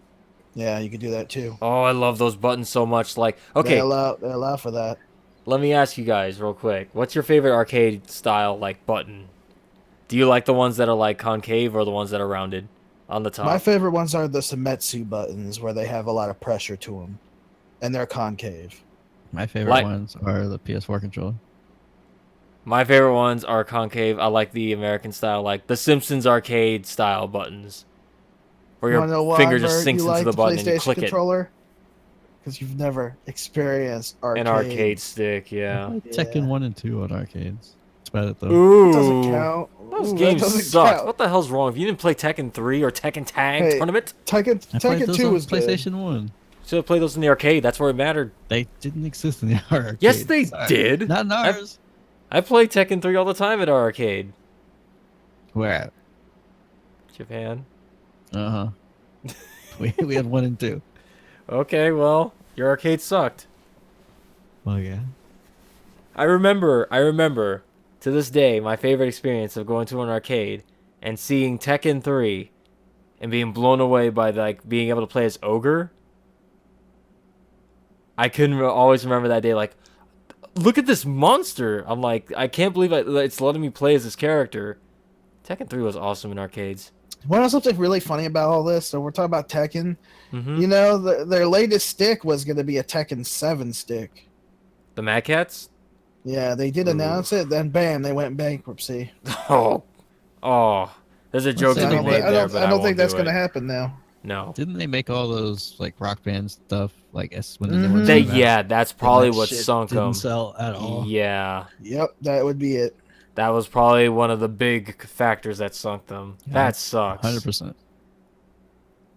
[SPEAKER 3] Yeah, you can do that too.
[SPEAKER 2] Oh, I love those buttons so much. Like,
[SPEAKER 3] They
[SPEAKER 2] okay,
[SPEAKER 3] allow for that.
[SPEAKER 2] let me ask you guys real quick. What's your favorite arcade style like button? Do you like the ones that are like concave or the ones that are rounded on the top?
[SPEAKER 3] My favorite ones are the Zeromus buttons where they have a lot of pressure to them, and they're concave.
[SPEAKER 1] My favorite
[SPEAKER 2] Like-
[SPEAKER 1] ones are the PS4 controller.
[SPEAKER 2] My favorite ones are concave. I like the American style, like the Simpsons arcade style buttons. Where
[SPEAKER 3] Wanna know
[SPEAKER 2] your
[SPEAKER 3] why,
[SPEAKER 2] finger just
[SPEAKER 3] Bert,
[SPEAKER 2] sinks
[SPEAKER 3] you
[SPEAKER 2] into
[SPEAKER 3] like
[SPEAKER 2] the button and you
[SPEAKER 3] PlayStation
[SPEAKER 2] click
[SPEAKER 3] controller? Because you've never experienced
[SPEAKER 2] it.
[SPEAKER 3] arcade.
[SPEAKER 2] An arcade stick,
[SPEAKER 1] I
[SPEAKER 2] yeah.
[SPEAKER 1] played
[SPEAKER 3] Yeah.
[SPEAKER 1] Tekken 1 and 2 on arcades. That's about it though.
[SPEAKER 2] Ooh.
[SPEAKER 3] Doesn't count.
[SPEAKER 2] Those
[SPEAKER 3] Ooh, that
[SPEAKER 2] games
[SPEAKER 3] doesn't
[SPEAKER 2] suck.
[SPEAKER 3] count.
[SPEAKER 2] What the hell's wrong? If you didn't play Tekken 3 or Tekken Tag
[SPEAKER 3] Hey,
[SPEAKER 2] Tournament,
[SPEAKER 1] I played
[SPEAKER 3] Tekken
[SPEAKER 1] those
[SPEAKER 3] 2
[SPEAKER 1] on
[SPEAKER 3] was good.
[SPEAKER 1] PlayStation 1.
[SPEAKER 2] should have played those in the arcade. That's where it mattered.
[SPEAKER 1] They didn't exist in the arcade.
[SPEAKER 2] Yes, they
[SPEAKER 1] Sorry.
[SPEAKER 2] did.
[SPEAKER 1] Not in ours.
[SPEAKER 2] I played Tekken 3 all the time at our arcade.
[SPEAKER 1] Where at?
[SPEAKER 2] Japan.
[SPEAKER 1] Uh huh. we had 1 and 2.
[SPEAKER 2] Okay, well, your arcade sucked.
[SPEAKER 1] Well, yeah.
[SPEAKER 2] I remember to this day my favorite experience of going to an arcade and seeing Tekken 3 and being blown away by like being able to play as Ogre. I couldn't always remember that day like, look at this monster. I'm like, I can't believe it's letting me play as this character. Tekken 3 was awesome in arcades.
[SPEAKER 3] Want to know something really funny about all this? So we're talking about Tekken.
[SPEAKER 2] Mm-hmm.
[SPEAKER 3] You know, their latest stick was going to be a Tekken 7 stick.
[SPEAKER 2] The Mad Catz?
[SPEAKER 3] Yeah, they did announce it, then bam, they went bankruptcy.
[SPEAKER 2] Oh. There's a joke
[SPEAKER 1] say
[SPEAKER 2] to be
[SPEAKER 1] I don't-
[SPEAKER 2] made there, but
[SPEAKER 3] I don't
[SPEAKER 2] won't
[SPEAKER 3] think that's
[SPEAKER 2] do
[SPEAKER 3] going to
[SPEAKER 2] it.
[SPEAKER 3] happen now.
[SPEAKER 2] No.
[SPEAKER 1] Didn't they make all those like Rock Band stuff like when the new
[SPEAKER 3] Mhm.
[SPEAKER 1] ones
[SPEAKER 2] They,
[SPEAKER 1] came out?
[SPEAKER 2] yeah, that's probably
[SPEAKER 1] that
[SPEAKER 2] what
[SPEAKER 1] shit
[SPEAKER 2] sunk
[SPEAKER 1] didn't
[SPEAKER 2] them.
[SPEAKER 1] sell at all.
[SPEAKER 2] Yeah.
[SPEAKER 3] Yep, that would be it.
[SPEAKER 2] That was probably one of the big factors that sunk them.
[SPEAKER 1] Yeah,
[SPEAKER 2] That sucks.
[SPEAKER 1] 100%.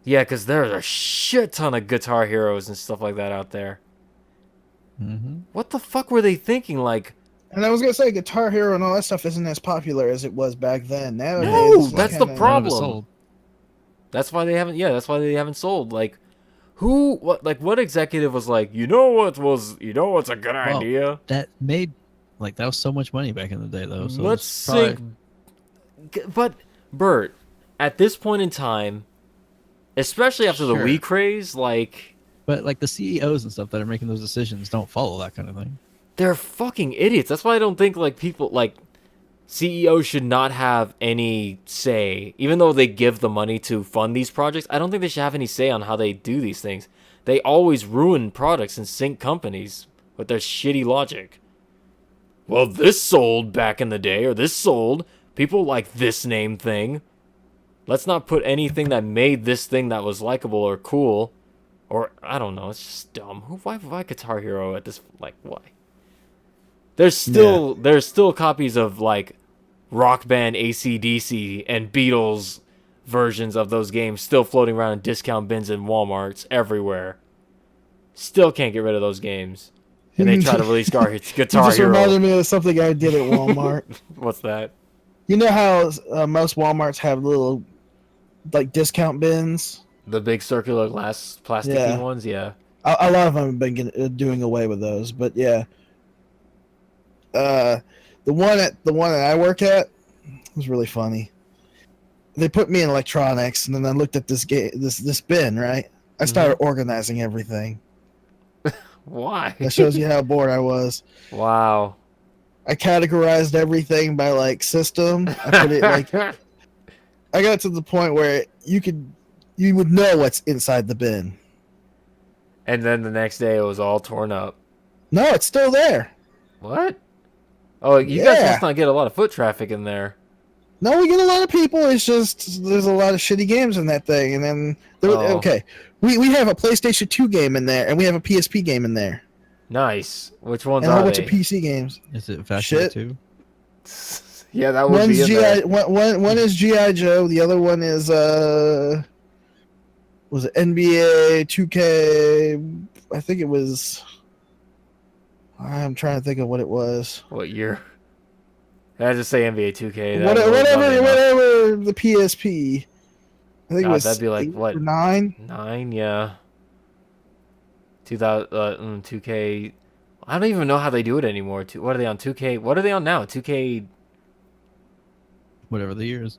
[SPEAKER 2] Yeah, because there's a shit ton of Guitar Heroes and stuff like that out there.
[SPEAKER 1] Mm-hmm.
[SPEAKER 2] What the fuck were they thinking? Like,
[SPEAKER 3] And I was gonna say, Guitar Hero and all that stuff isn't as popular as it was back then. Nowadays,
[SPEAKER 2] No,
[SPEAKER 3] it's
[SPEAKER 2] that's the
[SPEAKER 3] kinda-
[SPEAKER 2] problem.
[SPEAKER 1] None of it sold.
[SPEAKER 2] That's why they haven't. Yeah, that's why they haven't sold. Like, what executive was like, what's a good
[SPEAKER 1] Well,
[SPEAKER 2] idea?
[SPEAKER 1] That made that was so much money back in the day, though. So
[SPEAKER 2] Let's
[SPEAKER 1] it's probably-
[SPEAKER 2] sync. But Bert, at this point in time, especially after the
[SPEAKER 1] Sure.
[SPEAKER 2] Wii craze,
[SPEAKER 1] But the CEOs and stuff that are making those decisions don't follow that kind of thing.
[SPEAKER 2] they're fucking idiots. That's why I don't think people CEOs should not have any say, even though they give the money to fund these projects. I don't think they should have any say on how they do these things. They always ruin products and sink companies with their shitty logic. Well, this sold back in the day, or this sold. People like this name thing. Let's not put anything that made this thing that was likable or cool, or I don't know. It's just dumb. Why Guitar Hero at this? Why? There's still copies of Rock Band, AC/DC, and Beatles versions of those games still floating around in discount bins in Walmarts everywhere. Still can't get rid of those games. And they try to release Guitar
[SPEAKER 3] You just
[SPEAKER 2] Hero.
[SPEAKER 3] reminded me of something I did at Walmart.
[SPEAKER 2] What's that?
[SPEAKER 3] You know how most Walmarts have little discount bins?
[SPEAKER 2] The big circular glass plasticky
[SPEAKER 3] Yeah.
[SPEAKER 2] ones? Yeah.
[SPEAKER 3] A lot of them have been doing away with those, but yeah. The one that I work at was really funny. They put me in electronics, and then I looked at this bin, right? I started organizing everything.
[SPEAKER 2] Why?
[SPEAKER 3] That shows you how bored I was.
[SPEAKER 2] Wow.
[SPEAKER 3] I categorized everything by system. I put it I got to the point where you would know what's inside the bin.
[SPEAKER 2] And then the next day it was all torn up.
[SPEAKER 3] No, it's still there.
[SPEAKER 2] What? Oh, you guys must not get a lot of foot traffic in there.
[SPEAKER 3] No, we get a lot of people. It's just there's a lot of shitty games in that thing, and then okay, we have a PlayStation 2 game in there, and we have a PSP game in there,
[SPEAKER 2] Nice. Which ones
[SPEAKER 3] and a whole
[SPEAKER 2] are
[SPEAKER 3] bunch
[SPEAKER 2] they?
[SPEAKER 3] of PC games.
[SPEAKER 1] Is it Fast
[SPEAKER 3] Shit.
[SPEAKER 1] 2?
[SPEAKER 2] Yeah, that would
[SPEAKER 3] One's
[SPEAKER 2] be in there.
[SPEAKER 3] one is GI Joe. The other one is was it NBA 2K? I think it was. I'm trying to think of what it was.
[SPEAKER 2] What year? I just say NBA 2K.
[SPEAKER 3] Whatever the PSP. I think it was.
[SPEAKER 2] That'd be
[SPEAKER 3] 8
[SPEAKER 2] what?
[SPEAKER 3] or 9.
[SPEAKER 2] 9, yeah. 2K. I don't even know how they do it anymore. What are they on 2K? What are they on now? 2K.
[SPEAKER 1] Whatever the year is.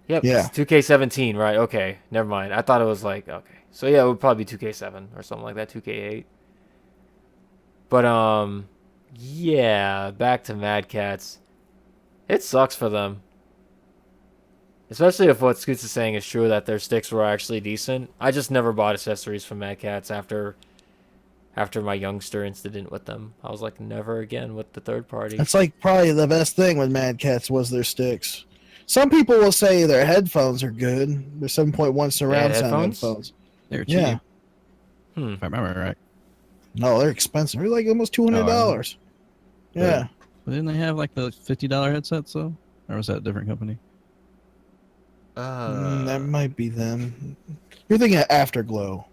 [SPEAKER 2] Yep.
[SPEAKER 3] Yeah.
[SPEAKER 2] 2K17, right? Okay. Never mind. I thought it was okay. So yeah, it would probably be 2K7 or something like that. 2K8. But yeah. Back to Mad Catz. It sucks for them. Especially if what Scoots is saying is true, that their sticks were actually decent. I just never bought accessories from Mad Catz after my youngster incident with them. I was like, never again with the third party.
[SPEAKER 3] That's probably the best thing with Mad Catz was their sticks. Some people will say their headphones are good. They're 7.1 surround sound headphoons.
[SPEAKER 1] They're cheap.
[SPEAKER 3] Yeah.
[SPEAKER 1] If I remember right.
[SPEAKER 3] No, they're expensive. They're almost $200. Yeah.
[SPEAKER 1] But didn't they have the $50 headsets though? Or was that a different company?
[SPEAKER 3] That might be them. You're thinking of Afterglow.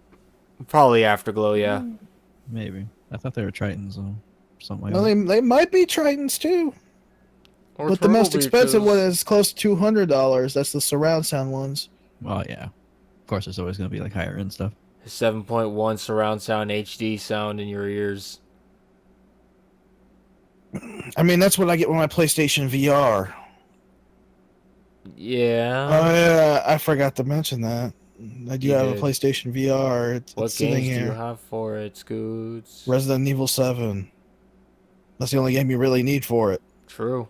[SPEAKER 2] Probably Afterglow, yeah.
[SPEAKER 1] Maybe. I thought they were Tritons or something like
[SPEAKER 3] Well,
[SPEAKER 1] that.
[SPEAKER 3] they might be Tritons too.
[SPEAKER 2] Or
[SPEAKER 3] But the most
[SPEAKER 2] Turtle
[SPEAKER 3] expensive
[SPEAKER 2] Beaches.
[SPEAKER 3] one is close to $200. That's the surround sound ones.
[SPEAKER 1] Well, yeah. Of course, there's always going to be higher end stuff.
[SPEAKER 2] 7.1 surround sound HD sound in your ears.
[SPEAKER 3] I mean, that's what I get with my PlayStation VR.
[SPEAKER 2] Yeah.
[SPEAKER 3] Oh yeah, I forgot to mention that. I do
[SPEAKER 2] You
[SPEAKER 3] have a
[SPEAKER 2] did.
[SPEAKER 3] PlayStation VR. It's
[SPEAKER 2] What
[SPEAKER 3] sitting
[SPEAKER 2] games do you
[SPEAKER 3] here.
[SPEAKER 2] have for it, Scoots?
[SPEAKER 3] Resident Evil 7. That's the only game you really need for it.
[SPEAKER 2] True.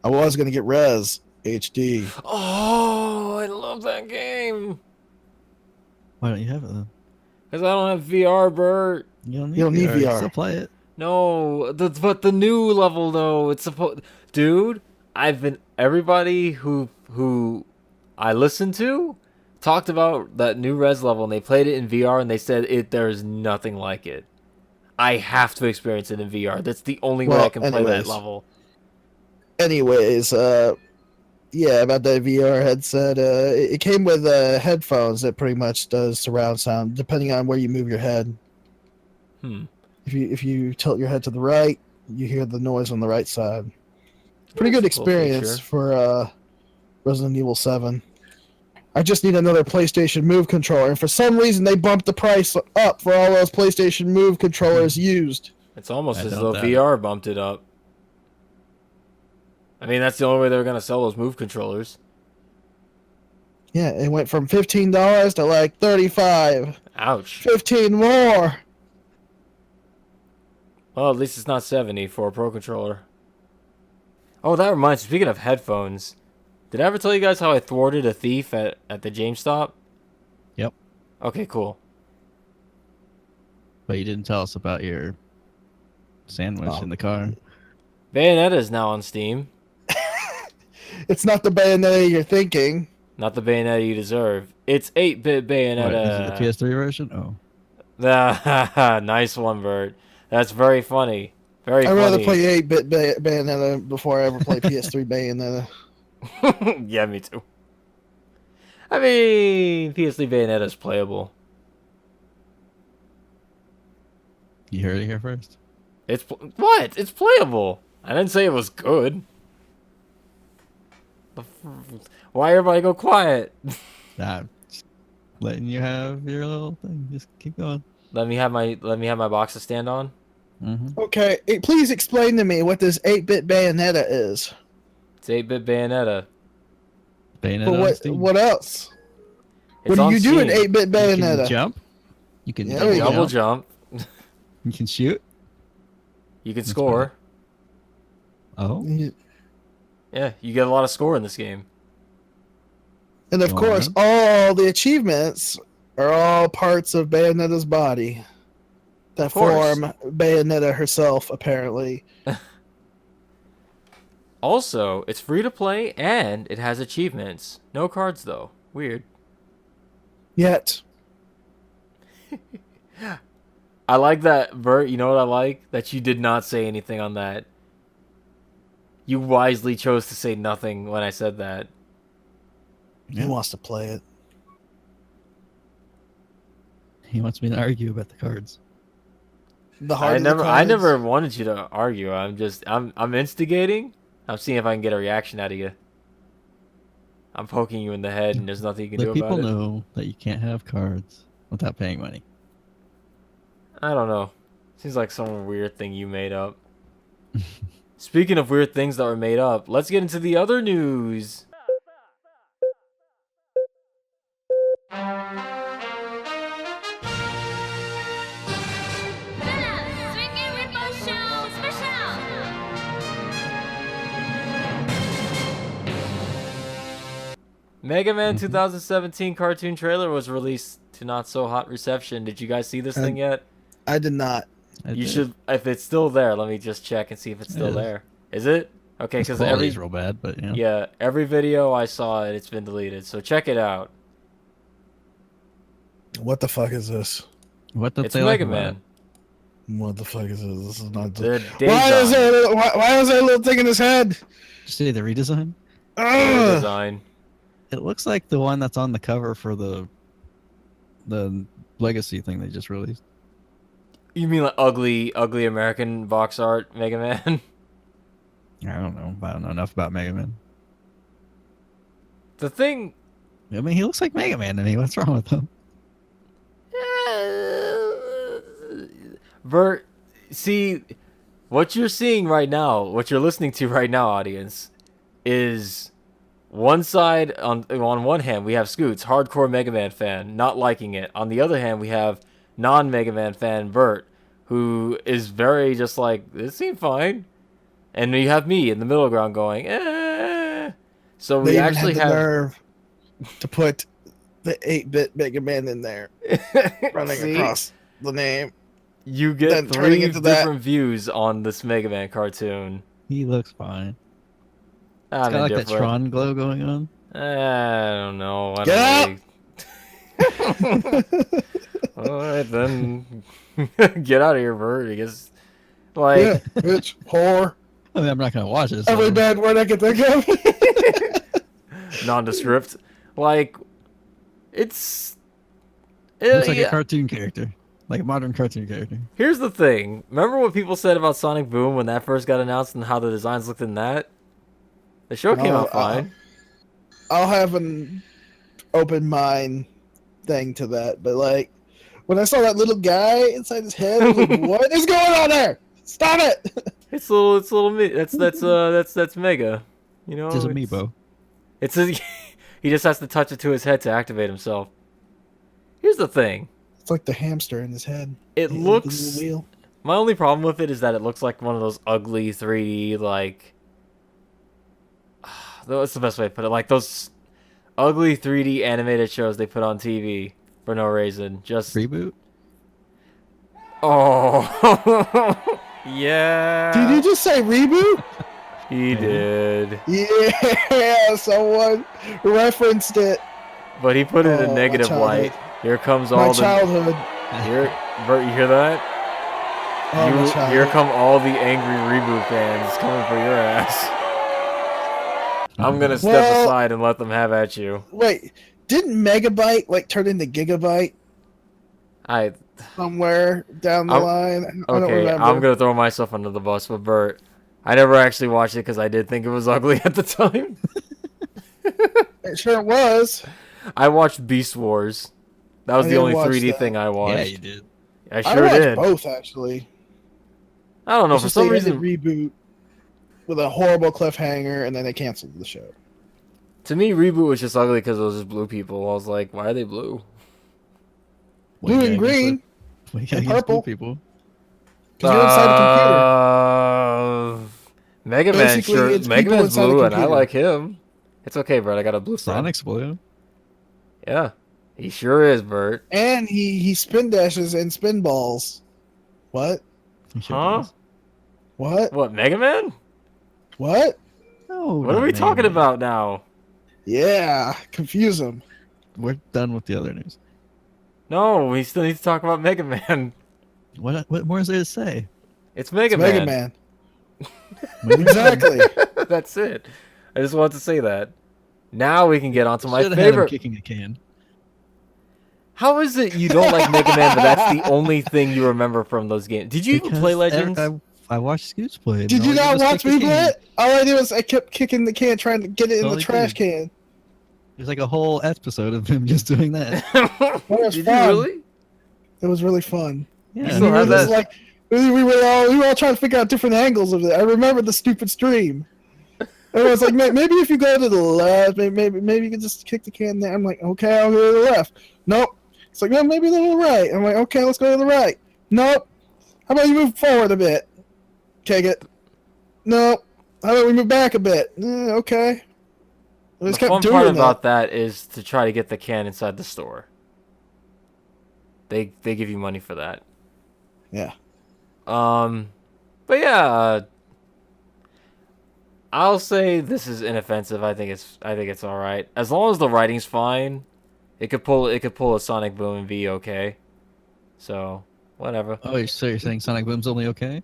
[SPEAKER 3] I was gonna get Res HD.
[SPEAKER 2] Oh, I love that game.
[SPEAKER 1] Why don't you have it then?
[SPEAKER 2] Because I don't have VR, Bert.
[SPEAKER 1] You don't
[SPEAKER 3] don't need
[SPEAKER 1] You can
[SPEAKER 3] VR.
[SPEAKER 1] still play it.
[SPEAKER 2] No, but the new level though, it's supposed. Dude, everybody who I listened to talked about that new Res level, and they played it in VR, and they said there's nothing like it. I have to experience it in VR. That's the only way I can play that level.
[SPEAKER 3] Anyways, yeah, about that VR headset. It came with headphones that pretty much does surround sound, depending on where you move your head. If you tilt your head to the right, you hear the noise on the right side. Pretty good
[SPEAKER 2] That's a cool
[SPEAKER 3] experience
[SPEAKER 2] feature.
[SPEAKER 3] for Resident Evil 7. I just need another PlayStation Move controller, and for some reason they bumped the price up for all those PlayStation Move controllers used.
[SPEAKER 2] It's almost
[SPEAKER 1] I
[SPEAKER 2] as
[SPEAKER 1] don't
[SPEAKER 2] though
[SPEAKER 1] doubt
[SPEAKER 2] VR bumped it up. I mean, that's the only way they're gonna sell those Move controllers.
[SPEAKER 3] Yeah, it went from $15 to like 35.
[SPEAKER 2] Ouch.
[SPEAKER 3] 15 more.
[SPEAKER 2] Well, at least it's not 70 for a Pro controller. Oh, that reminds me, speaking of headphones, did I ever tell you guys how I thwarted a thief at the GameStop?
[SPEAKER 1] Yep.
[SPEAKER 2] Okay, cool.
[SPEAKER 1] But you didn't tell us about your sandwich in the car.
[SPEAKER 2] Bayonetta is now on Steam.
[SPEAKER 3] It's not the Bayonetta you're thinking.
[SPEAKER 2] Not the Bayonetta you deserve. It's 8-bit
[SPEAKER 1] What, is
[SPEAKER 2] Bayonetta.
[SPEAKER 1] it the PS3 version? Oh.
[SPEAKER 2] Nice one, Bert. That's very funny. Very
[SPEAKER 3] I'd
[SPEAKER 2] funny.
[SPEAKER 3] rather play 8-bit Bayonetta before I ever play PS3 Bayonetta.
[SPEAKER 2] Yeah, me too. I mean, PS3 Bayonetta is playable.
[SPEAKER 1] You heard it here first.
[SPEAKER 2] What? It's playable. I didn't say it was good. Why everybody go quiet?
[SPEAKER 1] Nah, just letting you have your little thing. Just keep going.
[SPEAKER 2] Let me have my box to stand on.
[SPEAKER 1] Mm-hmm.
[SPEAKER 3] Okay, please explain to me what this 8-bit Bayonetta is.
[SPEAKER 2] It's 8-bit Bayonetta.
[SPEAKER 1] Bayonetta
[SPEAKER 3] But
[SPEAKER 1] on Steam.
[SPEAKER 3] what else?
[SPEAKER 2] It's
[SPEAKER 3] What do
[SPEAKER 2] on
[SPEAKER 3] you do in
[SPEAKER 2] Steam.
[SPEAKER 3] 8-bit
[SPEAKER 1] You
[SPEAKER 3] Bayonetta?
[SPEAKER 1] can jump. You can
[SPEAKER 3] Yeah, there you
[SPEAKER 2] Double
[SPEAKER 3] go.
[SPEAKER 2] jump.
[SPEAKER 1] You can shoot.
[SPEAKER 2] You can
[SPEAKER 1] That's
[SPEAKER 2] score.
[SPEAKER 1] Oh.
[SPEAKER 2] Yeah, you get a lot of score in this game.
[SPEAKER 3] And of
[SPEAKER 1] Go
[SPEAKER 3] course,
[SPEAKER 1] on.
[SPEAKER 3] all the achievements are all parts of Bayonetta's body that
[SPEAKER 2] Of course.
[SPEAKER 3] form Bayonetta herself, apparently.
[SPEAKER 2] Also, it's free to play and it has achievements. No cards though. Weird.
[SPEAKER 3] Yet.
[SPEAKER 2] I like that, Bert. You know what I like? That you did not say anything on that. You wisely chose to say nothing when I said that.
[SPEAKER 3] He wants to play it.
[SPEAKER 1] He wants me to argue about the cards.
[SPEAKER 3] The heart
[SPEAKER 2] I
[SPEAKER 3] of the
[SPEAKER 2] never
[SPEAKER 3] cards.
[SPEAKER 2] wanted you to argue. I'm instigating. I'm seeing if I can get a reaction out of you. I'm poking you in the head, and there's nothing you can
[SPEAKER 1] Let
[SPEAKER 2] do
[SPEAKER 1] people
[SPEAKER 2] about it.
[SPEAKER 1] know that you can't have cards without paying money.
[SPEAKER 2] I don't know. Seems like some weird thing you made up. Speaking of weird things that were made up, let's get into the other news. Megaman 2017 cartoon trailer was released to not so hot reception. Did you guys see this thing yet?
[SPEAKER 3] I did not.
[SPEAKER 2] You should. If it's still there, let me just check and see if it's still
[SPEAKER 1] is.
[SPEAKER 2] there. Is it? Okay,
[SPEAKER 1] Because
[SPEAKER 2] because
[SPEAKER 1] quality's real bad, but yeah.
[SPEAKER 2] yeah, every video I saw it's been deleted. So check it out.
[SPEAKER 3] What the fuck is this?
[SPEAKER 1] What did
[SPEAKER 2] It's
[SPEAKER 1] they like about
[SPEAKER 2] Megaman.
[SPEAKER 1] it?
[SPEAKER 3] What the fuck is this? This is not.
[SPEAKER 2] The
[SPEAKER 3] Why is
[SPEAKER 2] design.
[SPEAKER 3] there? Why is there a little thing in his head?
[SPEAKER 1] Did you see the redesign?
[SPEAKER 3] Ugh.
[SPEAKER 2] Design.
[SPEAKER 1] It looks like the one that's on the cover for the Legacy thing they just released.
[SPEAKER 2] You mean like ugly American box art Mega Man?
[SPEAKER 1] I don't know. I don't know enough about Mega Man.
[SPEAKER 2] The thing.
[SPEAKER 1] I mean, he looks like Mega Man to me. What's wrong with him?
[SPEAKER 2] Bert, see, what you're seeing right now, what you're listening to right now, audience, is one side, on one hand, we have Scoots, hardcore Mega Man fan, not liking it. On the other hand, we have non-Mega Man fan Bert, who is very just like, this seemed fine. And you have me in the middle ground going, eh. So we
[SPEAKER 3] They
[SPEAKER 2] actually
[SPEAKER 3] even had the
[SPEAKER 2] have...
[SPEAKER 3] nerve to put the 8-bit Mega Man in there, running
[SPEAKER 2] See?
[SPEAKER 3] across the name.
[SPEAKER 2] You get
[SPEAKER 3] Then turning
[SPEAKER 2] 3
[SPEAKER 3] into that.
[SPEAKER 2] different views on this Mega Man cartoon.
[SPEAKER 1] He looks fine. It's
[SPEAKER 2] I'm
[SPEAKER 1] got like that
[SPEAKER 2] indifferent.
[SPEAKER 1] Tron glow going on.
[SPEAKER 2] I don't know. I
[SPEAKER 3] Get
[SPEAKER 2] don't really... Alright, then. Get out of here, Bert. I guess, like...
[SPEAKER 3] Yeah, bitch, whore.
[SPEAKER 1] I mean, I'm not gonna watch it. So.
[SPEAKER 3] Every bad word I can think of.
[SPEAKER 2] Nondescript. Like, it's...
[SPEAKER 1] Looks like
[SPEAKER 2] yeah.
[SPEAKER 1] a cartoon character. Like a modern cartoon character.
[SPEAKER 2] Here's the thing. Remember what people said about Sonic Boom when that first got announced and how the designs looked in that? The show came out fine.
[SPEAKER 3] I'll have an open mind thing to that, but like when I saw that little guy inside his head, I was like, what is going on there? Stop it!
[SPEAKER 2] It's little me. That's Mega. You know,
[SPEAKER 1] It's amiibo.
[SPEAKER 2] He just has to touch it to his head to activate himself. Here's the thing.
[SPEAKER 3] It's like the hamster in his head.
[SPEAKER 2] It
[SPEAKER 3] The
[SPEAKER 2] looks.
[SPEAKER 3] little wheel.
[SPEAKER 2] My only problem with it is that it looks like one of those ugly 3D like. What's the best way to put it? Like those ugly 3D animated shows they put on TV for no reason. Just
[SPEAKER 1] Reboot?
[SPEAKER 2] Oh. Yeah.
[SPEAKER 3] Did you just say reboot?
[SPEAKER 2] He did.
[SPEAKER 3] Yeah, someone referenced it.
[SPEAKER 2] But he put it in
[SPEAKER 3] Oh,
[SPEAKER 2] negative
[SPEAKER 3] my
[SPEAKER 2] light. Here comes all
[SPEAKER 3] My
[SPEAKER 2] the.
[SPEAKER 3] childhood.
[SPEAKER 2] Bert, you hear that?
[SPEAKER 3] Oh, my childhood.
[SPEAKER 2] Here come all the angry reboot fans coming for your ass. I'm gonna step aside and let them have at you.
[SPEAKER 3] Wait, didn't Megabyte like turn into Gigabyte somewhere down the line? I don't
[SPEAKER 2] Okay,
[SPEAKER 3] remember.
[SPEAKER 2] I'm gonna throw myself under the bus with Bert. I never actually watched it because I did think it was ugly at the time.
[SPEAKER 3] It sure was.
[SPEAKER 2] I watched Beast Wars. That was
[SPEAKER 3] I
[SPEAKER 2] the
[SPEAKER 3] didn't
[SPEAKER 2] only
[SPEAKER 3] watch
[SPEAKER 2] 3D
[SPEAKER 3] that.
[SPEAKER 2] thing I watched.
[SPEAKER 1] Yeah, you did.
[SPEAKER 2] I
[SPEAKER 3] I
[SPEAKER 2] sure
[SPEAKER 3] watched
[SPEAKER 2] did.
[SPEAKER 3] both actually.
[SPEAKER 2] I don't know,
[SPEAKER 3] It's
[SPEAKER 2] for
[SPEAKER 3] just
[SPEAKER 2] some
[SPEAKER 3] they ended
[SPEAKER 2] reason.
[SPEAKER 3] reboot with a horrible cliffhanger, and then they canceled the show.
[SPEAKER 2] To me, Reboot was just ugly because it was just blue people. I was like, why are they blue?
[SPEAKER 3] Blue and green,
[SPEAKER 1] We
[SPEAKER 3] and
[SPEAKER 1] got
[SPEAKER 3] purple.
[SPEAKER 1] people.
[SPEAKER 3] because you're inside a computer.
[SPEAKER 2] Mega Man,
[SPEAKER 3] Basically,
[SPEAKER 2] sure.
[SPEAKER 3] it's
[SPEAKER 2] Mega
[SPEAKER 3] people
[SPEAKER 2] Man's
[SPEAKER 3] inside a
[SPEAKER 2] blue, and I
[SPEAKER 3] computer.
[SPEAKER 2] like him. It's okay, Bert. I got a blue friend.
[SPEAKER 1] Sonic's blue.
[SPEAKER 2] Yeah, he sure is, Bert.
[SPEAKER 3] And he spin dashes and spin balls. What?
[SPEAKER 1] He sure
[SPEAKER 2] Huh?
[SPEAKER 1] does.
[SPEAKER 3] What?
[SPEAKER 2] What, Mega Man?
[SPEAKER 3] What?
[SPEAKER 1] No,
[SPEAKER 2] What are
[SPEAKER 1] not
[SPEAKER 2] we
[SPEAKER 1] Mega
[SPEAKER 2] talking
[SPEAKER 1] Man.
[SPEAKER 2] about now?
[SPEAKER 3] Yeah, confuse them.
[SPEAKER 1] We're done with the other news.
[SPEAKER 2] No, we still need to talk about Mega Man.
[SPEAKER 1] What more is there to say?
[SPEAKER 2] It's Mega
[SPEAKER 3] It's
[SPEAKER 2] Man.
[SPEAKER 3] Mega Man.
[SPEAKER 1] Mega Man.
[SPEAKER 3] Exactly.
[SPEAKER 2] That's it. I just wanted to say that. Now we can get on to my
[SPEAKER 1] Should've had him
[SPEAKER 2] favorite.
[SPEAKER 1] kicking a can.
[SPEAKER 2] How is it you don't like Mega Man, but that's the only thing you remember from those games? Did you even
[SPEAKER 1] Because
[SPEAKER 2] play Legends?
[SPEAKER 1] I watched Scoots play. it,
[SPEAKER 3] Did
[SPEAKER 1] and
[SPEAKER 3] you
[SPEAKER 1] all he
[SPEAKER 3] not
[SPEAKER 1] did was
[SPEAKER 3] watch
[SPEAKER 1] kick the
[SPEAKER 3] me play
[SPEAKER 1] can.
[SPEAKER 3] it? All I did was I kept kicking the can, trying to get it in
[SPEAKER 1] All
[SPEAKER 3] the
[SPEAKER 1] he
[SPEAKER 3] trash
[SPEAKER 1] did.
[SPEAKER 3] can.
[SPEAKER 1] There's like a whole episode of him just doing that.
[SPEAKER 3] That was
[SPEAKER 2] Did
[SPEAKER 3] fun.
[SPEAKER 2] you really?
[SPEAKER 3] It was really fun.
[SPEAKER 1] Yeah,
[SPEAKER 2] still
[SPEAKER 3] we were
[SPEAKER 2] have
[SPEAKER 3] just
[SPEAKER 2] that?
[SPEAKER 3] like we were all trying to figure out different angles of it. I remember the stupid stream. And I was like, maybe if you go to the left, maybe you can just kick the can there. I'm like, okay, I'll go to the left. Nope. It's like, no, maybe a little right. I'm like, okay, let's go to the right. Nope. How about you move forward a bit? Kick it. Nope. How about we move back a bit? Okay. I
[SPEAKER 2] The
[SPEAKER 3] just kept
[SPEAKER 2] fun
[SPEAKER 3] doing
[SPEAKER 2] part
[SPEAKER 3] that.
[SPEAKER 2] about that is to try to get the can inside the store. They give you money for that.
[SPEAKER 3] Yeah.
[SPEAKER 2] But yeah, I'll say this is inoffensive. I think it's all right as long as the writing's fine. It could pull a Sonic Boom and be okay. So whatever.
[SPEAKER 1] Oh, so you're saying Sonic Boom's only okay?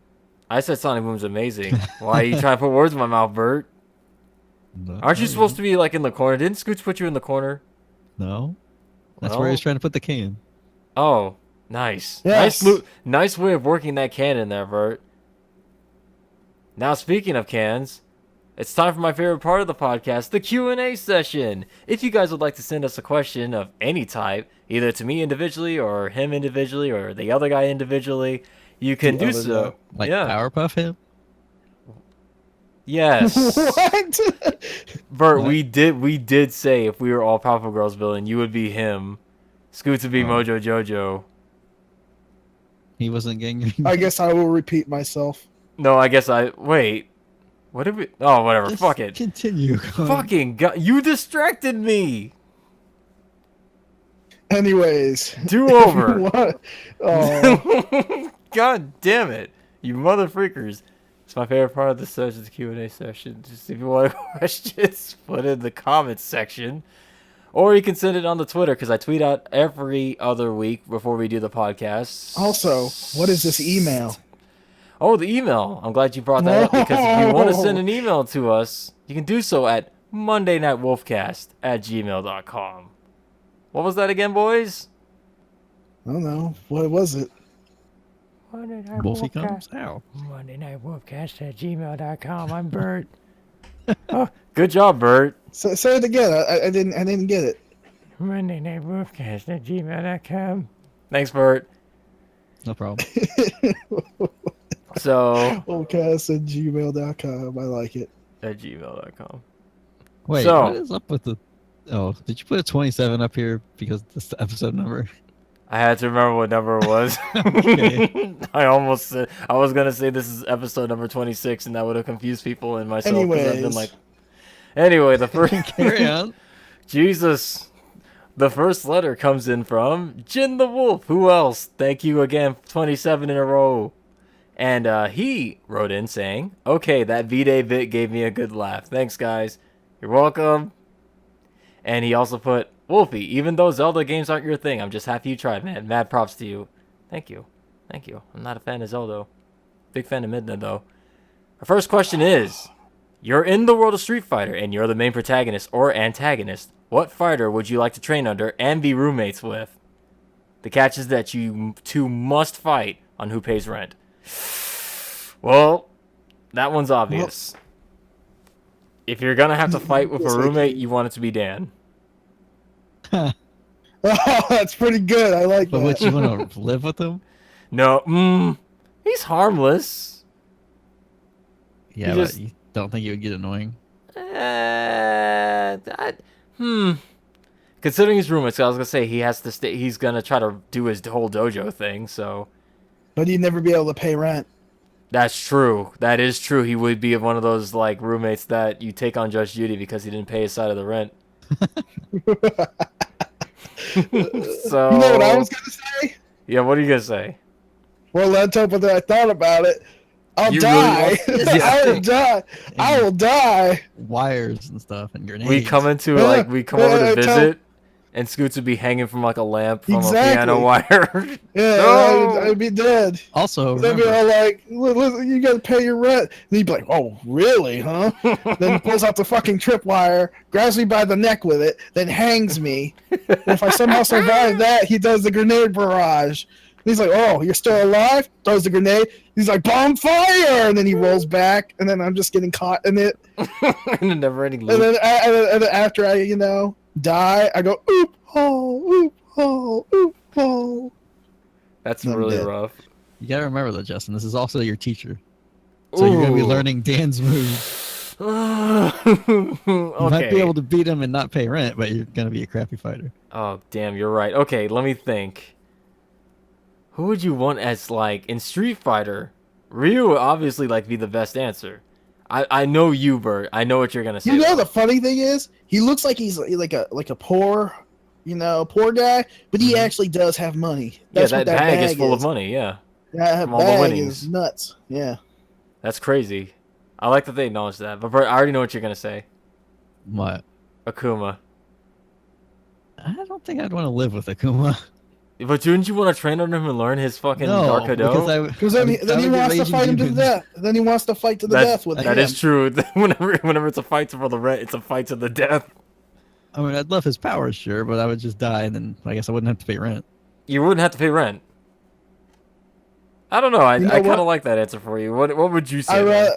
[SPEAKER 2] I said Sonic Boom's amazing. Why are you trying to put words in my mouth, Bert?
[SPEAKER 1] No,
[SPEAKER 2] Aren't you supposed to be like in the corner? Didn't Scoots put you in the corner?
[SPEAKER 1] No. That's
[SPEAKER 2] Well-
[SPEAKER 1] where he's trying to put the can.
[SPEAKER 2] Oh, nice.
[SPEAKER 3] Yes.
[SPEAKER 2] Nice way of working that can in there, Bert. Now, speaking of cans, it's time for my favorite part of the podcast, the Q&A session. If you guys would like to send us a question of any type, either to me individually or him individually or the other guy individually, you can
[SPEAKER 3] The
[SPEAKER 2] do
[SPEAKER 3] other
[SPEAKER 2] so.
[SPEAKER 3] guy.
[SPEAKER 1] Like
[SPEAKER 2] yeah.
[SPEAKER 1] Powerpuff him?
[SPEAKER 2] Yes.
[SPEAKER 3] What?
[SPEAKER 2] Bert,
[SPEAKER 1] What?
[SPEAKER 2] we did say if we were all Powerful Girls villain, you would be him. Scoots would be
[SPEAKER 1] Oh.
[SPEAKER 2] Mojo Jojo.
[SPEAKER 1] He wasn't getting.
[SPEAKER 3] I guess I will repeat myself.
[SPEAKER 2] No, I guess wait. What did we? Oh, whatever.
[SPEAKER 1] Just
[SPEAKER 2] Fuck it.
[SPEAKER 1] Continue.
[SPEAKER 2] Fucking God, you distracted me.
[SPEAKER 3] Anyways.
[SPEAKER 2] Do over.
[SPEAKER 3] What? Oh.
[SPEAKER 2] God damn it, you mother freakers. It's my favorite part of the session, the Q&A session. Just if you want questions, put it in the comments section. Or you can send it on the Twitter, because I tweet out every other week before we do the podcast.
[SPEAKER 3] Also, what is this email?
[SPEAKER 2] Oh, the email. I'm glad you brought that up, because if you want to send an email to us, you can do so at mondaynightwolfcast@gmail.com. What was that again, boys?
[SPEAKER 3] I don't know. What was it?
[SPEAKER 1] Wolfie comes? Ow.
[SPEAKER 2] Monday Night Wolfcast at gmail.com. I'm Bert. Oh, good job, Bert.
[SPEAKER 3] Say it again. I didn't get it.
[SPEAKER 2] Monday Night Wolfcast at gmail.com. Thanks, Bert.
[SPEAKER 1] No problem.
[SPEAKER 2] So,
[SPEAKER 3] Wolfcast at gmail.com. I like it.
[SPEAKER 2] at gmail.com.
[SPEAKER 1] Wait,
[SPEAKER 2] So-
[SPEAKER 1] what is up with the... Oh, did you put a 27 up here because this is the episode number?
[SPEAKER 2] I had to remember what number it was.
[SPEAKER 1] Okay.
[SPEAKER 2] I almost said, I was going to say this is episode number 26, and that would have confused people and myself. 'Cause I've been
[SPEAKER 3] Anyways.
[SPEAKER 2] like, anyway, the first...
[SPEAKER 1] Carry on.
[SPEAKER 2] Jesus. The first letter comes in from Jin the Wolf. Who else? Thank you again, 27 in a row. And he wrote in saying, okay, that V-Day bit gave me a good laugh. Thanks, guys. You're welcome. And he also put, Wolfie, even though Zelda games aren't your thing, I'm just happy you tried, man. Mad props to you. Thank you. Thank you. I'm not a fan of Zelda. Big fan of Midna, though. Our first question is, you're in the world of Street Fighter, and you're the main protagonist or antagonist. What fighter would you like to train under and be roommates with? The catch is that you two must fight on who pays rent. Well, that one's obvious. If you're going to have to fight with a roommate, you want it to be Dan.
[SPEAKER 3] Oh, that's pretty good. I like
[SPEAKER 1] But
[SPEAKER 3] that.
[SPEAKER 1] would you want to live with him?
[SPEAKER 2] No, he's harmless.
[SPEAKER 1] Yeah,
[SPEAKER 2] You
[SPEAKER 1] but
[SPEAKER 2] just-
[SPEAKER 1] you don't think it would get annoying?
[SPEAKER 2] Considering his roommates, I was gonna say he has to stay. He's gonna try to do his whole dojo thing. So
[SPEAKER 3] But you'd never be able to pay rent.
[SPEAKER 2] that's true. That is true. He would be one of those like roommates that you take on Judge Judy because he didn't pay his side of the rent. So
[SPEAKER 3] You know what I was gonna say?
[SPEAKER 2] Yeah, what are you gonna say?
[SPEAKER 3] Well, let's hope that I thought about it. I'll
[SPEAKER 2] You
[SPEAKER 3] die.
[SPEAKER 2] really-
[SPEAKER 3] I will die. I will die.
[SPEAKER 1] Wires and stuff and grenades.
[SPEAKER 2] We come into
[SPEAKER 3] Yeah,
[SPEAKER 2] we come over to
[SPEAKER 3] tell-
[SPEAKER 2] visit, and Scoots would be hanging from like a lamp from a
[SPEAKER 3] Exactly.
[SPEAKER 2] piano wire.
[SPEAKER 3] Yeah,
[SPEAKER 2] No!
[SPEAKER 3] I'd be dead.
[SPEAKER 1] Also,
[SPEAKER 3] They'd be
[SPEAKER 1] remember,
[SPEAKER 3] all like, "Listen, you gotta pay your rent." And he'd be like, "Oh, really, huh?" Then he pulls out the fucking tripwire, grabs me by the neck with it, then hangs me. And if I somehow survive that, he does the grenade barrage. And he's like, "Oh, you're still alive?" Throws the grenade. He's like, "Bonfire!" And then he rolls back, and then I'm just getting caught in it.
[SPEAKER 2] In a never-ending
[SPEAKER 3] And
[SPEAKER 2] loop.
[SPEAKER 3] then after I, die, I go, "Oop, oh, oop, oh, oop, oh."
[SPEAKER 2] That's
[SPEAKER 3] I'm
[SPEAKER 2] really
[SPEAKER 3] dead.
[SPEAKER 2] rough.
[SPEAKER 1] you gotta remember though, Justin, this is also your teacher. So you're gonna be
[SPEAKER 2] Ooh.
[SPEAKER 1] learning Dan's moves. You might be able to beat him and not pay rent, but you're gonna be a crappy fighter.
[SPEAKER 2] Oh, damn, you're right. Okay, let me think. Who would you want as, like, in Street Fighter? Ryu would obviously, like, be the best answer. I know you, Bert. I know what you're gonna say.
[SPEAKER 3] You know
[SPEAKER 2] though.
[SPEAKER 3] the funny thing is, he looks like he's like a poor, poor guy, but he
[SPEAKER 2] Mhm.
[SPEAKER 3] actually does have money.
[SPEAKER 2] Yeah,
[SPEAKER 3] That's
[SPEAKER 2] that
[SPEAKER 3] what
[SPEAKER 2] bag is full of money, yeah.
[SPEAKER 3] That
[SPEAKER 2] from all the
[SPEAKER 3] bag
[SPEAKER 2] winnings.
[SPEAKER 3] is nuts. Yeah.
[SPEAKER 2] That's crazy. I like that they acknowledge that. But Bert, I already know what you're gonna say.
[SPEAKER 1] What?
[SPEAKER 2] Akuma.
[SPEAKER 1] I don't think I'd want to live with Akuma.
[SPEAKER 2] But didn't you want to train under him and learn his fucking
[SPEAKER 1] No,
[SPEAKER 2] Dark
[SPEAKER 1] because
[SPEAKER 2] Hado?
[SPEAKER 3] Because then he wants to fight him to the death. Then he wants to fight to the death with him.
[SPEAKER 2] That is true. Whenever it's a fight for the rent, it's a fight to the death.
[SPEAKER 1] I mean, I'd love his powers, sure, but I would just die, and then I guess I wouldn't have to pay rent.
[SPEAKER 2] You wouldn't have to pay rent. I don't know. I
[SPEAKER 3] You know
[SPEAKER 2] kind
[SPEAKER 3] what?
[SPEAKER 2] of like that answer for you. What would you say?
[SPEAKER 3] I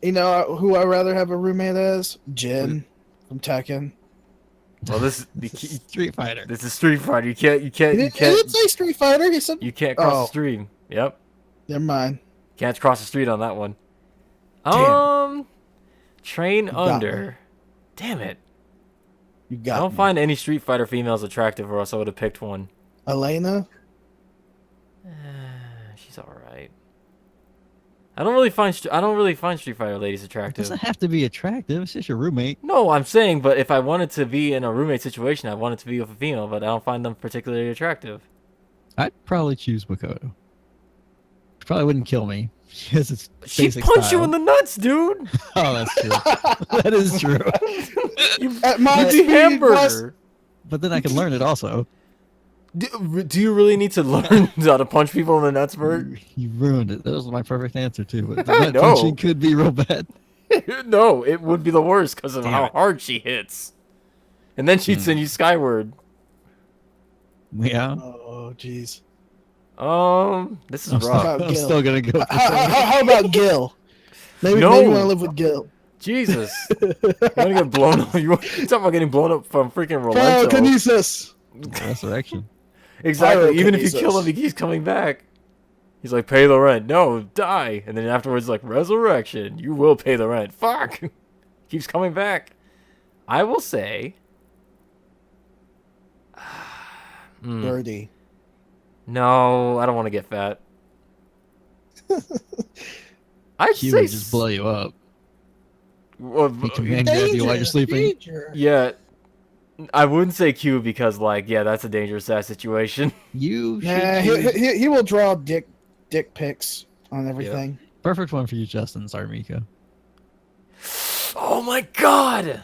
[SPEAKER 2] then?
[SPEAKER 3] who I rather have a roommate as? Jin from Tekken.
[SPEAKER 2] Well, this
[SPEAKER 1] Street Fighter.
[SPEAKER 2] this is Street Fighter. You
[SPEAKER 3] He didn't say Street Fighter. He said,
[SPEAKER 2] cross
[SPEAKER 3] Oh.
[SPEAKER 2] the stream. Yep,
[SPEAKER 3] "Never mind."
[SPEAKER 2] can't cross the street on that one.
[SPEAKER 3] Damn.
[SPEAKER 2] Train
[SPEAKER 3] got
[SPEAKER 2] under. Damn it!
[SPEAKER 3] You
[SPEAKER 2] I
[SPEAKER 3] got
[SPEAKER 2] don't
[SPEAKER 3] me.
[SPEAKER 2] find any Street Fighter females attractive, or else I would have picked one.
[SPEAKER 3] Elena.
[SPEAKER 2] She's all right. I don't really find Street Fighter ladies
[SPEAKER 1] It
[SPEAKER 2] attractive.
[SPEAKER 1] doesn't have to be attractive. It's just your roommate.
[SPEAKER 2] No, I'm saying, but if I wanted to be in a roommate situation, I wanted to be with a female, but I don't find them particularly attractive.
[SPEAKER 1] I'd probably choose Makoto. She probably wouldn't kill me. She has its
[SPEAKER 2] She
[SPEAKER 1] basic
[SPEAKER 2] punched
[SPEAKER 1] style.
[SPEAKER 2] you in the nuts, dude.
[SPEAKER 1] Oh, that's true. That is true.
[SPEAKER 3] At my
[SPEAKER 2] You
[SPEAKER 3] speed,
[SPEAKER 2] hamburger.
[SPEAKER 1] But then I could learn it also.
[SPEAKER 2] Do you really need to learn how to punch people in the nuts, Bert?
[SPEAKER 1] You ruined it. That was my perfect answer too. But
[SPEAKER 2] I
[SPEAKER 1] the
[SPEAKER 2] know.
[SPEAKER 1] punching could be real bad.
[SPEAKER 2] No, it would be the worst because of
[SPEAKER 1] Damn
[SPEAKER 2] how
[SPEAKER 1] it.
[SPEAKER 2] hard she hits. And then she'd send you skyward.
[SPEAKER 1] Yeah.
[SPEAKER 3] Oh, jeez.
[SPEAKER 2] This is
[SPEAKER 1] I'm,
[SPEAKER 2] rough.
[SPEAKER 3] About
[SPEAKER 1] I'm
[SPEAKER 3] Gil.
[SPEAKER 1] still gonna go.
[SPEAKER 3] How about Gil? Maybe
[SPEAKER 2] No.
[SPEAKER 3] maybe you want to live with Gil.
[SPEAKER 2] Jesus. You want to get blown up? You talking about getting blown up from freaking Rolento?
[SPEAKER 3] Pyrokinesis.
[SPEAKER 1] Resurrection.
[SPEAKER 2] Exactly. Even if you kill him,
[SPEAKER 3] Pyrokinesis.
[SPEAKER 2] he keeps coming back. He's like, pay the rent. No, die. And then afterwards, like, resurrection. You will pay the rent. Fuck. Keeps coming back. I will say.
[SPEAKER 3] Birdie.
[SPEAKER 2] No, I don't want to get fat. I'd
[SPEAKER 1] Q
[SPEAKER 2] say
[SPEAKER 1] would just blow you up.
[SPEAKER 2] Well,
[SPEAKER 1] He can hand grab you while you're sleeping.
[SPEAKER 3] Danger.
[SPEAKER 2] yeah, I wouldn't say Q because, like, yeah, that's a dangerous ass situation.
[SPEAKER 1] You should.
[SPEAKER 3] Nah,
[SPEAKER 1] choose-
[SPEAKER 3] he will draw dick pics on everything.
[SPEAKER 1] Perfect one for you, Justin. Sorry, Miko.
[SPEAKER 2] Oh my god!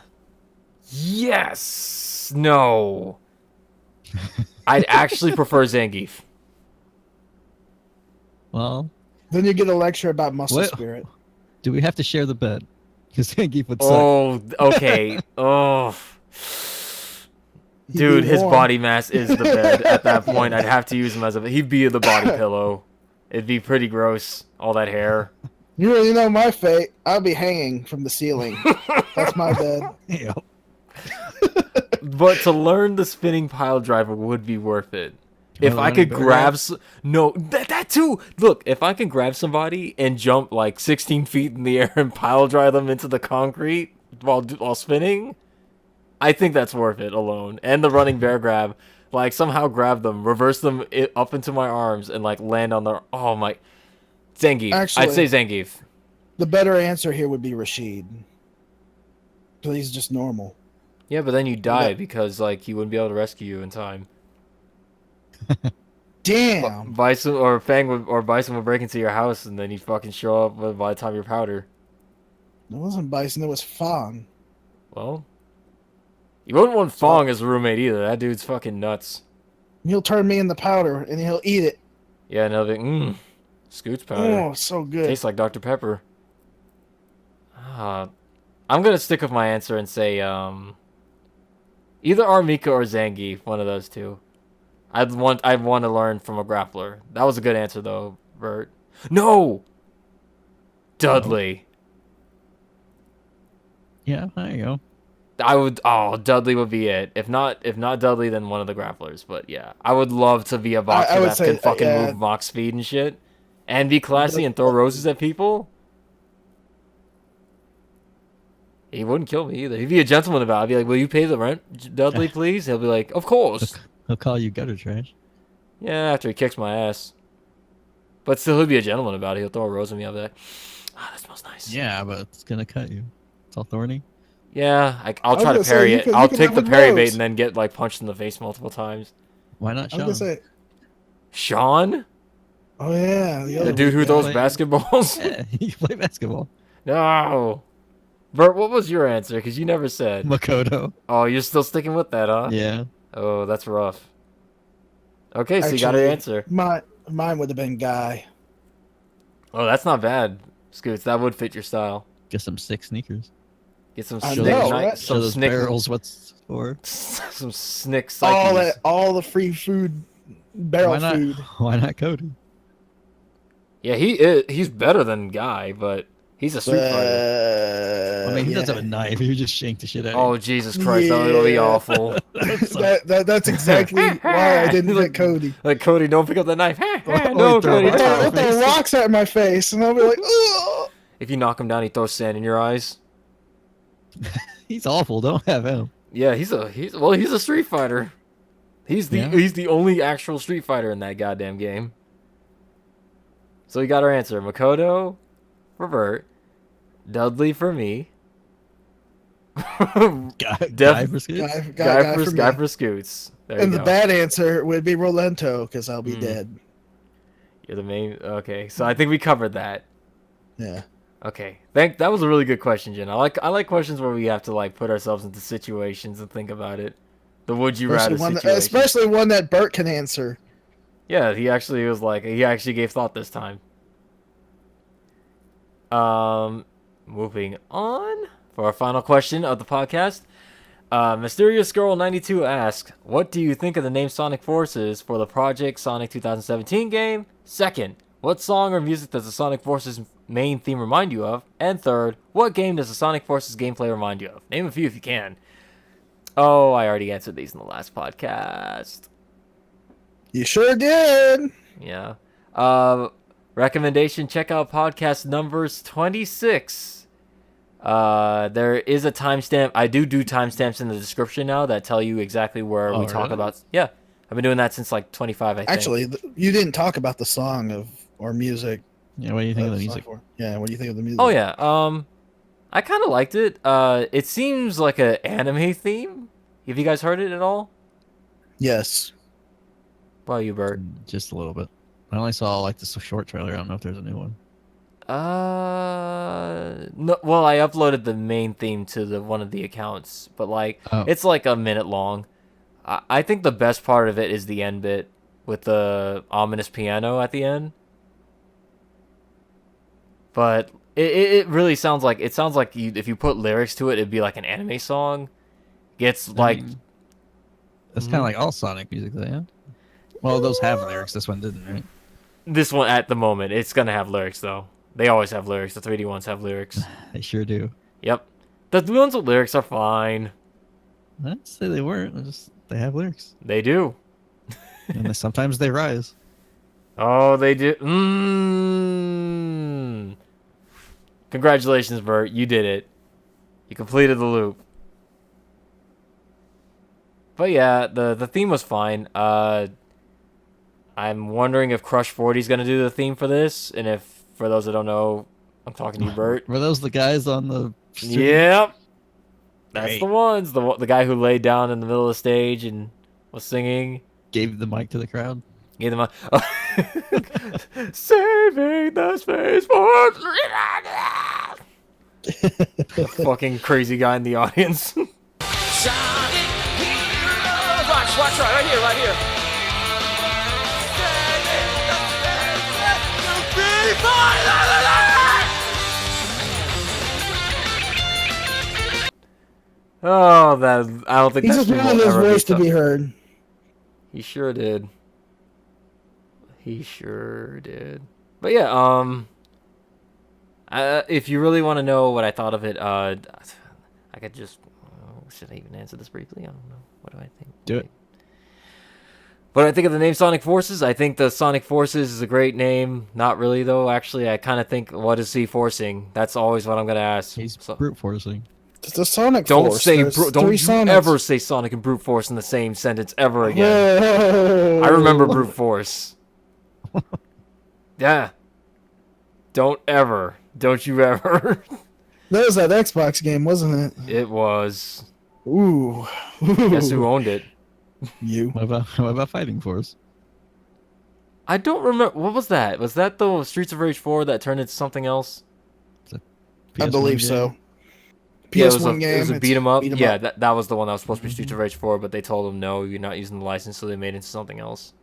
[SPEAKER 2] Yes! No. I'd actually prefer Zangief.
[SPEAKER 1] Well,
[SPEAKER 3] Then you get a lecture about muscle
[SPEAKER 1] What?
[SPEAKER 3] spirit.
[SPEAKER 1] do we have to share the bed? Because Zangief would suck.
[SPEAKER 2] Oh, okay. Oh.
[SPEAKER 3] He'd
[SPEAKER 2] Dude,
[SPEAKER 3] be
[SPEAKER 2] his
[SPEAKER 3] warm.
[SPEAKER 2] body mass is the bed. At that point, I'd have to use him as a... He'd be the body pillow. It'd be pretty gross. All that hair.
[SPEAKER 3] You already know my fate. I'll be hanging from the ceiling. That's my bed.
[SPEAKER 1] Yeah.
[SPEAKER 2] But to learn the spinning pile driver would be worth it. If
[SPEAKER 1] Oh,
[SPEAKER 2] I could
[SPEAKER 1] better
[SPEAKER 2] grab... No, that too! Look, if I can grab somebody and jump like 16 feet in the air and pile drive them into the concrete while spinning, I think that's worth it alone. And the running bear grab. Like, somehow grab them, reverse them up into my arms, and like land on their... Oh my... Zangief.
[SPEAKER 3] Actually-
[SPEAKER 2] I'd say Zangief.
[SPEAKER 3] The better answer here would be Rashid. Because he's just normal.
[SPEAKER 2] Yeah, but then you die because like he wouldn't be able to rescue you in time.
[SPEAKER 3] Damn.
[SPEAKER 2] Bison or Bison would break into your house and then you fucking show up by the time you're powder.
[SPEAKER 3] It wasn't Bison, it was Fong.
[SPEAKER 2] Well, you wouldn't want Fong as a roommate either. That dude's fucking nuts.
[SPEAKER 3] He'll turn me into powder and he'll eat it.
[SPEAKER 2] Yeah, and he'll be Scoots powder.
[SPEAKER 3] Oh, so good.
[SPEAKER 2] Tastes like Dr. Pepper. I'm gonna stick with my answer and say either Armika or Zangief, one of those two. I'd want to learn from a grappler. That was a good answer though, Bert. No, Dudley.
[SPEAKER 1] Yeah, there you go.
[SPEAKER 2] I would. Oh, Dudley would be it. If not Dudley, then one of the grapplers. But yeah, I would love to be a boxer
[SPEAKER 3] would
[SPEAKER 2] that
[SPEAKER 3] say,
[SPEAKER 2] can fucking
[SPEAKER 3] yeah.
[SPEAKER 2] move Mach speed and shit, and be classy and throw roses at people. He wouldn't kill me either. He'd be a gentleman about it. I'd be like, "Will you pay the rent, Dudley, please?" He'll be like, "Of course."
[SPEAKER 1] He'll call you gutter trash.
[SPEAKER 2] Yeah, after he kicks my ass. But still, he'll be a gentleman about it. He'll throw a rose at me. I'll be like, that smells nice.
[SPEAKER 1] Yeah, but it's gonna cut you. It's all thorny.
[SPEAKER 2] Yeah, I'll
[SPEAKER 3] was
[SPEAKER 2] try to
[SPEAKER 3] gonna say,
[SPEAKER 2] parry
[SPEAKER 3] you
[SPEAKER 2] it.
[SPEAKER 3] could-
[SPEAKER 2] I'll
[SPEAKER 3] you could
[SPEAKER 2] take
[SPEAKER 3] live
[SPEAKER 2] the
[SPEAKER 3] with
[SPEAKER 2] parry
[SPEAKER 3] Rose.
[SPEAKER 2] bait and then get like punched in the face multiple times.
[SPEAKER 1] Why not
[SPEAKER 3] I
[SPEAKER 1] Sean?
[SPEAKER 3] was gonna say,
[SPEAKER 2] Sean?
[SPEAKER 3] oh yeah,
[SPEAKER 2] The dude who throws
[SPEAKER 1] Like-
[SPEAKER 2] basketballs?
[SPEAKER 1] Yeah, you play basketball.
[SPEAKER 2] No. Bert, what was your answer? Because you never said.
[SPEAKER 1] Makoto.
[SPEAKER 2] Oh, you're still sticking with that, huh?
[SPEAKER 1] Yeah.
[SPEAKER 2] Oh, that's rough. Okay, so you got your answer.
[SPEAKER 3] Mine would have been Guy.
[SPEAKER 2] Oh, that's not bad, Scoots. That would fit your style.
[SPEAKER 1] Get some sick sneakers.
[SPEAKER 2] Get some
[SPEAKER 3] I
[SPEAKER 2] snick,
[SPEAKER 3] know, right?
[SPEAKER 1] Show
[SPEAKER 2] some
[SPEAKER 1] those
[SPEAKER 2] snick,
[SPEAKER 1] barrels what's for.
[SPEAKER 2] some snick
[SPEAKER 3] All
[SPEAKER 2] psyches.
[SPEAKER 3] all the free food, barrel
[SPEAKER 1] Why not?
[SPEAKER 3] food.
[SPEAKER 1] Why not Cody?
[SPEAKER 2] Yeah, he's better than Guy, but he's a street fighter.
[SPEAKER 1] I mean, he
[SPEAKER 3] yeah.
[SPEAKER 1] does have a knife. He would just shank the shit out
[SPEAKER 2] Oh,
[SPEAKER 1] of
[SPEAKER 2] Jesus Christ, that would be
[SPEAKER 3] Yeah.
[SPEAKER 2] awful.
[SPEAKER 3] That's exactly why I didn't pick Cody.
[SPEAKER 2] Like, Cody, don't pick up the knife.
[SPEAKER 1] Why
[SPEAKER 2] No,
[SPEAKER 1] would he throw
[SPEAKER 2] Cody,
[SPEAKER 1] a rock
[SPEAKER 2] no.
[SPEAKER 1] at
[SPEAKER 3] He'll throw rocks at my face, and I'll be like, ugh.
[SPEAKER 2] If you knock him down, he throws sand in your eyes.
[SPEAKER 1] you. He's awful. Don't have him.
[SPEAKER 2] Yeah, he's a street fighter. He's the only actual street fighter in that goddamn game. So we got our answer. Makoto for Bert. Dudley for me.
[SPEAKER 1] Guy for skis?
[SPEAKER 3] Guy for me.
[SPEAKER 2] Guy for Scoots. There
[SPEAKER 3] And
[SPEAKER 2] you
[SPEAKER 3] the
[SPEAKER 2] go.
[SPEAKER 3] bad answer would be Rolento, because I'll be dead.
[SPEAKER 2] You're the main. Okay, so I think we covered that.
[SPEAKER 3] Yeah.
[SPEAKER 2] Okay, that was a really good question, Jen. I like questions where we have to like put ourselves into situations and think about it. The would you rather situation.
[SPEAKER 3] Especially one that Bert can answer.
[SPEAKER 2] Yeah, he actually gave thought this time. Moving on for our final question of the podcast. Mysterious Girl 92 asks, what do you think of the name Sonic Forces for the Project Sonic 2017 game? Second, what song or music does the Sonic Forces main theme remind you of? And third, what game does the Sonic Forces gameplay remind you of? Name a few if you can. Oh, I already answered these in the last podcast.
[SPEAKER 3] You sure did.
[SPEAKER 2] Yeah. Recommendation, check out podcast numbers 26. There is a timestamp. I do timestamps in the description now that tell you exactly where we talk about. Yeah, I've been doing that since like 25. I think.
[SPEAKER 3] Actually, you didn't talk about the song or music.
[SPEAKER 1] Yeah, what do you think of the music?
[SPEAKER 3] Yeah, what do you think of the music?
[SPEAKER 2] Oh yeah. I kind of liked it. It seems like an anime theme. Have you guys heard it at all?
[SPEAKER 3] Yes.
[SPEAKER 2] What about you, Bert?
[SPEAKER 1] Just a little bit. I only saw like the short trailer. I don't know if there's a new one.
[SPEAKER 2] No. Well, I uploaded the main theme to one of the accounts, but like it's like a minute long. I think the best part of it is the end bit with the ominous piano at the end. But it really sounds like if you put lyrics to it, it'd be like an anime song. It's like
[SPEAKER 1] that's kind of like all Sonic music, though. Yeah. Well, those have lyrics. This one didn't, right?
[SPEAKER 2] This one at the moment, it's gonna have lyrics though. They always have lyrics. The 3D ones have lyrics.
[SPEAKER 1] They sure do.
[SPEAKER 2] Yep. The ones with lyrics are fine.
[SPEAKER 1] I didn't say they weren't. They have lyrics.
[SPEAKER 2] They do.
[SPEAKER 1] And sometimes they rise.
[SPEAKER 2] Oh, they do. Congratulations, Bert. You did it. You completed the loop. But yeah, the theme was fine. I'm wondering if Crush 40 is going to do the theme for this. And if, for those that don't know, I'm talking to you, Bert.
[SPEAKER 1] Were those the guys on the street?
[SPEAKER 2] Yep. That's
[SPEAKER 1] Great.
[SPEAKER 2] the ones. The guy who laid down in the middle of the stage and was singing.
[SPEAKER 1] Gave the mic to the crowd.
[SPEAKER 2] Gave them a... Saving the space for... Fucking crazy guy in the audience.
[SPEAKER 4] Watch, right here.
[SPEAKER 2] Oh, that I don't think
[SPEAKER 3] He
[SPEAKER 2] that's
[SPEAKER 3] just wanted his voice to be heard.
[SPEAKER 2] He sure did. But yeah, if you really want to know what I thought of it, I could just should I even answer this briefly? I don't know. What do I think?
[SPEAKER 1] Do it.
[SPEAKER 2] What I think of the name Sonic Forces? I think the Sonic Forces is a great name. Not really though. Actually, I kind of think, what is he forcing? That's always what I'm gonna ask.
[SPEAKER 1] He's brute forcing.
[SPEAKER 3] It's a Sonic
[SPEAKER 2] Don't
[SPEAKER 3] Force.
[SPEAKER 2] say
[SPEAKER 3] There's
[SPEAKER 2] don't
[SPEAKER 3] three
[SPEAKER 2] you
[SPEAKER 3] Sonics.
[SPEAKER 2] ever say Sonic and brute force in the same sentence ever again.
[SPEAKER 3] Whoa.
[SPEAKER 2] I remember brute force. Yeah. Don't you ever.
[SPEAKER 3] That was that Xbox game, wasn't it?
[SPEAKER 2] It was.
[SPEAKER 3] Ooh.
[SPEAKER 2] Guess who owned it?
[SPEAKER 3] You.
[SPEAKER 1] What about Fighting Force?
[SPEAKER 2] I don't remember. What was that? Was that the Streets of Rage 4 that turned into something else?
[SPEAKER 3] I
[SPEAKER 1] PS1
[SPEAKER 3] believe
[SPEAKER 1] game?
[SPEAKER 3] so.
[SPEAKER 2] Yeah,
[SPEAKER 3] PS1 game.
[SPEAKER 2] It was a
[SPEAKER 3] it's
[SPEAKER 2] beat 'em up.
[SPEAKER 3] beat 'em
[SPEAKER 2] Yeah,
[SPEAKER 3] up.
[SPEAKER 2] that was the one that was supposed to be Streets of Rage 4, but they told them no, you're not using the license, so they made it into something else.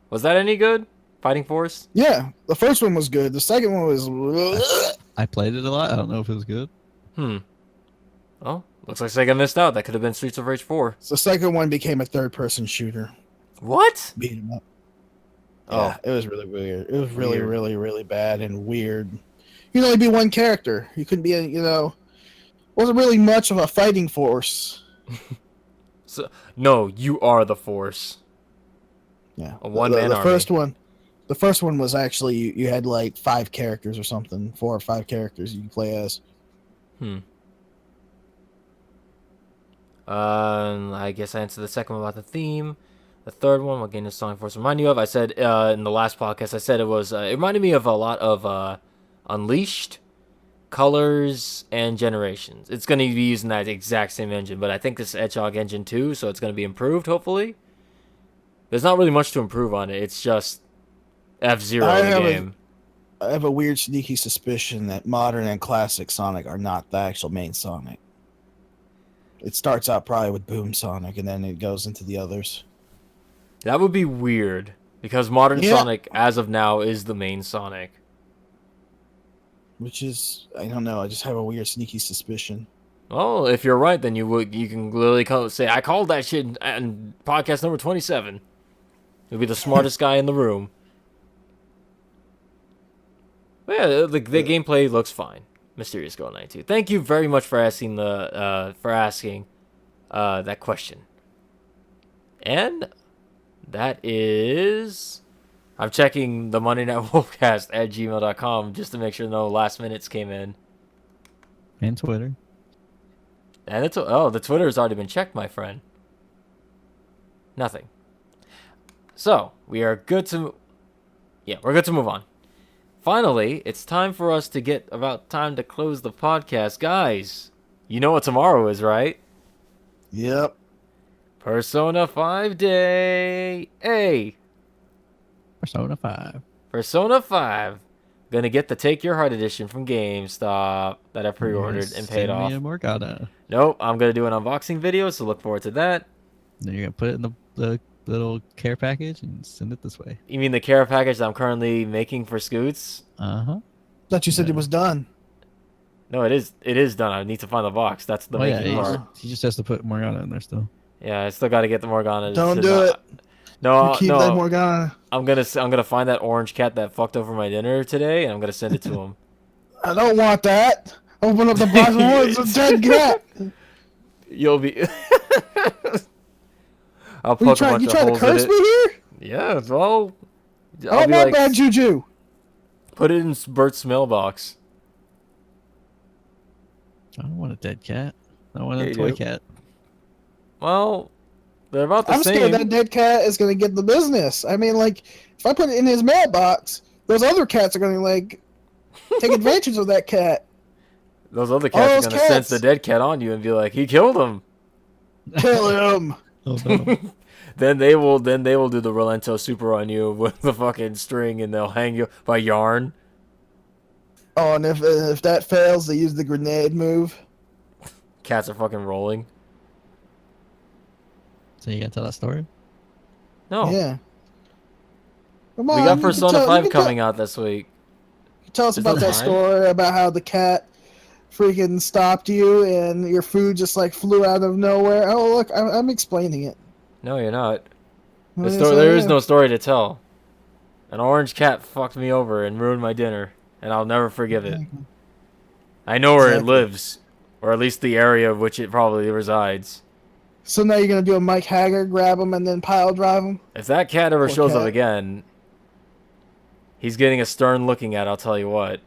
[SPEAKER 2] Was that any good? Fighting Force?
[SPEAKER 3] Yeah, the first one was good. The second one was.
[SPEAKER 1] I played it a lot. I don't know if it was good.
[SPEAKER 2] Oh, looks like Sega missed out. That could have been Streets of Rage 4.
[SPEAKER 3] The second one became a third-person shooter.
[SPEAKER 2] What?
[SPEAKER 3] Beat 'em up.
[SPEAKER 2] Oh.
[SPEAKER 3] Yeah, it was really weird. It was really,
[SPEAKER 2] Weird.
[SPEAKER 3] really, really bad and weird. You could only be one character. You couldn't be, wasn't really much of a fighting force.
[SPEAKER 2] So, no, you are the Force.
[SPEAKER 3] Yeah,
[SPEAKER 2] A one-man
[SPEAKER 3] the
[SPEAKER 2] army.
[SPEAKER 3] The first one was actually you had like 5 characters or something, 4 or 5 characters you could play as.
[SPEAKER 2] I guess I answered the second one about the theme. The third one, what game does Sonic Force remind you of? I said in the last podcast, I said it was. It reminded me of a lot of Unleashed, Colors, and Generations. It's going to be using that exact same engine, but I think this is Hedgehog engine too, so it's going to be improved. Hopefully, there's not really much to improve on it. It's just F-Zero in the game.
[SPEAKER 3] I have a weird, sneaky suspicion that modern and classic Sonic are not the actual main Sonic. It starts out probably with Boom Sonic, and then it goes into the others.
[SPEAKER 2] That would be weird, because modern
[SPEAKER 3] Yeah.
[SPEAKER 2] Sonic, as of now, is the main Sonic.
[SPEAKER 3] Which is, I don't know, I just have a weird, sneaky suspicion.
[SPEAKER 2] Well, if you're right, then you can literally say, I called that shit in podcast number 27. You'll be the smartest guy in the room. But yeah, the gameplay looks fine. Mysterious Girl 92. Thank you very much for asking that question. And that is... I'm checking the Monday Night Wolfcast at gmail.com just to make sure no last minutes came in.
[SPEAKER 1] And Twitter.
[SPEAKER 2] And the Twitter has already been checked, my friend. Nothing. So, we're good to move on. Finally, it's time for us to get about time to close the podcast. Guys, you know what tomorrow is, right?
[SPEAKER 3] Yep.
[SPEAKER 2] Persona 5 Day. Hey.
[SPEAKER 1] Persona 5.
[SPEAKER 2] Persona 5. Gonna get the Take Your Heart edition from GameStop that I pre-ordered and paid off.
[SPEAKER 1] Morgana.
[SPEAKER 2] Nope, I'm gonna do an unboxing video, so look forward to that.
[SPEAKER 1] Then you're gonna put it in the little care package and send it this way.
[SPEAKER 2] You mean the care package that I'm currently making for Scoots?
[SPEAKER 3] Thought you said it was done.
[SPEAKER 2] No, it is done. I need to find the box. That's the making part.
[SPEAKER 1] He just has to put Morgana in there still.
[SPEAKER 2] Yeah, I still got to get the Morgana.
[SPEAKER 3] Don't do it.
[SPEAKER 2] No,
[SPEAKER 3] You keep that Morgana.
[SPEAKER 2] I'm gonna find that orange cat that fucked over my dinner today, and I'm gonna send it to him.
[SPEAKER 3] I don't want that. Open up the box. It's a dead cat.
[SPEAKER 2] You'll be. I'll
[SPEAKER 3] You
[SPEAKER 2] poke a
[SPEAKER 3] trying
[SPEAKER 2] bunch of
[SPEAKER 3] to
[SPEAKER 2] holes in
[SPEAKER 3] curse
[SPEAKER 2] it.
[SPEAKER 3] me here?
[SPEAKER 2] Yeah, well,
[SPEAKER 3] I
[SPEAKER 2] I'll
[SPEAKER 3] don't
[SPEAKER 2] be
[SPEAKER 3] want
[SPEAKER 2] like,
[SPEAKER 3] bad juju.
[SPEAKER 2] put it in Bert's mailbox.
[SPEAKER 1] I don't want a dead cat. I want
[SPEAKER 2] Yeah,
[SPEAKER 1] a
[SPEAKER 2] you
[SPEAKER 1] toy
[SPEAKER 2] do.
[SPEAKER 1] cat.
[SPEAKER 2] Well, they're about the
[SPEAKER 3] I'm
[SPEAKER 2] same.
[SPEAKER 3] scared that dead cat is going to get the business. I mean, like, if I put it in his mailbox, those other cats are going to, like, take advantage of that cat.
[SPEAKER 2] Those other cats
[SPEAKER 3] those
[SPEAKER 2] are gonna sense
[SPEAKER 3] cats.
[SPEAKER 2] the dead cat on you and be like, he killed him.
[SPEAKER 3] Kill him.
[SPEAKER 1] Oh no.
[SPEAKER 2] Then they will do the Relento Super on you with the fucking string, and they'll hang you by yarn.
[SPEAKER 3] Oh, and if that fails, they use the grenade move.
[SPEAKER 2] Cats are fucking rolling.
[SPEAKER 1] So you gotta tell that story?
[SPEAKER 2] No,
[SPEAKER 3] Yeah. Come
[SPEAKER 2] we
[SPEAKER 3] on,
[SPEAKER 2] got
[SPEAKER 3] you
[SPEAKER 2] Persona
[SPEAKER 3] can tell-
[SPEAKER 2] 5
[SPEAKER 3] you can
[SPEAKER 2] coming out this week.
[SPEAKER 3] Tell us
[SPEAKER 2] Is
[SPEAKER 3] about
[SPEAKER 2] that
[SPEAKER 3] that
[SPEAKER 2] time?
[SPEAKER 3] story about how the cat freaking stopped you and your food just like flew out of nowhere. Oh, look, I'm explaining it.
[SPEAKER 2] No, you're not.
[SPEAKER 3] Yes,
[SPEAKER 2] There
[SPEAKER 3] I
[SPEAKER 2] is
[SPEAKER 3] am.
[SPEAKER 2] no story to tell. An orange cat fucked me over and ruined my dinner, and I'll never forgive it. I know where it
[SPEAKER 3] Exactly.
[SPEAKER 2] lives, or at least the area of which it probably resides.
[SPEAKER 3] So now you're gonna do a Mike Haggard, grab him and then pile drive him.
[SPEAKER 2] If that cat ever
[SPEAKER 3] Poor
[SPEAKER 2] shows up
[SPEAKER 3] cat.
[SPEAKER 2] again, he's getting a stern looking at. I'll tell you what.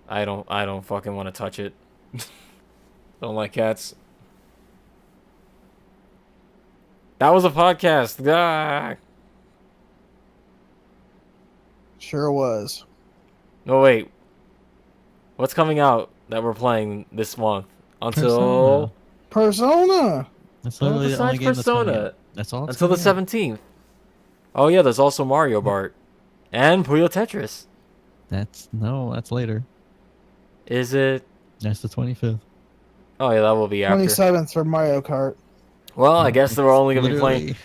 [SPEAKER 2] I don't fucking want to touch it. Don't like cats. That was a podcast. Ah.
[SPEAKER 3] Sure was.
[SPEAKER 2] No, wait. What's coming out that we're playing this month? Until
[SPEAKER 3] Persona.
[SPEAKER 1] That's
[SPEAKER 2] Well,
[SPEAKER 1] literally the only
[SPEAKER 2] besides
[SPEAKER 1] game that's coming
[SPEAKER 2] Persona.
[SPEAKER 1] out. That's all.
[SPEAKER 2] until the 17th. Oh yeah, there's also Mario Bart and Puyo Tetris.
[SPEAKER 1] That's later.
[SPEAKER 2] Is it?
[SPEAKER 1] That's the 25th.
[SPEAKER 2] Oh yeah, that will be after.
[SPEAKER 3] 27th for Mario Kart.
[SPEAKER 2] Well, I guess they're only gonna be playing.
[SPEAKER 1] Literally,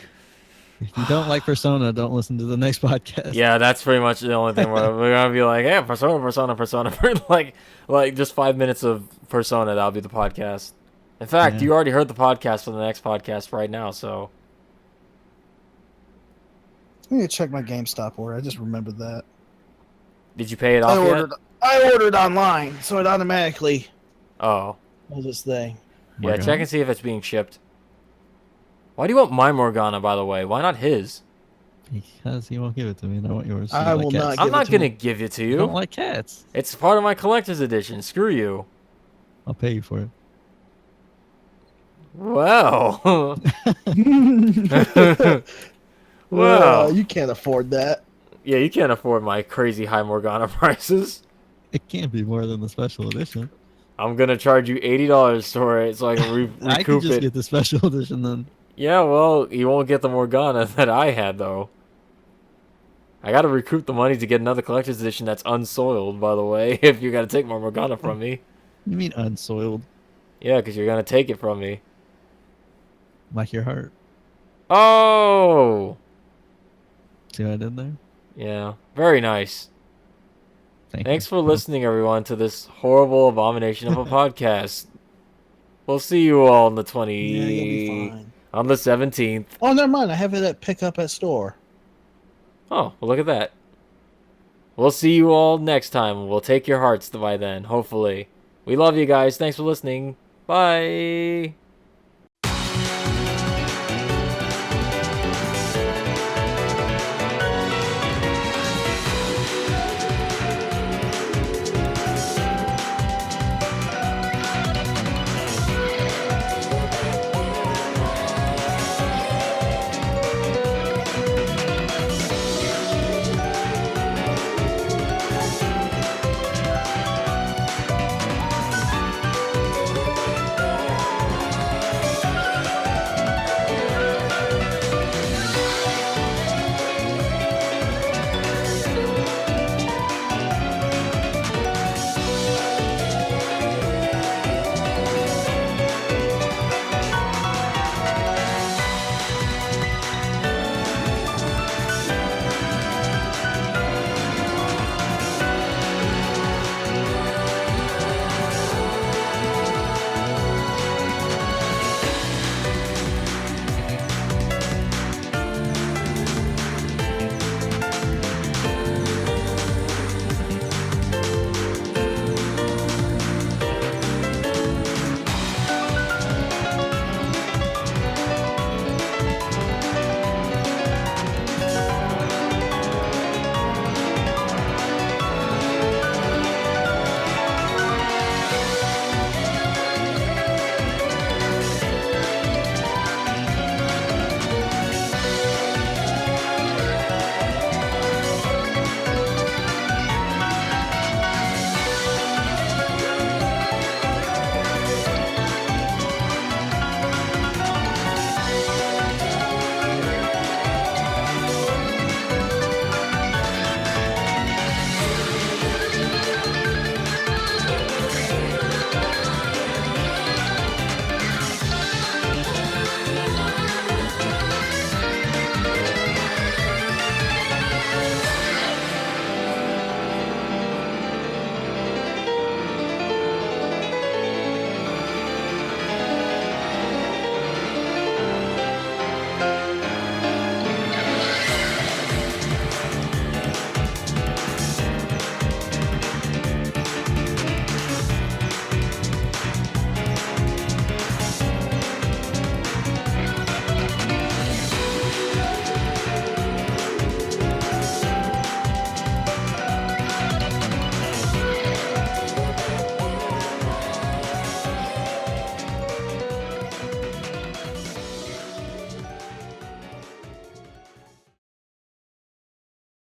[SPEAKER 1] if you don't like Persona, don't listen to the next podcast.
[SPEAKER 2] Yeah, that's pretty much the only thing we're gonna be like, yeah, Persona, like just 5 minutes of Persona. That'll be the podcast. In fact,
[SPEAKER 1] Yeah.
[SPEAKER 2] you already heard the podcast for the next podcast right now, so
[SPEAKER 3] I need to check my GameStop order. I just remembered that.
[SPEAKER 2] did you pay it off yet?
[SPEAKER 3] I ordered online, so it automatically
[SPEAKER 2] Oh,
[SPEAKER 3] does this thing.
[SPEAKER 2] yeah.
[SPEAKER 1] Morgana?
[SPEAKER 2] Check and see if it's being shipped. Why do you want my Morgana, by the way? Why not his?
[SPEAKER 1] Because he won't give it to me, and I want yours.
[SPEAKER 3] I
[SPEAKER 1] You like
[SPEAKER 3] will
[SPEAKER 1] cats.
[SPEAKER 3] not
[SPEAKER 2] I'm
[SPEAKER 3] give it
[SPEAKER 2] not
[SPEAKER 3] to
[SPEAKER 2] gonna
[SPEAKER 3] me.
[SPEAKER 2] give it to
[SPEAKER 1] You
[SPEAKER 2] you.
[SPEAKER 1] don't like cats.
[SPEAKER 2] It's part of my collector's edition. Screw you.
[SPEAKER 1] I'll pay you for it.
[SPEAKER 2] Well,
[SPEAKER 3] Well,
[SPEAKER 2] well,
[SPEAKER 3] you can't afford that.
[SPEAKER 2] yeah, you can't afford my crazy high Morgana prices.
[SPEAKER 1] It can't be more than the special edition.
[SPEAKER 2] I'm gonna charge you $80 for it so I can
[SPEAKER 1] I could
[SPEAKER 2] recoup
[SPEAKER 1] just
[SPEAKER 2] it.
[SPEAKER 1] get the special edition then.
[SPEAKER 2] Yeah, well, you won't get the Morgana that I had though. I gotta recoup the money to get another collector's edition that's unsoiled, by the way, if you gotta take my Morgana from me.
[SPEAKER 1] You mean unsoiled?
[SPEAKER 2] Yeah, because you're gonna take it from me.
[SPEAKER 1] Like your heart.
[SPEAKER 2] Oh!
[SPEAKER 1] See what I did there?
[SPEAKER 2] Yeah, very nice. Thanks for listening, everyone, to this horrible abomination of a podcast. We'll see you all on the
[SPEAKER 3] Yeah, you'll be fine.
[SPEAKER 2] on the 17th.
[SPEAKER 3] Oh, never mind. I have it at pick up at store.
[SPEAKER 2] Oh, well, look at that. We'll see you all next time. We'll take your hearts by then, hopefully. We love you guys. Thanks for listening. Bye.